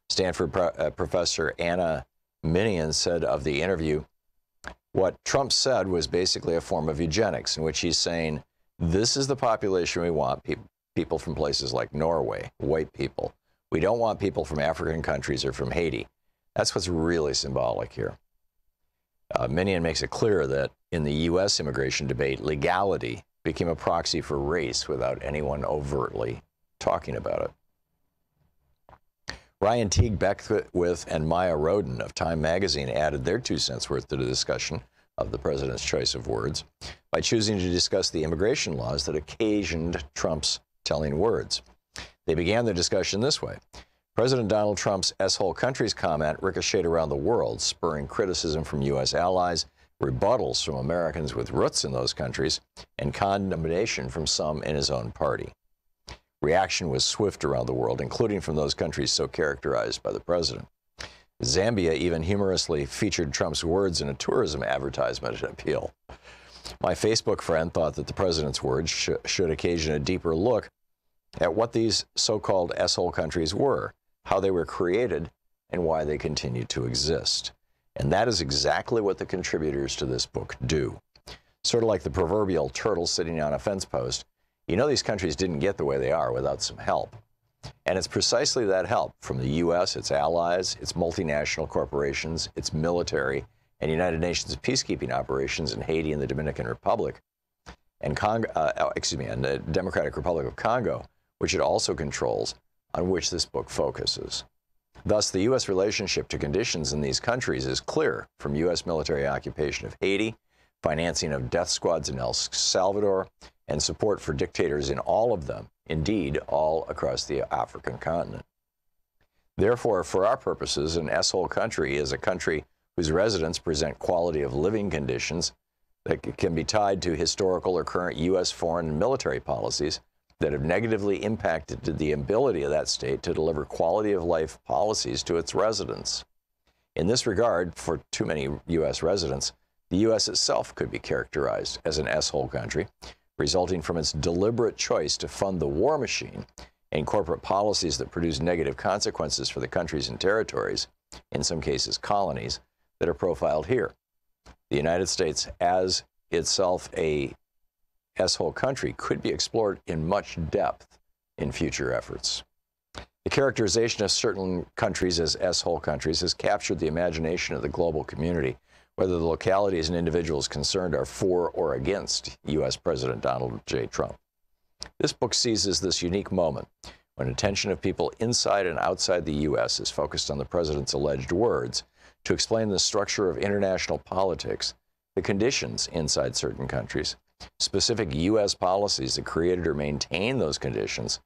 A: Stanford professor Anna Minion said of the interview, what Trump said was basically a form of eugenics, in which he's saying, this is the population we want, people from places like Norway, white people. We don't want people from African countries or from Haiti. That's what's really symbolic here. Minion makes it clear that in the U.S. immigration debate, legality became a proxy for race without anyone overtly talking about it. Ryan Teague Beckwith and Maya Roden of Time magazine added their 2 cents worth to the discussion of the president's choice of words by choosing to discuss the immigration laws that occasioned Trump's telling words. They began the discussion this way. President Donald Trump's S-hole countries comment ricocheted around the world, spurring criticism from U.S. allies, rebuttals from Americans with roots in those countries, and condemnation from some in his own party. Reaction was swift around the world, including from those countries so characterized by the president. Zambia even humorously featured Trump's words in a tourism advertisement at Appeal. My Facebook friend thought that the president's words should occasion a deeper look at what these so-called S-hole countries were, how they were created, and why they continue to exist. And that is exactly what the contributors to this book do. Sort of like the proverbial turtle sitting on a fence post, you know these countries didn't get the way they are without some help. And it's precisely that help from the U.S., its allies, its multinational corporations, its military, and United Nations peacekeeping operations in Haiti and the Dominican Republic, and the Democratic Republic of Congo, which it also controls, on which this book focuses. Thus, the U.S. relationship to conditions in these countries is clear from U.S. military occupation of Haiti, financing of death squads in El Salvador, and support for dictators in all of them, indeed, all across the African continent. Therefore, for our purposes, an S-hole country is a country whose residents present quality of living conditions that can be tied to historical or current U.S. foreign and military policies that have negatively impacted the ability of that state to deliver quality of life policies to its residents. In this regard, for too many U.S. residents, the U.S. itself could be characterized as an S-hole country, resulting from its deliberate choice to fund the war machine and corporate policies that produce negative consequences for the countries and territories, in some cases colonies, that are profiled here. The United States, as itself a S-hole country, could be explored in much depth in future efforts. The characterization of certain countries as S-hole countries has captured the imagination of the global community, whether the localities and individuals concerned are for or against U.S. President Donald J. Trump. This book seizes this unique moment when attention of people inside and outside the U.S. is focused on the president's alleged words to explain the structure of international politics, the conditions inside certain countries, specific U.S. policies that created or maintain those conditions,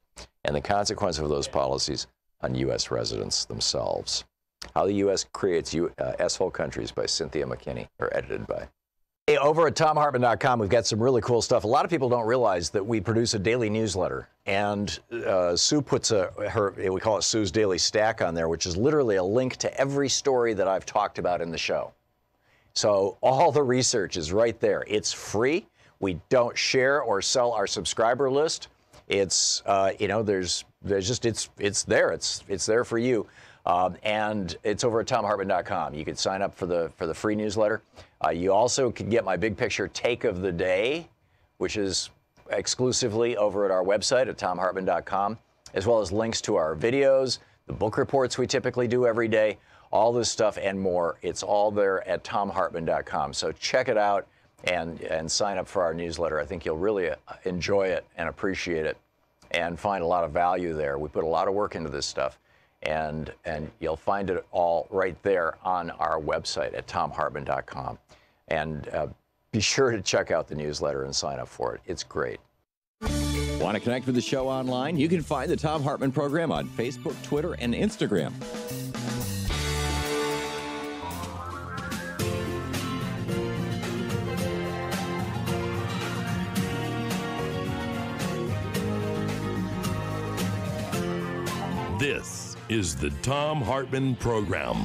A: and the consequence of those policies on U.S. residents themselves. How the U.S. Creates S-hole Countries by Cynthia McKinney, or edited by. Hey, over at TomHartmann.com, we've got some really cool stuff. A lot of people don't realize that we produce a daily newsletter, and Sue puts we call it Sue's Daily Stack on there, which is literally a link to every story that I've talked about in the show. So all the research is right there. It's free. We don't share or sell our subscriber list. It's there's just it's there. It's there for you. And it's over at ThomHartmann.com. You can sign up for the free newsletter. You also can get my big picture take of the day, which is exclusively over at our website at ThomHartmann.com, as well as links to our videos, the book reports we typically do every day, all this stuff and more. It's all there at ThomHartmann.com. So check it out and sign up for our newsletter. I think you'll really enjoy it and appreciate it and find a lot of value there. We put a lot of work into this stuff. And you'll find it all right there on our website at ThomHartmann.com. And be sure to check out the newsletter and sign up for it. It's great.
K: Want to connect with the show online? You can find the Thom Hartmann Program on Facebook, Twitter, and Instagram.
B: This is the Thom Hartmann Program.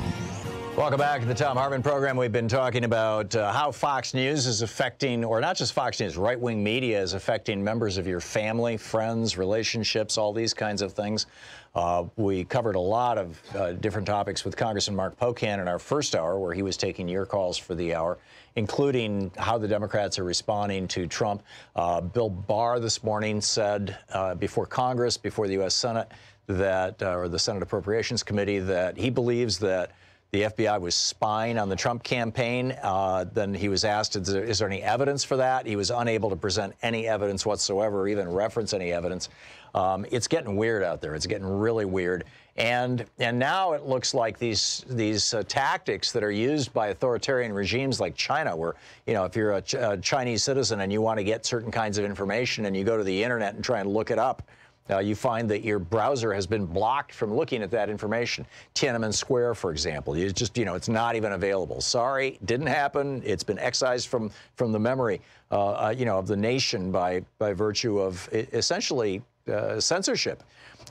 A: Welcome back to the Thom Hartmann Program. We've been talking about how Fox News is affecting, or not just Fox News, right-wing media is affecting members of your family, friends, relationships, all these kinds of things. We covered a lot of different topics with Congressman Mark Pocan in our first hour, where he was taking your calls for the hour, including how the Democrats are responding to Trump. Bill Barr this morning said before Congress, before the U.S. Senate, that, or the Senate Appropriations Committee, that he believes that the FBI was spying on the Trump campaign. Then he was asked, is there any evidence for that? He was unable to present any evidence whatsoever, or even reference any evidence. It's getting weird out there. It's getting really weird. And now it looks like these tactics that are used by authoritarian regimes like China, where, you know, if you're a Chinese citizen and you want to get certain kinds of information and you go to the internet and try and look it up, you find that your browser has been blocked from looking at that information. Tiananmen Square, for example, you just, you know, it's not even available. Sorry, didn't happen. It's been excised from the memory, you know, of the nation by virtue of essentially censorship.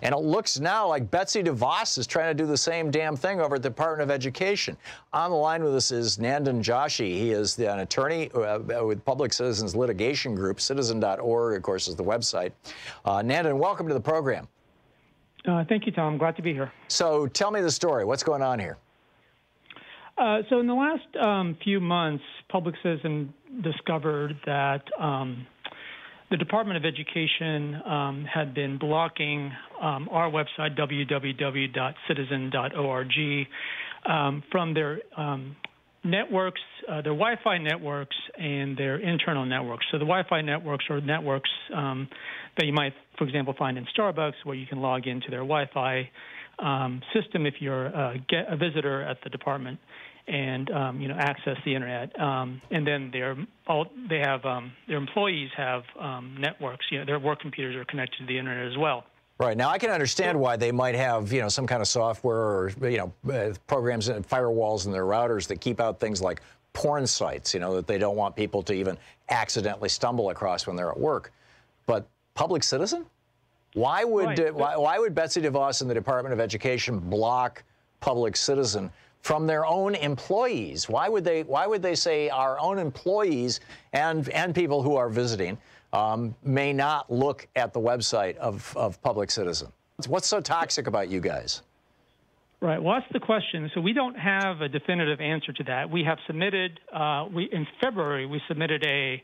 A: And it looks now like Betsy DeVos is trying to do the same damn thing over at the Department of Education. On the line with us is Nandan Joshi. He is an attorney with Public Citizens Litigation Group. Citizen.org, of course, is the website. Nandan, welcome to the program.
P: Thank you, Tom. Glad to be here.
A: So tell me the story. What's going on here?
P: So in the last few months, Public Citizen discovered that the Department of Education had been blocking our website, www.citizen.org, from their networks, their Wi-Fi networks, and their internal networks. So the Wi-Fi networks are networks that you might, for example, find in Starbucks, where you can log into their Wi-Fi system if you're a visitor at the department, and you know, access the internet. And then their employees have networks. You know, their work computers are connected to the internet as well.
A: Right. Now, I can understand why they might have, you know, some kind of software or, you know, programs and firewalls in their routers that keep out things like porn sites, you know, that they don't want people to even accidentally stumble across when they're at work. But Public Citizen? Why would why would Betsy DeVos and the Department of Education block Public Citizen from their own employees? Why would they say our own employees and people who are visiting may not look at the website of Public Citizen? What's so toxic about you guys?
P: Right. Well, that's the question. So we don't have a definitive answer to that. We have submitted, in February, we submitted a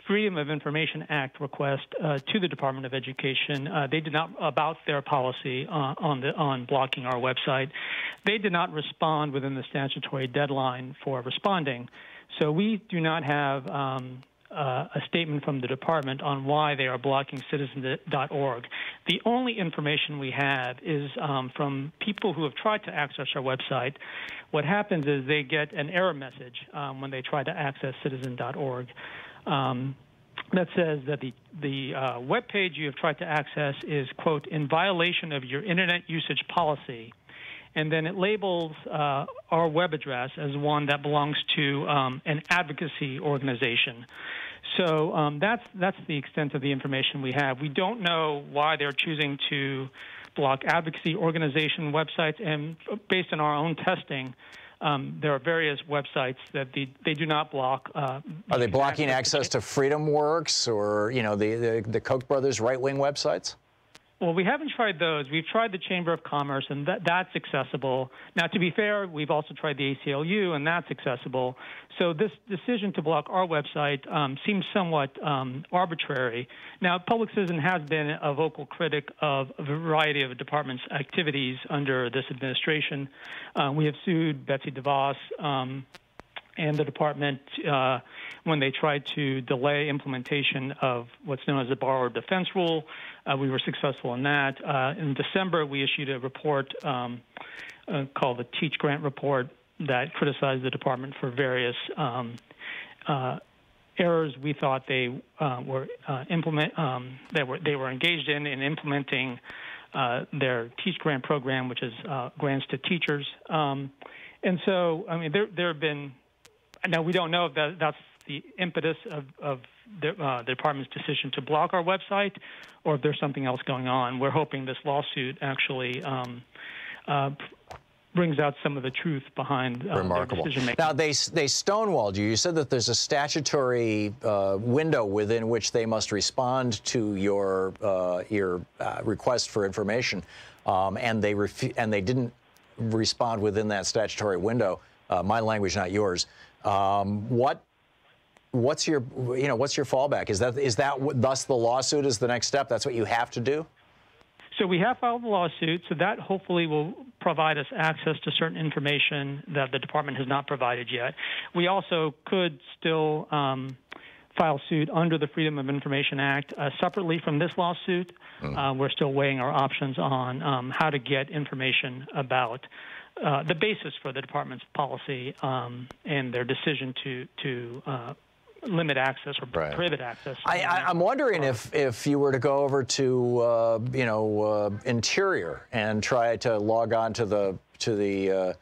P: Freedom of Information Act request to the Department of Education. They did not, about their policy on blocking our website. They did not respond within the statutory deadline for responding. So we do not have a statement from the department on why they are blocking citizen.org. The only information we have is from people who have tried to access our website. What happens is they get an error message when they try to access citizen.org. That says that the web page you have tried to access is, quote, in violation of your internet usage policy. And then it labels our web address as one that belongs to an advocacy organization. So that's the extent of the information we have. We don't know why they're choosing to block advocacy organization websites, and based on our own testing, there are various websites that they do not block.
A: Are they blocking access to FreedomWorks or, you know, the Koch brothers right-wing websites?
P: Well, we haven't tried those. We've tried the Chamber of Commerce, and that's accessible. Now, to be fair, we've also tried the ACLU, and that's accessible. So this decision to block our website seems somewhat arbitrary. Now, Public Citizen has been a vocal critic of a variety of departments' activities under this administration. We have sued Betsy DeVos and the department when they tried to delay implementation of what's known as the borrower defense rule. We were successful in that. In December, we issued a report called the Teach Grant Report that criticized the department for various errors we thought they were engaged in implementing their Teach Grant program, which is grants to teachers. And so, I mean, there have been. Now, we don't know if that's the impetus of the department's decision to block our website or if there's something else going on. We're hoping this lawsuit actually brings out some of the truth behind their decision-making.
A: Now, they stonewalled you. You said that there's a statutory window within which they must respond to your request for information, and they didn't respond within that statutory window. My language, not yours. What's your fallback? Is that thus the lawsuit is the next step? That's what you have to do?
P: So we have filed the lawsuit, so that hopefully will provide us access to certain information that the department has not provided yet. We also could still file suit under the Freedom of Information Act separately from this lawsuit. We're still weighing our options on how to get information about the basis for the department's policy and their decision to limit access or prohibit access.
A: I'm wondering if you were to go over to Interior and try to log on to the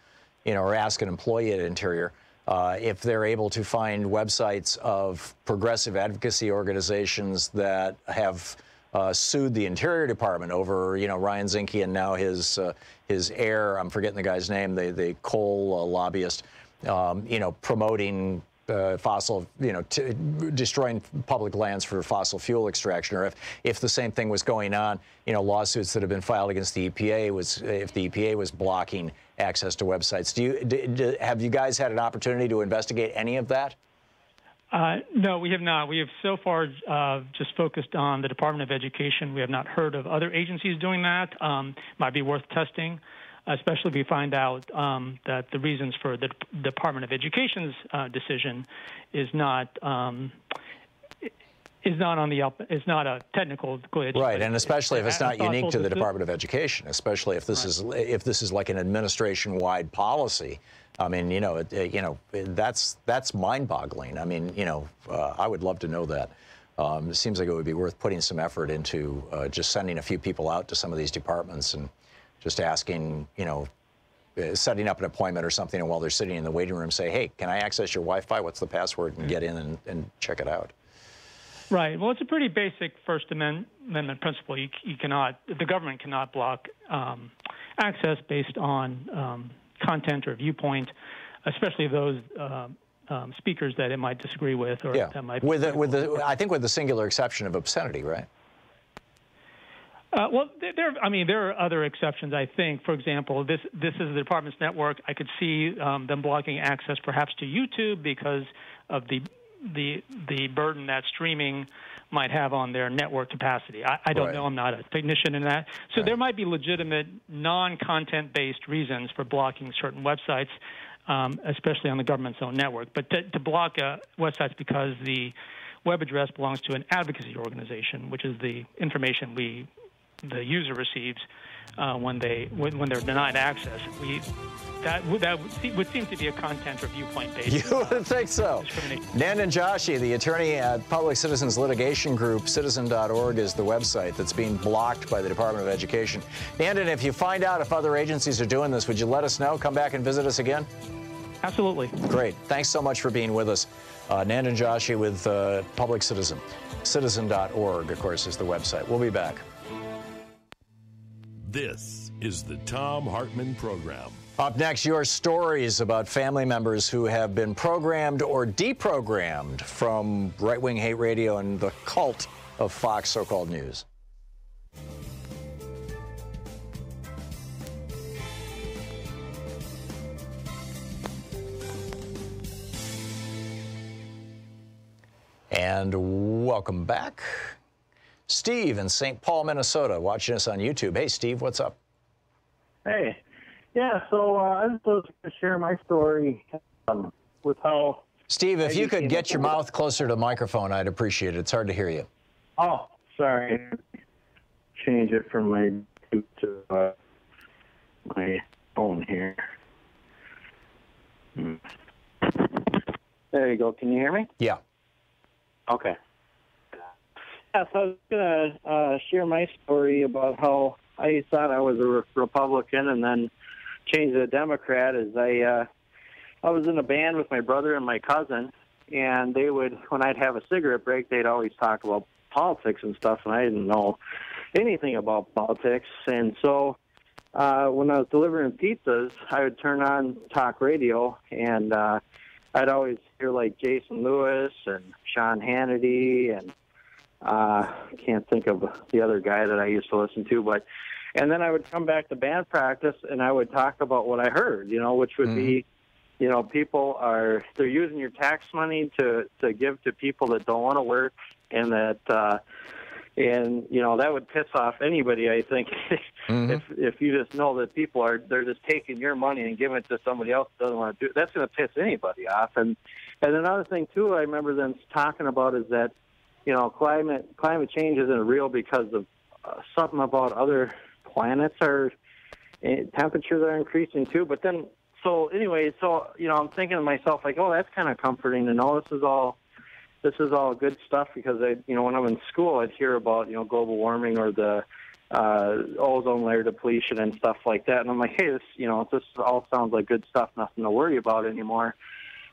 A: or ask an employee at Interior if they're able to find websites of progressive advocacy organizations that have sued the Interior Department over, Ryan Zinke and now his heir, I'm forgetting the guy's name, the coal lobbyist, promoting fossil, destroying public lands for fossil fuel extraction, or if the same thing was going on, lawsuits that have been filed against the EPA if the EPA was blocking access to websites. Have you guys had an opportunity to investigate any of that?
P: No, we have not. We have so far just focused on the Department of Education. We have not heard of other agencies doing that. Might be worth testing, especially if we find out that the reasons for the Department of Education's decision is not a technical glitch.
A: Right, and especially if it's not unique to the Department of Education, especially if this is like an administration-wide policy. I mean, that's mind-boggling. I mean, I would love to know that. It seems like it would be worth putting some effort into just sending a few people out to some of these departments and just asking, setting up an appointment or something, and while they're sitting in the waiting room, say, hey, can I access your Wi-Fi? What's the password? And get in and check it out.
P: Right. Well, it's a pretty basic First Amendment principle. The government cannot block access based on content or viewpoint, especially those speakers that it might disagree with, or that might.
A: I think with the singular exception of obscenity, right?
P: Well, there are other exceptions. I think, for example, this is the department's network. I could see them blocking access, perhaps to YouTube, because of the burden that streaming might have on their network capacity. I don't know. I'm not a technician in that. So there might be legitimate non-content-based reasons for blocking certain websites, especially on the government's own network. But to block websites because the web address belongs to an advocacy organization, which is the information the user receives when they're denied access, that would seem to be a content or viewpoint-based.
A: You would think so. Nandan Joshi, the attorney at Public Citizens Litigation Group, citizen.org is the website that's being blocked by the Department of Education. Nandan, if you find out if other agencies are doing this, would you let us know? Come back and visit us again?
P: Absolutely.
A: Great. Thanks so much for being with us. Nandan Joshi with Public Citizen. Citizen.org, of course, is the website. We'll be back.
B: This is the Thom Hartmann Program.
A: Up next, your stories about family members who have been programmed or deprogrammed from right-wing hate radio and the cult of Fox so-called news. And welcome back. Steve in St. Paul, Minnesota, watching us on YouTube. Hey, Steve, what's up?
Q: Hey. Yeah, so I was supposed to share my story with how...
A: Steve, if you could get your mouth closer to the microphone, I'd appreciate it. It's hard to hear you.
Q: Oh, sorry. Change it from my to my phone here. There you go. Can you hear me?
A: Yeah.
Q: Okay. Yeah, so I was going to share my story about how I thought I was a Republican and then changed to a Democrat. As I was in a band with my brother and my cousin, and they would, when I'd have a cigarette break, they'd always talk about politics and stuff, and I didn't know anything about politics. And so when I was delivering pizzas, I would turn on talk radio, and I'd always hear like Jason Lewis and Sean Hannity, and can't think of the other guy that I used to listen to, but and then I would come back to band practice and I would talk about what I heard, which would be, people they're using your tax money to give to people that don't want to work, and that that would piss off anybody, I think. If you just know that they're just taking your money and giving it to somebody else that doesn't want to do it, that's going to piss anybody off. And another thing too I remember them talking about is that climate change isn't real because of something about other planets temperatures are increasing too. But then, I'm thinking to myself like, oh, that's kind of comforting to know this is all good stuff, because when I'm in school, I'd hear about global warming or the ozone layer depletion and stuff like that, and I'm like, hey, this all sounds like good stuff, nothing to worry about anymore.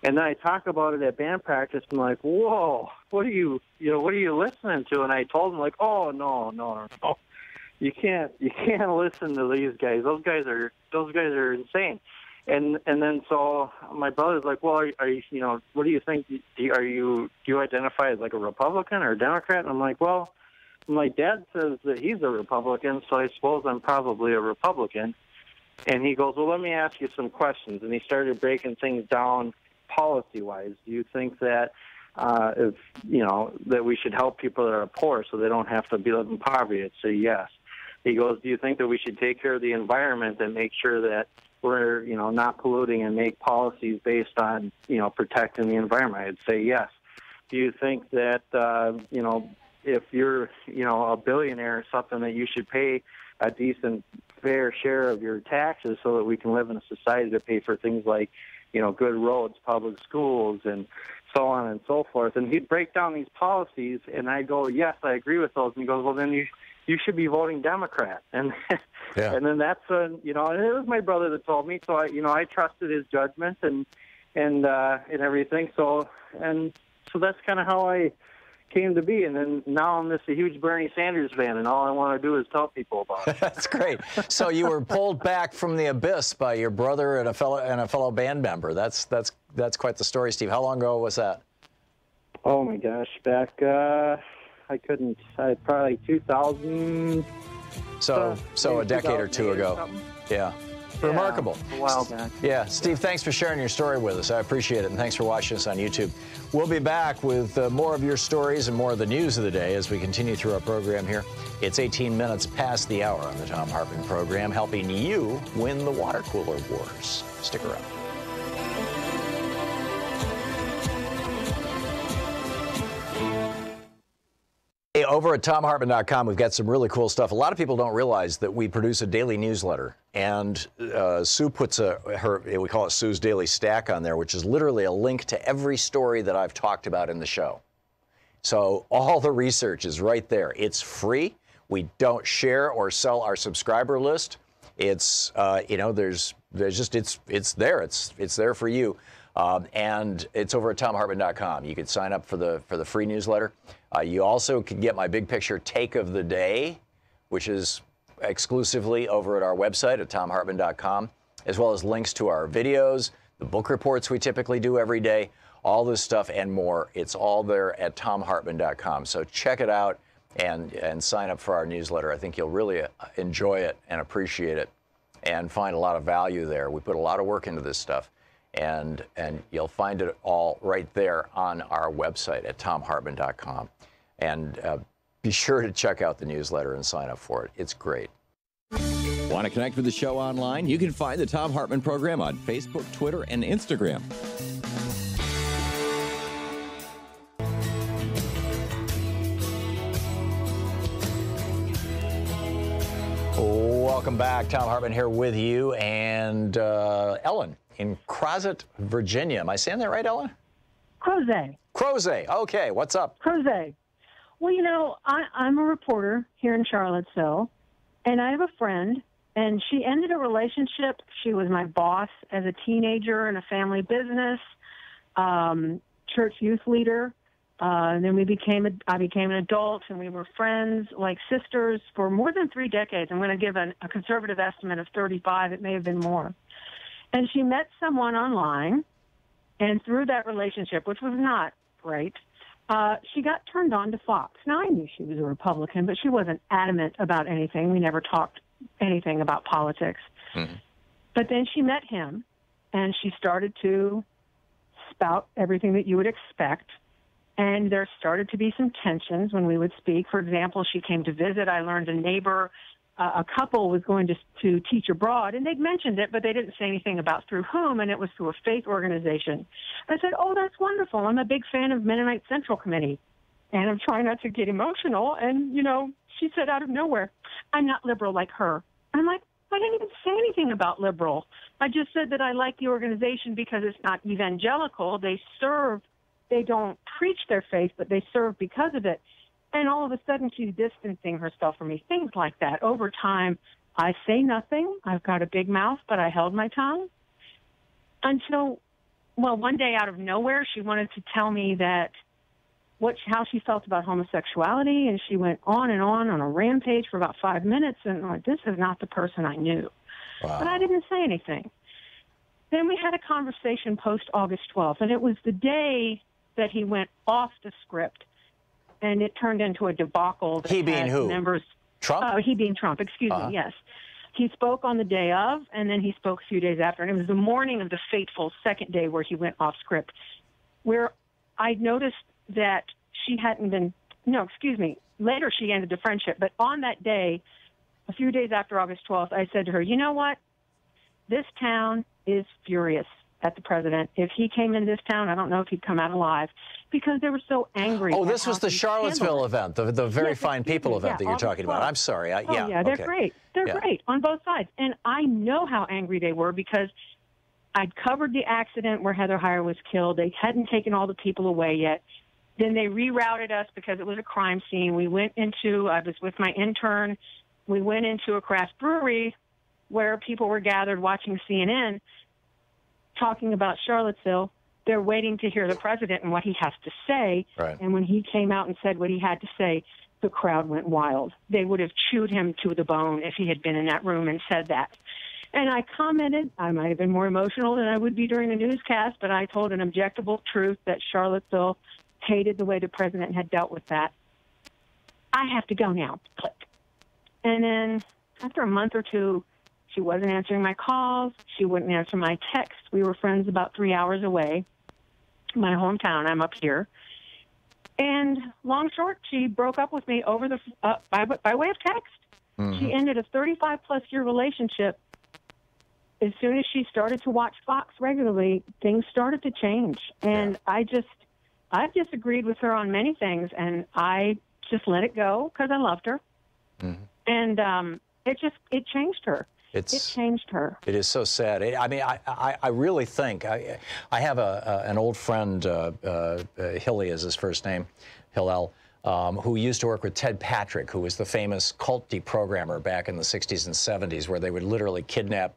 Q: And then I talk about it at band practice, and I'm like, whoa, what are you listening to? And I told them like, oh, no. You can't listen to these guys. Those guys are insane. And then so my brother's like, well, are you what do you think? Do you identify as like a Republican or a Democrat? And I'm like, well, my dad says that he's a Republican, so I suppose I'm probably a Republican. And he goes, well, let me ask you some questions. And he started breaking things down policy-wise. Do you think that that we should help people that are poor so they don't have to be living in poverty? I'd say yes. He goes, do you think that we should take care of the environment and make sure that we're, not polluting and make policies based on, protecting the environment? I'd say yes. Do you think that, if you're, a billionaire or something, that you should pay a decent, fair share of your taxes so that we can live in a society to pay for things like, good roads, public schools, and so on and so forth? And he'd break down these policies, and I'd go, yes, I agree with those. And he goes, well, then you should be voting Democrat. And and then that's and it was my brother that told me, so I trusted his judgment and everything. So that's kind of how I came to be. And then now I'm just a huge Bernie Sanders fan, and all I want to do is tell people about it.
A: That's great. So you were pulled back from the abyss by your brother and a fellow band member. That's quite the story, Steve. How long ago was that?
Q: Oh my gosh, back probably 2000.
A: So a decade or two ago. Yeah. Remarkable.
Q: A while back.
A: Yeah. Steve, thanks for sharing your story with us. I appreciate it. And thanks for watching us on YouTube. We'll be back with more of your stories and more of the news of the day as we continue through our program here. It's 18 minutes past the hour on the Thom Hartmann Program, helping you win the water cooler wars. Stick around. Hey, over at ThomHartmann.com, we've got some really cool stuff. A lot of people don't realize that we produce a daily newsletter, and Sue puts we call it Sue's Daily Stack on there, which is literally a link to every story that I've talked about in the show. So all the research is right there. It's free. We don't share or sell our subscriber list. It's it's there. It's there for you. And it's over at ThomHartmann.com. You can sign up for the free newsletter. You also can get my big picture take of the day, which is exclusively over at our website at ThomHartmann.com. as well as links to our videos, the book reports we typically do every day, all this stuff and more. It's all there at thomhartmann.com. So check it out and sign up for our newsletter. I think you'll really enjoy it and appreciate it and find a lot of value there. We put a lot of work into this stuff, and you'll find it all right there on our website at thomhartmann.com. And be sure to check out the newsletter and sign up for it. It's great.
K: Want to connect with the show online? You can find the Thom Hartmann Program on Facebook, Twitter, and Instagram.
A: Welcome back. Thom Hartmann here with you, and Ellen in Crozet, Virginia. Am I saying that right, Ellen?
R: Crozet.
A: Crozet. Okay, what's up?
R: Crozet. Well, you know, I'm a reporter here in Charlottesville, and I have a friend, and she ended a relationship. She was my boss as a teenager in a family business, church youth leader. And then I became an adult, and we were friends like sisters for more than 3 decades. I'm going to give a conservative estimate of 35. It may have been more. And she met someone online, and through that relationship, which was not great, she got turned on to Fox. Now, I knew she was a Republican, but she wasn't adamant about anything. We never talked anything about politics. Mm-hmm. But then she met him, and she started to spout everything that you would expect. And there started to be some tensions when we would speak. For example, she came to visit. I learned a neighbor, a couple was going to teach abroad, and they'd mentioned it, but they didn't say anything about through whom, and it was through a faith organization. I said, oh, that's wonderful. I'm a big fan of Mennonite Central Committee, and I'm trying not to get emotional. And, you know, she said out of nowhere, I'm not liberal like her. I'm like, I didn't even say anything about liberal. I just said that I like the organization because it's not evangelical. They don't preach their faith, but they serve because of it. And all of a sudden, she's distancing herself from me. Things like that. Over time, I say nothing. I've got a big mouth, but I held my tongue. Until, well, one day out of nowhere, she wanted to tell me that how she felt about homosexuality, and she went on on a rampage for about 5 minutes, and I'm like, this is not the person I knew. Wow. But I didn't say anything. Then we had a conversation post-August 12th, and it was the day that he went off the script, and it turned into a debacle.
A: He being who? Trump?
R: He being Trump, excuse me, yes. He spoke on the day of, and then he spoke a few days after, and it was the morning of the fateful second day where he went off script, where I noticed that she hadn't been, later she ended the friendship, but on that day, a few days after August 12th, I said to her, you know what? This town is furious at the president. If he came in this town, I don't know if he'd come out alive, because they were so angry.
A: Oh, this was the Charlottesville event, the very fine people event that you're talking about. I'm sorry.
R: They're great. They're great on both sides. And I know how angry they were because I'd covered the accident where Heather Heyer was killed. They hadn't taken all the people away yet. Then they rerouted us because it was a crime scene. I was with my intern. We went into a craft brewery where people were gathered watching CNN, talking about Charlottesville. They're waiting to hear the president and what he has to say. Right. And when he came out and said what he had to say, the crowd went wild. They would have chewed him to the bone if he had been in that room and said that. And I commented, I might have been more emotional than I would be during the newscast, but I told an objectable truth that Charlottesville hated the way the president had dealt with that. I have to go now. Click. And then after a month or two, she wasn't answering my calls. She wouldn't answer my texts. We were friends about 3 hours away. My hometown, I'm up here. And long short, she broke up with me over by way of text. Mm-hmm. She ended a 35-plus year relationship. As soon as she started to watch Fox regularly, things started to change. And I disagreed with her on many things, and I just let it go because I loved her. Mm-hmm. And it changed her. It changed her.
A: It is so sad. I really think I have an old friend, Hilly is his first name, Hillel, who used to work with Ted Patrick, who was the famous cult deprogrammer back in the 60s and 70s, where they would literally kidnap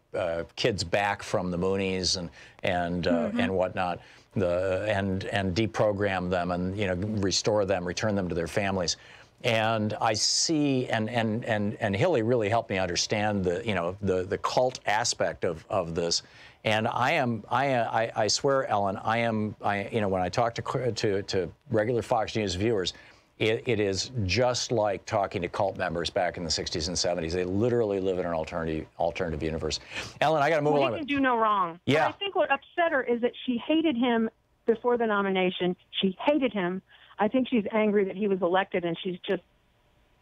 A: kids back from the Moonies and whatnot, and deprogram them and restore them, return them to their families. And I see, and Hilly really helped me understand the cult aspect of this. And I swear, Ellen, when I talk to regular Fox News viewers, it is just like talking to cult members back in the 60s and 70s. They literally live in an alternative universe. Ellen, I got to move on.
R: He can do no wrong.
A: Yeah.
R: But I think what upset her is that she hated him before the nomination. She hated him. I think she's angry that he was elected, and she's just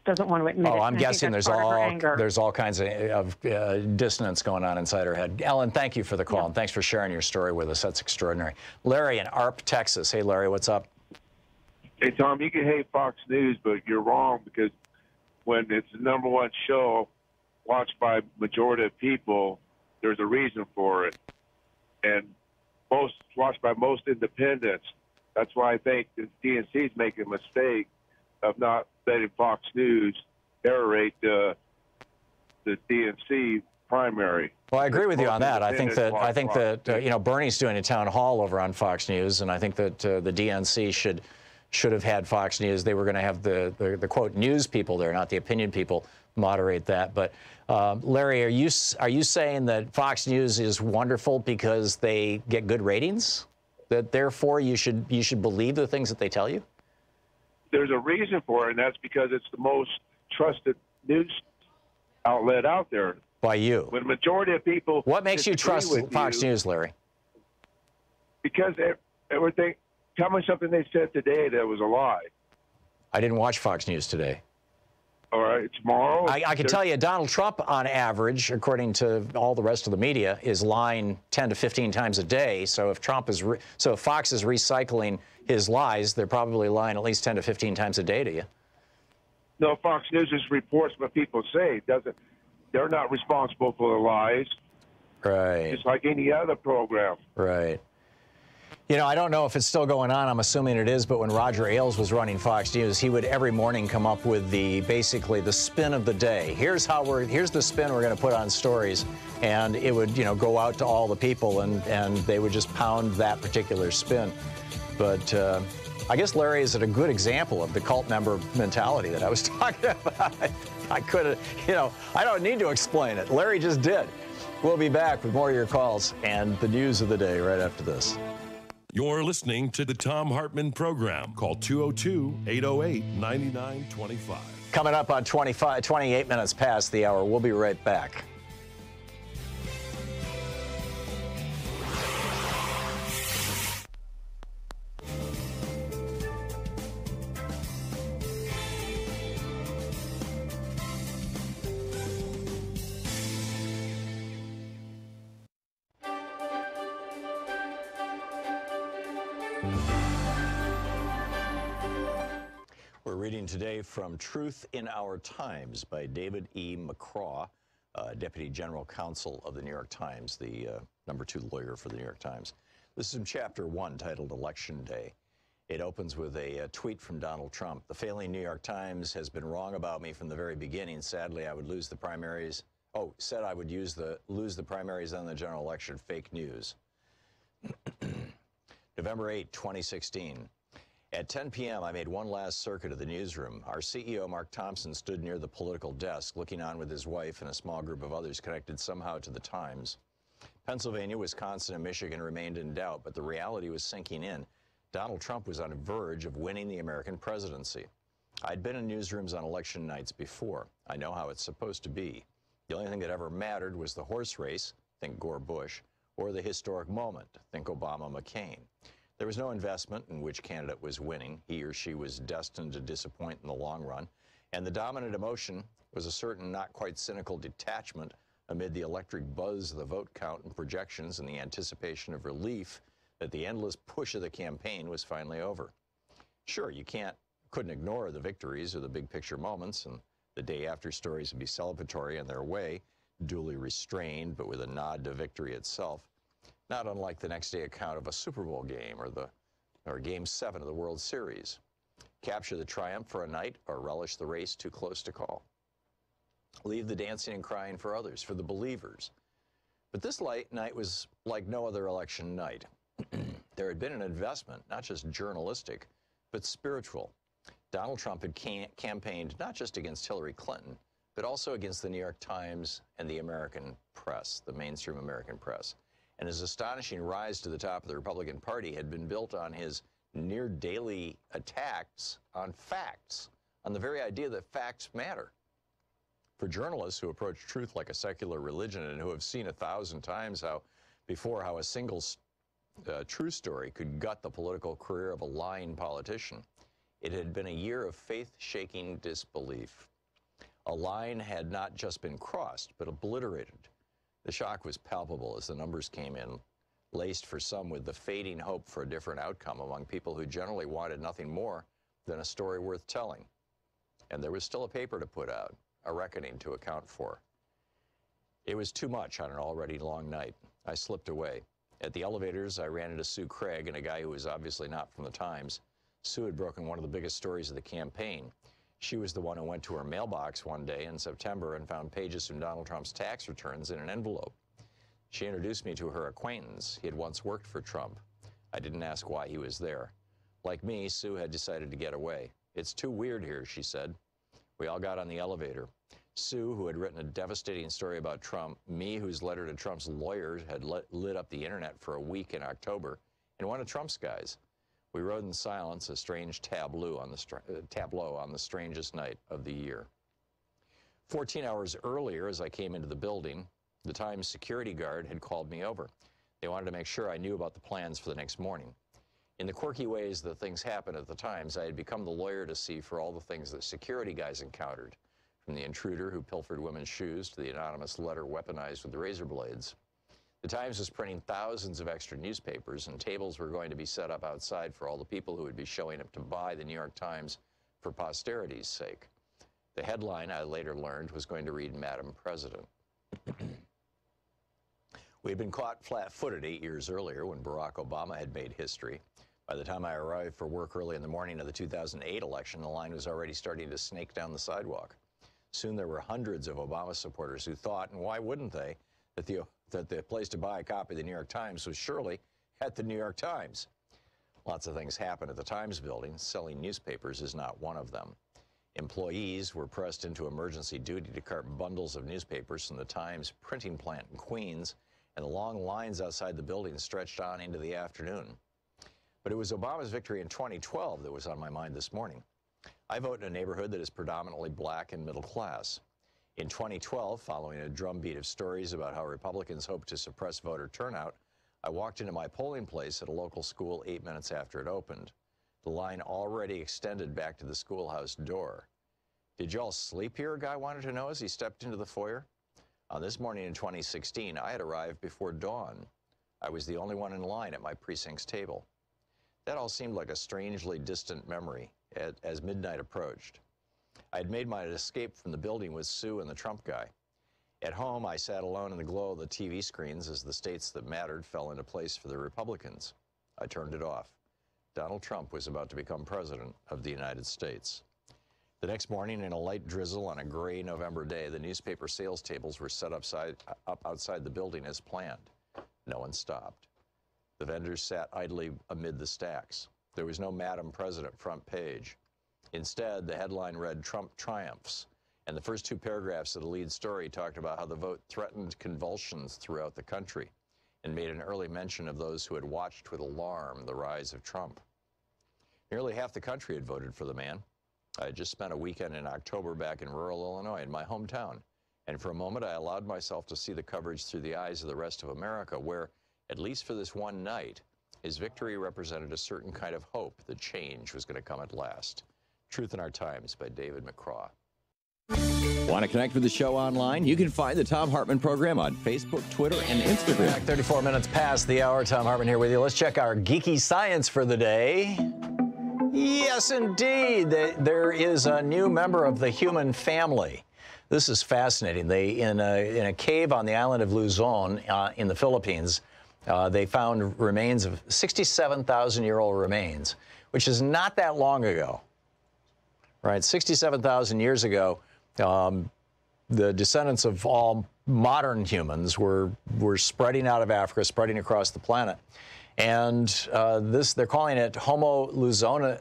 R: doesn't want to admit it.
A: Oh, I'm guessing there's all kinds of dissonance going on inside her head. Ellen, thank you for the call, and thanks for sharing your story with us. That's extraordinary. Larry in Arp, Texas. Hey, Larry, what's up?
D: Hey, Tom, you can hate Fox News, but you're wrong, because when it's the #1 show watched by majority of people, there's a reason for it. And watched by most independents. That's why I think the DNC is making a mistake of not letting Fox News aerate the DNC primary.
A: Well, I agree with you on that. I think that Bernie's doing a town hall over on Fox News, and I think that the DNC should have had Fox News. They were going to have the quote news people there, not the opinion people, moderate that. But Larry, are you saying that Fox News is wonderful because they get good ratings? That therefore you should believe the things that they tell you?
D: There's a reason for it, and that's because it's the most trusted news outlet out there.
A: By you.
D: When the majority of people.
A: What makes you trust Fox News, Larry?
D: Because everything. Tell me something they said today that was a lie.
A: I didn't watch Fox News today.
D: All right, tomorrow.
A: I can tell you, Donald Trump, on average, according to all the rest of the media, is lying 10 to 15 times a day. So if if Fox is recycling his lies, they're probably lying at least 10 to 15 times a day to you.
D: No, Fox News just reports what people say. They're not responsible for the lies.
A: Right.
D: Just like any other program.
A: Right. You know, I don't know if it's still going on. I'm assuming it is. But when Roger Ailes was running Fox News, he would every morning come up with basically the spin of the day. Here's the spin we're going to put on stories, and it would go out to all the people, and they would just pound that particular spin. But I guess Larry is a good example of the cult member mentality that I was talking about. I could have, I don't need to explain it. Larry just did. We'll be back with more of your calls and the news of the day right after this.
B: You're listening to the Thom Hartmann Program. Call 202-808-9925.
A: Coming up on 28 minutes past the hour. We'll be right back. We're reading today from Truth in Our Times by David E. McCraw, Deputy General Counsel of the New York Times, the #2 lawyer for the New York Times. This is in Chapter 1, titled Election Day. It opens with a tweet from Donald Trump. The failing New York Times has been wrong about me from the very beginning. Sadly, I would lose the primaries. Oh, said I would lose the primaries on the general election. Fake news. November 8, 2016. At 10 p.m., I made one last circuit of the newsroom. Our CEO, Mark Thompson, stood near the political desk, looking on with his wife and a small group of others connected somehow to the Times. Pennsylvania, Wisconsin, and Michigan remained in doubt, but the reality was sinking in. Donald Trump was on the verge of winning the American presidency. I'd been in newsrooms on election nights before. I know how it's supposed to be. The only thing that ever mattered was the horse race, think Gore-Bush, or the historic moment, think Obama-McCain. There was no investment in which candidate was winning. He or she was destined to disappoint in the long run. And the dominant emotion was a certain not quite cynical detachment amid the electric buzz of the vote count and projections and the anticipation of relief that the endless push of the campaign was finally over. Sure, you couldn't ignore the victories or the big picture moments, and the day after stories would be celebratory in their way, duly restrained but with a nod to victory itself. Not unlike the next day account of a Super Bowl game or Game 7 of the World Series. Capture the triumph for a night or relish the race too close to call. Leave the dancing and crying for others, for the believers. But this night was like no other election night. There had been an investment, not just journalistic, but spiritual. Donald Trump had campaigned not just against Hillary Clinton, but also against the New York Times and the American press, the mainstream American press. And his astonishing rise to the top of the Republican Party had been built on his near daily attacks on facts, on the very idea that facts matter. For journalists who approach truth like a secular religion and who have seen 1,000 times how a single true story could gut the political career of a lying politician, it had been a year of faith-shaking disbelief. A line had not just been crossed, but obliterated. The shock was palpable as the numbers came in, laced for some with the fading hope for a different outcome among people who generally wanted nothing more than a story worth telling. And there was still a paper to put out, a reckoning to account for. It was too much on an already long night. I slipped away. At the elevators, I ran into Sue Craig and a guy who was obviously not from the Times. Sue had broken one of the biggest stories of the campaign. She was the one who went to her mailbox one day in September and found pages from Donald Trump's tax returns in an envelope. She introduced me to her acquaintance. He had once worked for Trump. I didn't ask why he was there. Like me, Sue had decided to get away. "It's too weird here," she said. We all got on the elevator. Sue, who had written a devastating story about Trump, me, whose letter to Trump's lawyers had lit up the internet for a week in October, and one of Trump's guys. We rode in silence, a strange tableau on the strangest night of the year. 14 hours earlier, as I came into the building, the Times security guard had called me over. They wanted to make sure I knew about the plans for the next morning. In the quirky ways that things happen at the Times, I had become the lawyer to see for all the things that security guys encountered, from the intruder who pilfered women's shoes to the anonymous letter weaponized with razor blades. The Times was printing thousands of extra newspapers, and tables were going to be set up outside for all the people who would be showing up to buy the New York Times for posterity's sake. The headline, I later learned, was going to read, "Madam President." We had been caught flat-footed 8 years earlier when Barack Obama had made history. By the time I arrived for work early in the morning of the 2008 election, the line was already starting to snake down the sidewalk. Soon there were hundreds of Obama supporters who thought, and why wouldn't they, that the place to buy a copy of the New York Times was surely at the New York Times. Lots of things happen at the Times building. Selling newspapers is not one of them. Employees were pressed into emergency duty to cart bundles of newspapers from the Times printing plant in Queens, and the long lines outside the building stretched on into the afternoon. But it was Obama's victory in 2012 that was on my mind this morning. I vote in a neighborhood that is predominantly black and middle class. In 2012, following a drumbeat of stories about how Republicans hoped to suppress voter turnout, I walked into my polling place at a local school 8 minutes after it opened. The line already extended back to the schoolhouse door. "Did y'all sleep here?" a guy wanted to know as he stepped into the foyer. On this morning in 2016, I had arrived before dawn. I was the only one in line at my precinct's table. That all seemed like a strangely distant memory as midnight approached. I had made my escape from the building with Sue and the Trump guy. At home, I sat alone in the glow of the TV screens as the states that mattered fell into place for the Republicans. I turned it off. Donald Trump was about to become president of the United States. The next morning, in a light drizzle on a gray November day, the newspaper sales tables were set up outside the building as planned. No one stopped. The vendors sat idly amid the stacks. There was no Madam President front page. Instead, the headline read, "Trump Triumphs," and the first two paragraphs of the lead story talked about how the vote threatened convulsions throughout the country and made an early mention of those who had watched with alarm the rise of Trump. Nearly half the country had voted for the man. I had just spent a weekend in October back in rural Illinois, in my hometown, and for a moment I allowed myself to see the coverage through the eyes of the rest of America, where, at least for this one night, his victory represented a certain kind of hope that change was going to come at last. Truth in Our Times by David McCraw.
K: Want to connect with the show online? You can find the Thom Hartmann Program on Facebook, Twitter, and Instagram.
A: Back 34 minutes past the hour. Thom Hartmann here with you. Let's check our geeky science for the day. Yes, indeed. There is a new member of the human family. This is fascinating. In a cave on the island of Luzon in the Philippines, they found remains of 67,000-year-old remains, which is not that long ago. Right, 67,000 years ago, the descendants of all modern humans were spreading out of Africa, spreading across the planet. And they're calling it Homo luzonensis.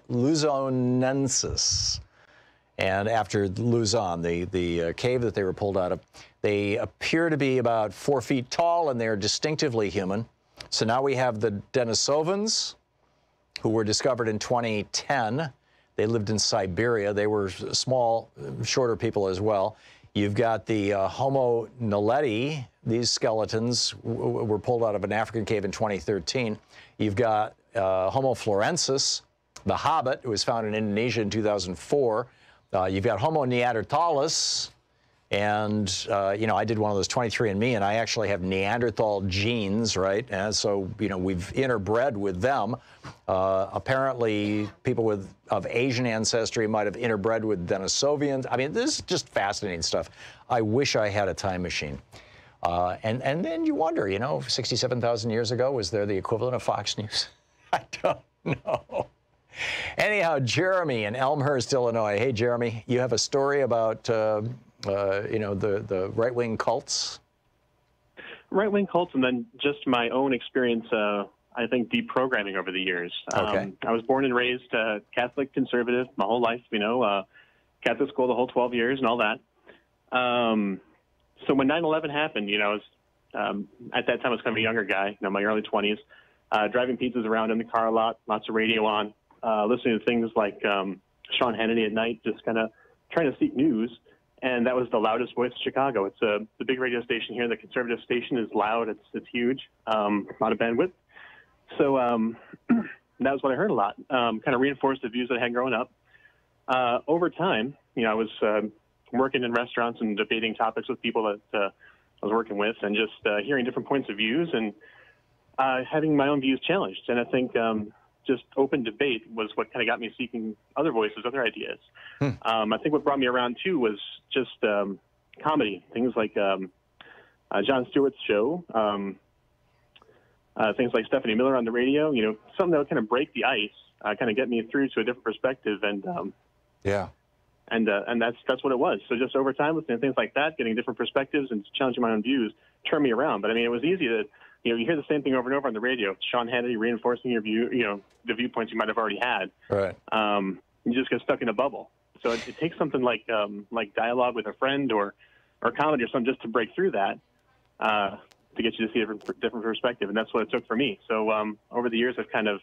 A: And after Luzon, the cave that they were pulled out of, they appear to be about 4 feet tall, and they're distinctively human. So now we have the Denisovans, who were discovered in 2010. They lived in Siberia. They were small, shorter people as well. You've got the Homo naledi. These skeletons were pulled out of an African cave in 2013. You've got Homo florensis, the Hobbit, who was found in Indonesia in 2004. You've got Homo neanderthalis, and, you know, I did one of those 23andMe, and I actually have Neanderthal genes, right? And so, you know, we've interbred with them. Apparently, people of Asian ancestry might have interbred with Denisovians. I mean, this is just fascinating stuff. I wish I had a time machine. And then you wonder, you know, 67,000 years ago, was there the equivalent of Fox News? I don't know. Anyhow, Jeremy in Elmhurst, Illinois. Hey, Jeremy, you have a story about, you know, the right-wing cults?
C: Right-wing cults, and then just my own experience, I think, deprogramming over the years.
A: Okay.
C: I was born and raised Catholic conservative my whole life, you know, Catholic school the whole 12 years and all that. So when 9/11 happened, you know, at that time I was kind of a younger guy, you know, my early 20s, driving pizzas around in the car a lot, lots of radio on, listening to things like Sean Hannity at night, just kind of trying to seek news. And that was the loudest voice in Chicago. It's the big radio station here. The conservative station is loud. It's huge. A lot of bandwidth. So that was what I heard a lot. Kind of reinforced the views that I had growing up. Over time, you know, I was working in restaurants and debating topics with people that I was working with, and just hearing different points of views and having my own views challenged. And I think just open debate was what kind of got me seeking other voices, other ideas. I think what brought me around, too, was just comedy, things like Jon Stewart's show, things like Stephanie Miller on the radio, you know, something that would kind of break the ice, kind of get me through to a different perspective. And
A: yeah.
C: And that's what it was. So just over time, listening to things like that, getting different perspectives and challenging my own views, turned me around. But I mean, it was easy to, you know, you hear the same thing over and over on the radio. Sean Hannity reinforcing your view, you know, the viewpoints you might have already had.
A: Right.
C: You just get stuck in a bubble. So it takes something like dialogue with a friend or comedy or something just to break through that, to get you to see a different perspective. And that's what it took for me. So over the years, I've kind of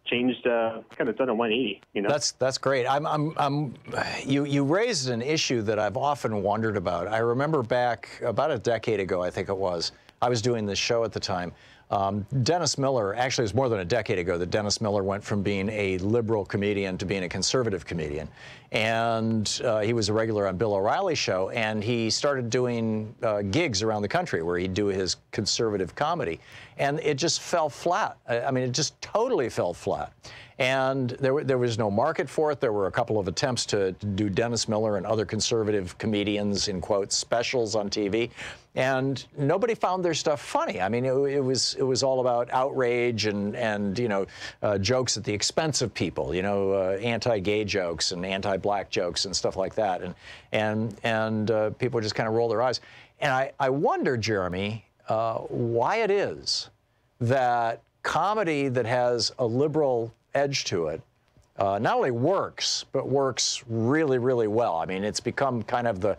C: changed, kind of done a 180, you know.
A: That's great. You raised an issue that I've often wondered about. I remember back about a decade ago, I think it was, I was doing this show at the time. Dennis Miller, actually it was more than a decade ago that Dennis Miller went from being a liberal comedian to being a conservative comedian. And he was a regular on Bill O'Reilly's show, and he started doing gigs around the country where he'd do his conservative comedy. And it just fell flat. I mean, it just totally fell flat. And there was no market for it. There were a couple of attempts to do Dennis Miller and other conservative comedians, in quotes, specials on TV. And nobody found their stuff funny. I mean, it was all about outrage and you know, jokes at the expense of people, you know, anti-gay jokes and anti-black jokes and stuff like that. And people just kind of roll their eyes. And I wonder, Jeremy, why it is that comedy that has a liberal edge to it not only works, but works really, really well. I mean, it's become kind of the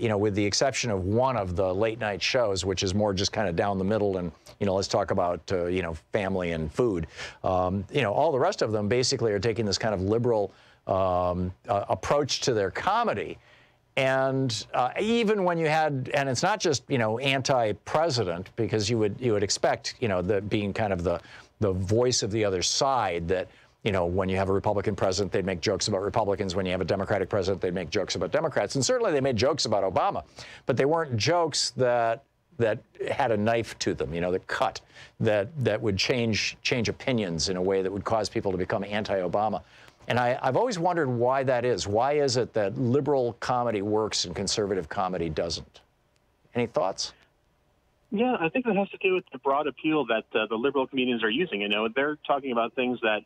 A: you know, with the exception of one of the late night shows, which is more just kind of down the middle and, you know, let's talk about, you know, family and food. You know, all the rest of them basically are taking this kind of liberal approach to their comedy. And even when you had, and it's not just, you know, anti-president, because you would expect, you know, being kind of the voice of the other side, that, you know, when you have a Republican president, they'd make jokes about Republicans. When you have a Democratic president, they'd make jokes about Democrats. And certainly they made jokes about Obama, but they weren't jokes that had a knife to them, you know, that cut, that would change opinions in a way that would cause people to become anti-Obama. And I've always wondered why that is. Why is it that liberal comedy works and conservative comedy doesn't? Any thoughts?
C: Yeah, I think that has to do with the broad appeal that the liberal comedians are using. You know, they're talking about things that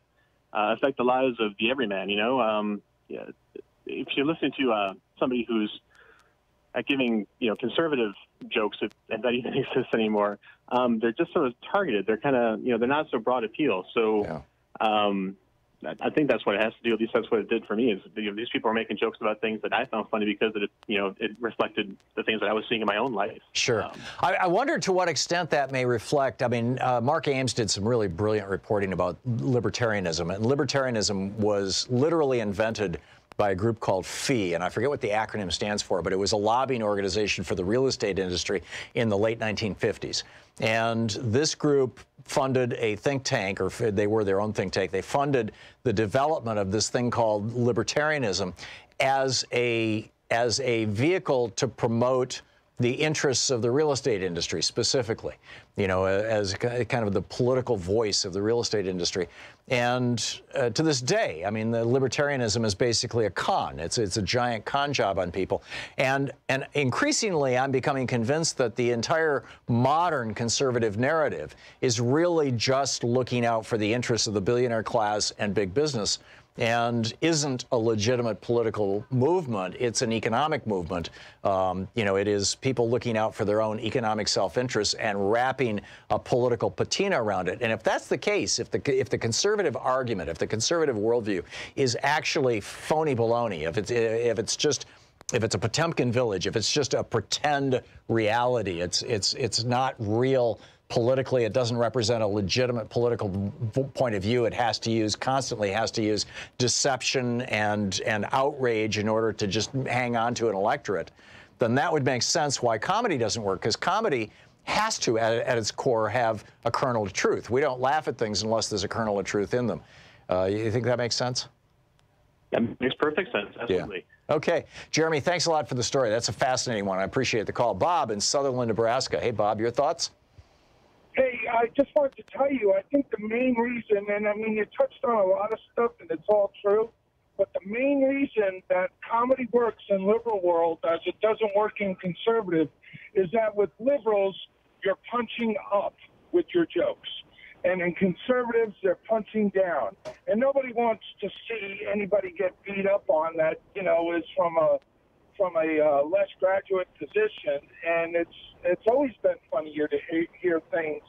C: affect the lives of the everyman. You know, yeah, if you're listening to somebody who's giving, you know, conservative jokes, if that even exists anymore. They're just sort of targeted. They're kind of, they're not so broad appeal. So I think that's what it has to do. At least that's what it did for me. Is these people are making jokes about things that I found funny because it reflected the things that I was seeing in my own life.
A: Sure. I wonder to what extent that may reflect. I mean, Mark Ames did some really brilliant reporting about libertarianism, and libertarianism was literally invented by a group called FEE, and I forget what the acronym stands for, but it was a lobbying organization for the real estate industry in the late 1950s. And this group funded a think tank, or they were their own think tank. They funded the development of this thing called libertarianism as a vehicle to promote the interests of the real estate industry specifically, as kind of the political voice of the real estate industry. And to this day, I mean, the libertarianism is basically a con. It's a giant con job on people. And increasingly, I'm becoming convinced that the entire modern conservative narrative is really just looking out for the interests of the billionaire class and big business, and isn't a legitimate political movement. It's an economic movement. It is people looking out for their own economic self-interest and wrapping a political patina around it. And if that's the case, if the conservative argument, if the conservative worldview is actually phony baloney, if it's a Potemkin village, if it's just a pretend reality, it's not real. Politically, it doesn't represent a legitimate political point of view. It constantly has to use deception and outrage in order to just hang on to an electorate. Then that would make sense why comedy doesn't work, because comedy has to, at its core, have a kernel of truth. We don't laugh at things unless there's a kernel of truth in them. You think that makes sense?
C: That makes perfect sense, absolutely.
A: Yeah. Okay. Jeremy, thanks a lot for the story. That's a fascinating one. I appreciate the call. Bob in Sutherland, Nebraska. Hey, Bob, your thoughts?
E: Hey, I just wanted to tell you, I think the main reason, and I mean, you touched on a lot of stuff, and it's all true, but the main reason that comedy works in liberal world as it doesn't work in conservative is that with liberals, you're punching up with your jokes. And in conservatives, they're punching down. And nobody wants to see anybody get beat up on that, is from a less graduate position, and it's always been funnier to hear things,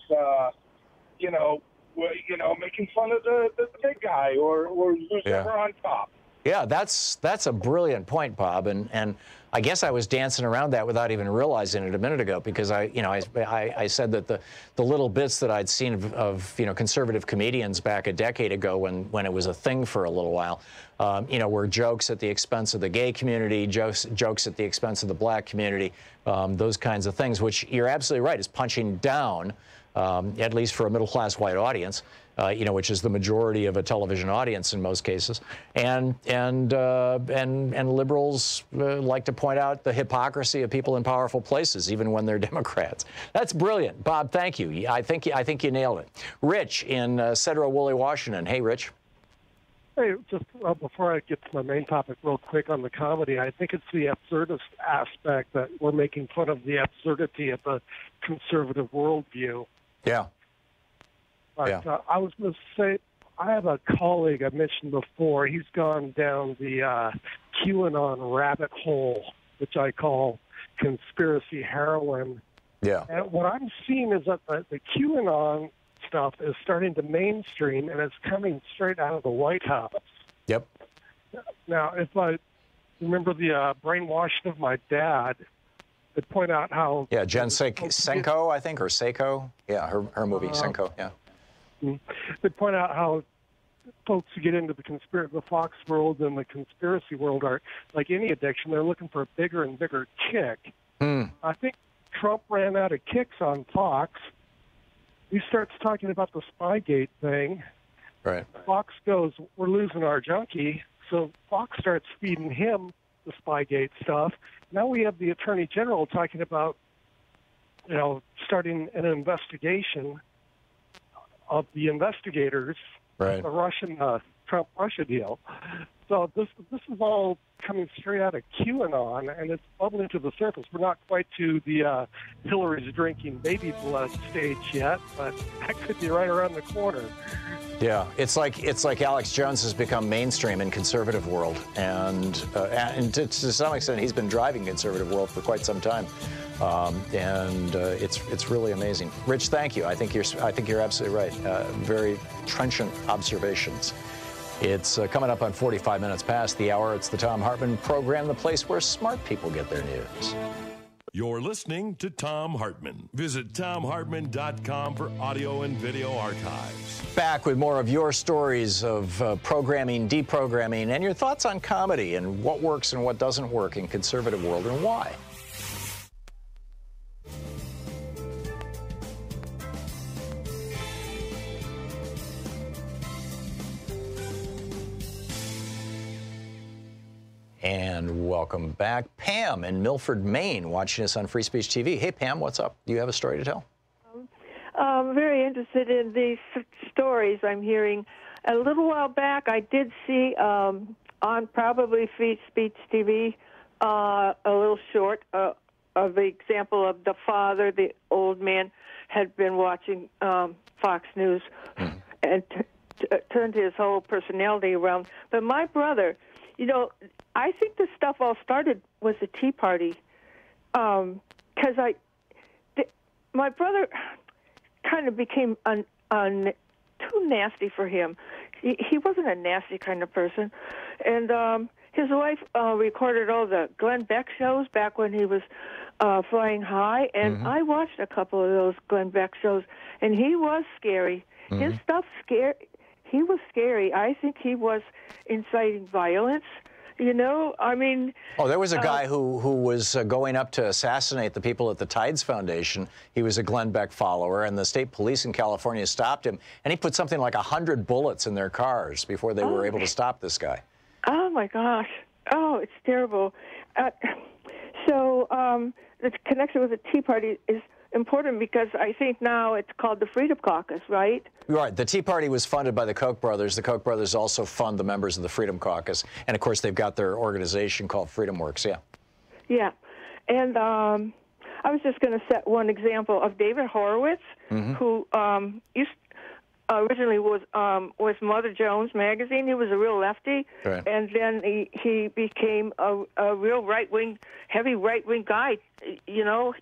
E: making fun of the big guy or who's ever on top.
A: Yeah, that's a brilliant point, Bob, and I guess I was dancing around that without even realizing it a minute ago, because I said that the little bits that I'd seen of conservative comedians back a decade ago when it was a thing for a little while, were jokes at the expense of the gay community, jokes at the expense of the black community, those kinds of things, which you're absolutely right, is punching down, at least for a middle-class white audience, which is the majority of a television audience in most cases, and liberals like to point out the hypocrisy of people in powerful places, even when they're Democrats. That's brilliant, Bob. Thank you. I think you nailed it. Rich in Sedro-Woolley, Washington. Hey, Rich.
S: Hey, just before I get to my main topic real quick on the comedy, I think it's the absurdist aspect that we're making fun of the absurdity of the conservative worldview.
A: Yeah.
S: But I was going to say, I have a colleague I mentioned before. He's gone down the QAnon rabbit hole, which I call conspiracy heroin.
A: Yeah.
S: And what I'm seeing is that the QAnon stuff is starting to mainstream, and it's coming straight out of the White House.
A: Yep.
S: Now, if I remember the brainwashing of my dad, it point out how...
A: Yeah, Jen Senko, I think, or Seiko. Yeah, her movie, Senko, yeah.
S: They point out how folks who get into the Fox world and the conspiracy world are, like any addiction, they're looking for a bigger and bigger kick. I think Trump ran out of kicks on Fox. He starts talking about the Spygate thing.
A: Right.
S: Fox goes, we're losing our junkie. So Fox starts feeding him the Spygate stuff. Now we have the Attorney General talking about, starting an investigation of the investigators,
A: right.
S: The Russian Trump-Russia deal. So this is all coming straight out of QAnon, and it's bubbling to the surface. We're not quite to the Hillary's drinking baby blood stage yet, but that could be right around the corner.
A: Yeah, it's like Alex Jones has become mainstream in conservative world, and to some extent he's been driving conservative world for quite some time. It's really amazing. Rich, thank you. I think you're absolutely right. Very trenchant observations. It's coming up on 45 minutes past the hour. It's the Thom Hartmann Program, the place where smart people get their news.
B: You're listening to Thom Hartmann. Visit thomhartmann.com for audio and video archives.
A: Back with more of your stories of programming, deprogramming, and your thoughts on comedy and what works and what doesn't work in conservative world and why. And welcome back. Pam in Milford, Maine, watching us on Free Speech TV. Hey, Pam, what's up? Do you have a story to tell?
F: I'm very interested in these stories I'm hearing. A little while back, I did see on probably Free Speech TV a little short of the example of the father, the old man, had been watching Fox News and turned his whole personality around. But my brother, you know, I think this stuff all started with the Tea Party, because my brother kind of became too nasty for him. He wasn't a nasty kind of person, and his wife recorded all the Glenn Beck shows back when he was flying high, and I watched a couple of those Glenn Beck shows, and he was scary. His stuff he was scary. I think he was inciting violence. You know, I mean...
A: Oh, there was a guy who was going up to assassinate the people at the Tides Foundation. He was a Glenn Beck follower, and the state police in California stopped him, and he put something like 100 bullets in their cars before they were able to stop this guy.
F: Oh, my gosh. Oh, it's terrible. So the connection with the Tea Party is important because I think now it's called the Freedom Caucus, right?
A: Right. The Tea Party was funded by the Koch brothers. The Koch brothers also fund the members of the Freedom Caucus. And, of course, they've got their organization called Freedom Works, yeah.
F: Yeah. And I was just going to set one example of David Horowitz, who originally was with Mother Jones magazine. He was a real lefty. Right. And then he became a real right-wing, heavy right-wing guy, you know,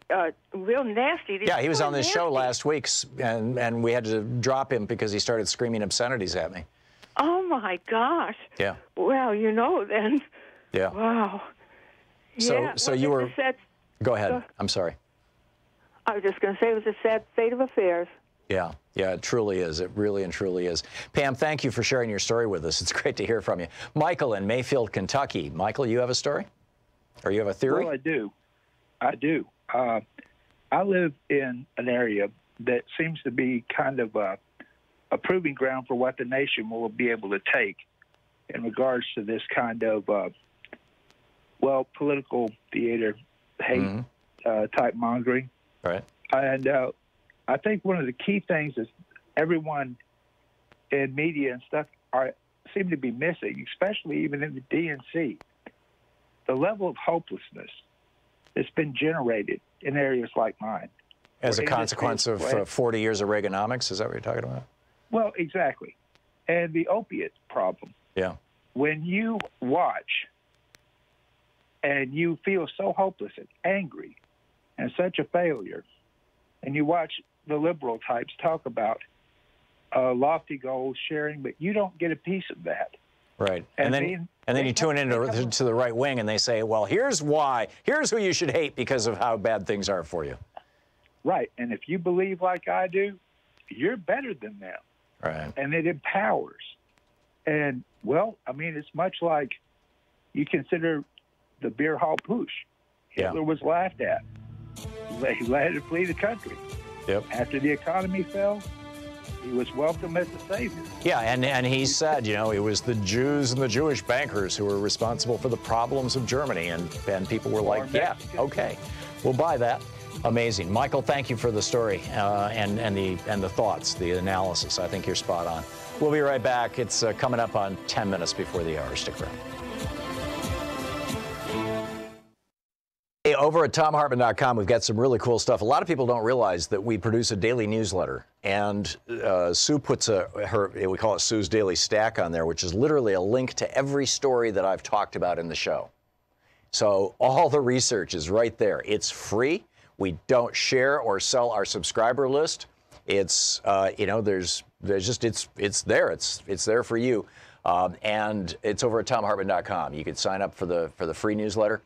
F: real nasty.
A: Yeah, he was on this show last week, and we had to drop him because he started screaming obscenities at me.
F: Oh, my gosh.
A: Yeah.
F: Well, you know, then.
A: Yeah.
F: Wow.
A: So you were... Go ahead. I'm sorry.
F: I was just going to say it was a sad state of affairs.
A: Yeah, it truly is. It really and truly is. Pam, thank you for sharing your story with us. It's great to hear from you. Michael in Mayfield, Kentucky. Michael, you have a story? Or you have a theory?
G: Well, I do. I live in an area that seems to be kind of a proving ground for what the nation will be able to take in regards to this kind of, political theater, hate type mongering.
A: Right.
G: And I think one of the key things is everyone in media and stuff seem to be missing, especially even in the DNC. The level of hopelessness that's been generated in areas like mine.
A: As a consequence of 40 years of Reaganomics? Is that what you're talking about?
G: Well, exactly. And the opiate problem.
A: Yeah.
G: When you watch and you feel so hopeless and angry and such a failure, and you watch the liberal types talk about lofty goals, sharing, but you don't get a piece of that.
A: Right. And then you tune into the right wing and they say, well, here's why. Here's who you should hate because of how bad things are for you.
G: Right. And if you believe like I do, you're better than them.
A: Right.
G: And it empowers. And, well, I mean, it's much like you consider the beer hall poosh. Hitler was laughed at. He had to flee the country.
A: Yep.
G: After the economy fell, he was welcomed as a savior.
A: Yeah, and he said, you know, it was the Jews and the Jewish bankers who were responsible for the problems of Germany, and people were like, yeah, okay, we'll buy that. Amazing. Michael, thank you for the story and the thoughts, the analysis. I think you're spot on. We'll be right back. It's coming up on 10 minutes before the hour. Stick around. Hey, over at ThomHartmann.com, we've got some really cool stuff. A lot of people don't realize that we produce a daily newsletter, and Sue puts we call it Sue's Daily Stack on there, which is literally a link to every story that I've talked about in the show. So all the research is right there. It's free. We don't share or sell our subscriber list. It's there's just it's there. It's there for you, and it's over at ThomHartmann.com. You can sign up for the free newsletter.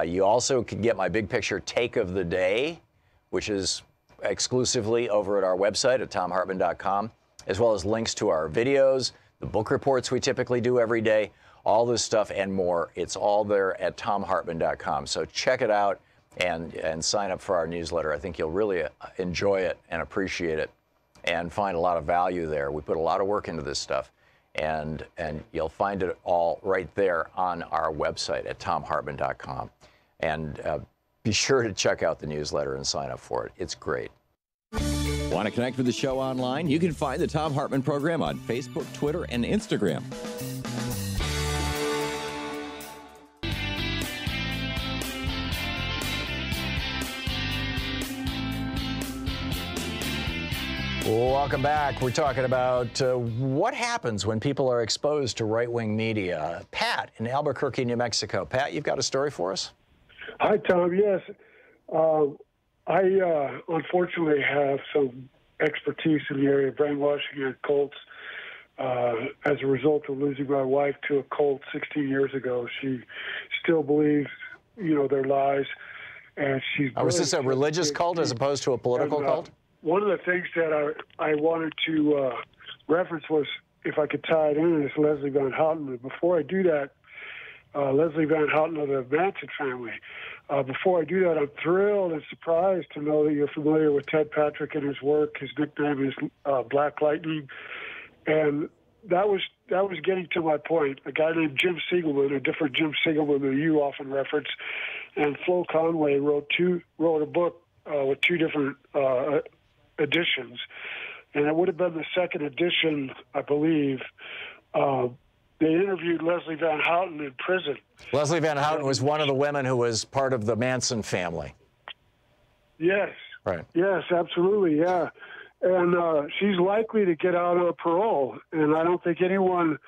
A: You also can get my big picture take of the day, which is exclusively over at our website at ThomHartmann.com, as well as links to our videos, the book reports we typically do every day, all this stuff and more. It's all there at ThomHartmann.com. So check it out and sign up for our newsletter. I think you'll really enjoy it and appreciate it and find a lot of value there. We put a lot of work into this stuff, and you'll find it all right there on our website at ThomHartmann.com. And be sure to check out the newsletter and sign up for it. It's great.
K: Want to connect with the show online? You can find the Thom Hartmann Program on Facebook, Twitter, and Instagram.
A: Welcome back. We're talking about what happens when people are exposed to right-wing media. Pat in Albuquerque, New Mexico. Pat, you've got a story for us?
H: Hi, Tom. Yes. I unfortunately have some expertise in the area of brainwashing and cults. As a result of losing my wife to a cult 16 years ago, she still believes, their lies. And she's.
A: Was this a religious cult as opposed to a political cult?
H: One of the things that I wanted to reference was, if I could tie it in, is Leslie Van Houten. But before I do that, Leslie Van Houten of the Manson family. Before I do that, I'm thrilled and surprised to know that you're familiar with Ted Patrick and his work. His nickname is Black Lightning. And that was getting to my point. A guy named Jim Siegelman, a different Jim Siegelman that you often reference, and Flo Conway wrote a book with two different editions, and it would have been the second edition, I believe. They interviewed Leslie Van Houten in prison.
A: Leslie Van Houten was one of the women who was part of the Manson family.
H: Yes.
A: Right.
H: Yes, absolutely, yeah. And she's likely to get out on parole, and I don't think anyone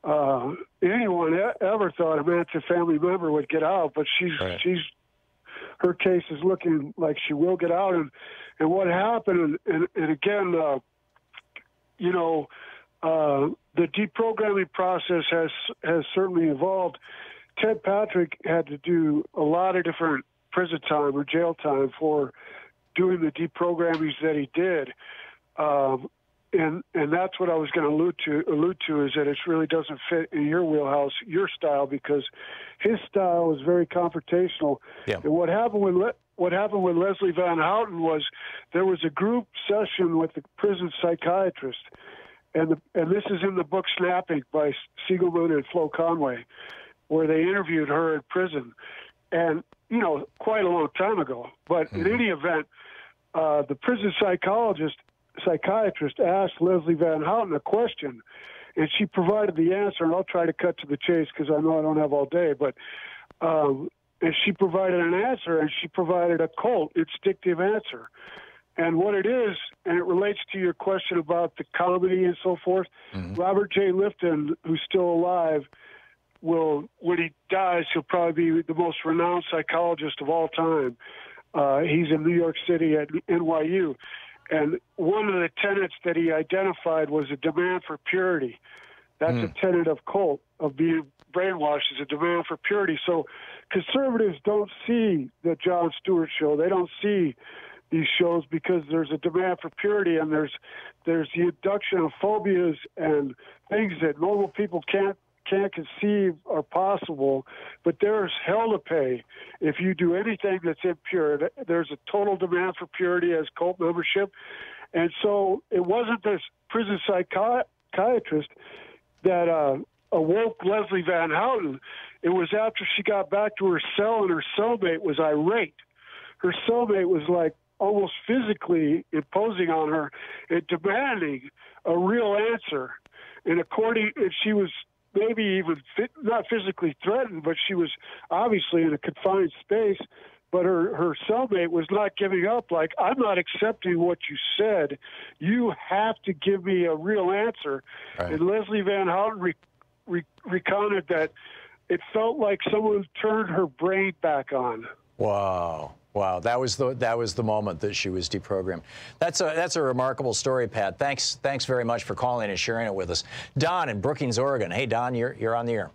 H: ever thought a Manson family member would get out, but her case is looking like she will get out. And what happened, and again, the deprogramming process has certainly evolved. Ted Patrick had to do a lot of different prison time or jail time for doing the deprogramming that he did. And that's what I was going to allude to is that it really doesn't fit in your wheelhouse, your style, because his style is very confrontational.
A: Yeah.
H: And what happened with Leslie Van Houten was there was a group session with the prison psychiatrist, and this is in the book Snapping by Siegelman and Flo Conway, where they interviewed her in prison, and quite a long time ago. But in any event, the prison psychiatrist asked Leslie Van Houten a question, and she provided the answer. And I'll try to cut to the chase because I know I don't have all day. But and she provided an answer, and she provided a cult instinctive answer. And what it is, and it relates to your question about the comedy and so forth. Robert J. Lifton, who's still alive, when he dies, he'll probably be the most renowned psychologist of all time. He's in New York City at NYU. And one of the tenets that he identified was a demand for purity. That's a tenet of cult, of being brainwashed, is a demand for purity. So conservatives don't see the Jon Stewart show. They don't see these shows because there's a demand for purity, and there's the induction of phobias and things that normal people can't conceive are possible, but there's hell to pay if you do anything that's impure. There's a total demand for purity as cult membership. And so it wasn't this prison psychiatrist that awoke Leslie Van Houten. It was after she got back to her cell and her cellmate was irate. Her cellmate was like almost physically imposing on her and demanding a real answer. And she was maybe even not physically threatened, but she was obviously in a confined space. But her cellmate was not giving up. Like, I'm not accepting what you said. You have to give me a real answer. Right. And Leslie Van Houten recounted that it felt like someone turned her brain back on.
A: Wow. Wow, that was the moment that she was deprogrammed. That's a remarkable story, Pat. Thanks very much for calling and sharing it with us. Don in Brookings, Oregon. Hey, Don, you're on the air.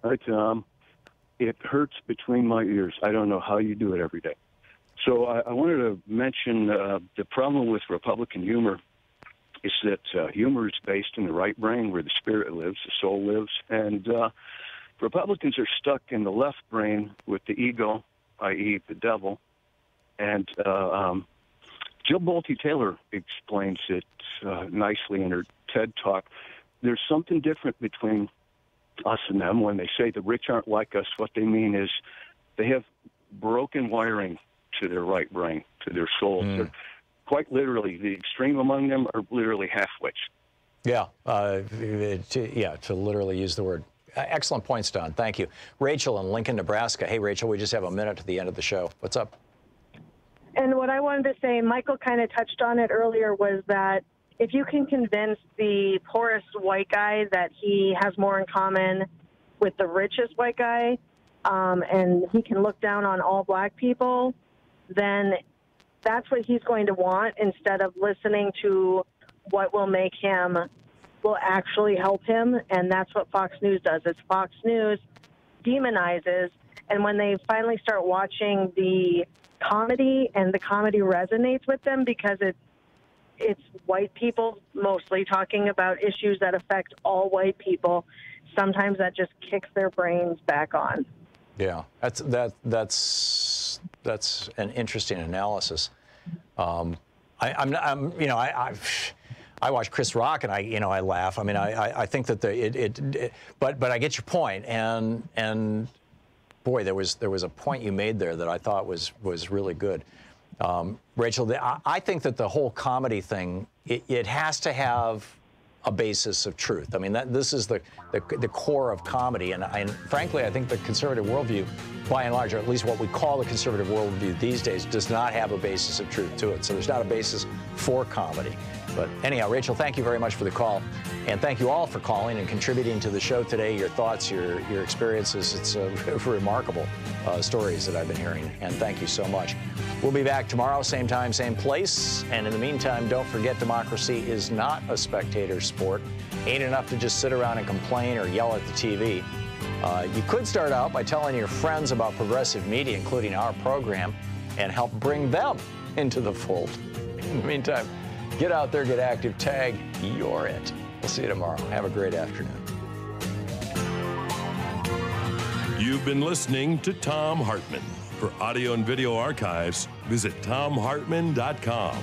I: Hi, Tom. It hurts between my ears. I don't know how you do it every day. So I wanted to mention the problem with Republican humor is that humor is based in the right brain where the spirit lives, the soul lives, and Republicans are stuck in the left brain with the ego, i.e. the devil. And Jill Bolte Taylor explains it nicely in her TED Talk. There's something different between us and them. When they say the rich aren't like us, what they mean is they have broken wiring to their right brain, to their soul. They're quite literally, the extreme among them are literally half-wits.
A: Yeah, to literally use the word. Excellent points, Don. Thank you. Rachel in Lincoln, Nebraska. Hey, Rachel, we just have a minute to the end of the show. What's up?
T: And what I wanted to say, Michael kind of touched on it earlier, was that if you can convince the poorest white guy that he has more in common with the richest white guy, and he can look down on all black people, then that's what he's going to want, instead of listening to what will actually help him. And that's what Fox News does. It's Fox News demonizes, and when they finally start watching the comedy, and the comedy resonates with them because it's white people mostly talking about issues that affect all white people, sometimes that just kicks their brains back on.
A: Yeah, that's an interesting analysis. I watch Chris Rock and I laugh. I mean, I think that but I get your point, and boy, there was a point you made there that I thought was really good. Rachel, I think that the whole comedy thing, it has to have a basis of truth. I mean, this is the core of comedy, and frankly, I think the conservative worldview, by and large, or at least what we call the conservative worldview these days, does not have a basis of truth to it. So there's not a basis for comedy. But anyhow, Rachel, thank you very much for the call, and thank you all for calling and contributing to the show today. Your thoughts, your experiences, it's remarkable stories that I've been hearing, and thank you so much. We'll be back tomorrow, same time, same place, and in the meantime, don't forget, democracy is not a spectator sport. Ain't enough to just sit around and complain or yell at the TV. You could start out by telling your friends about progressive media, including our program, and help bring them into the fold. In the meantime, get out there, get active, tag, you're it. We'll see you tomorrow. Have a great afternoon.
B: You've been listening to Thom Hartmann. For audio and video archives, visit thomhartmann.com.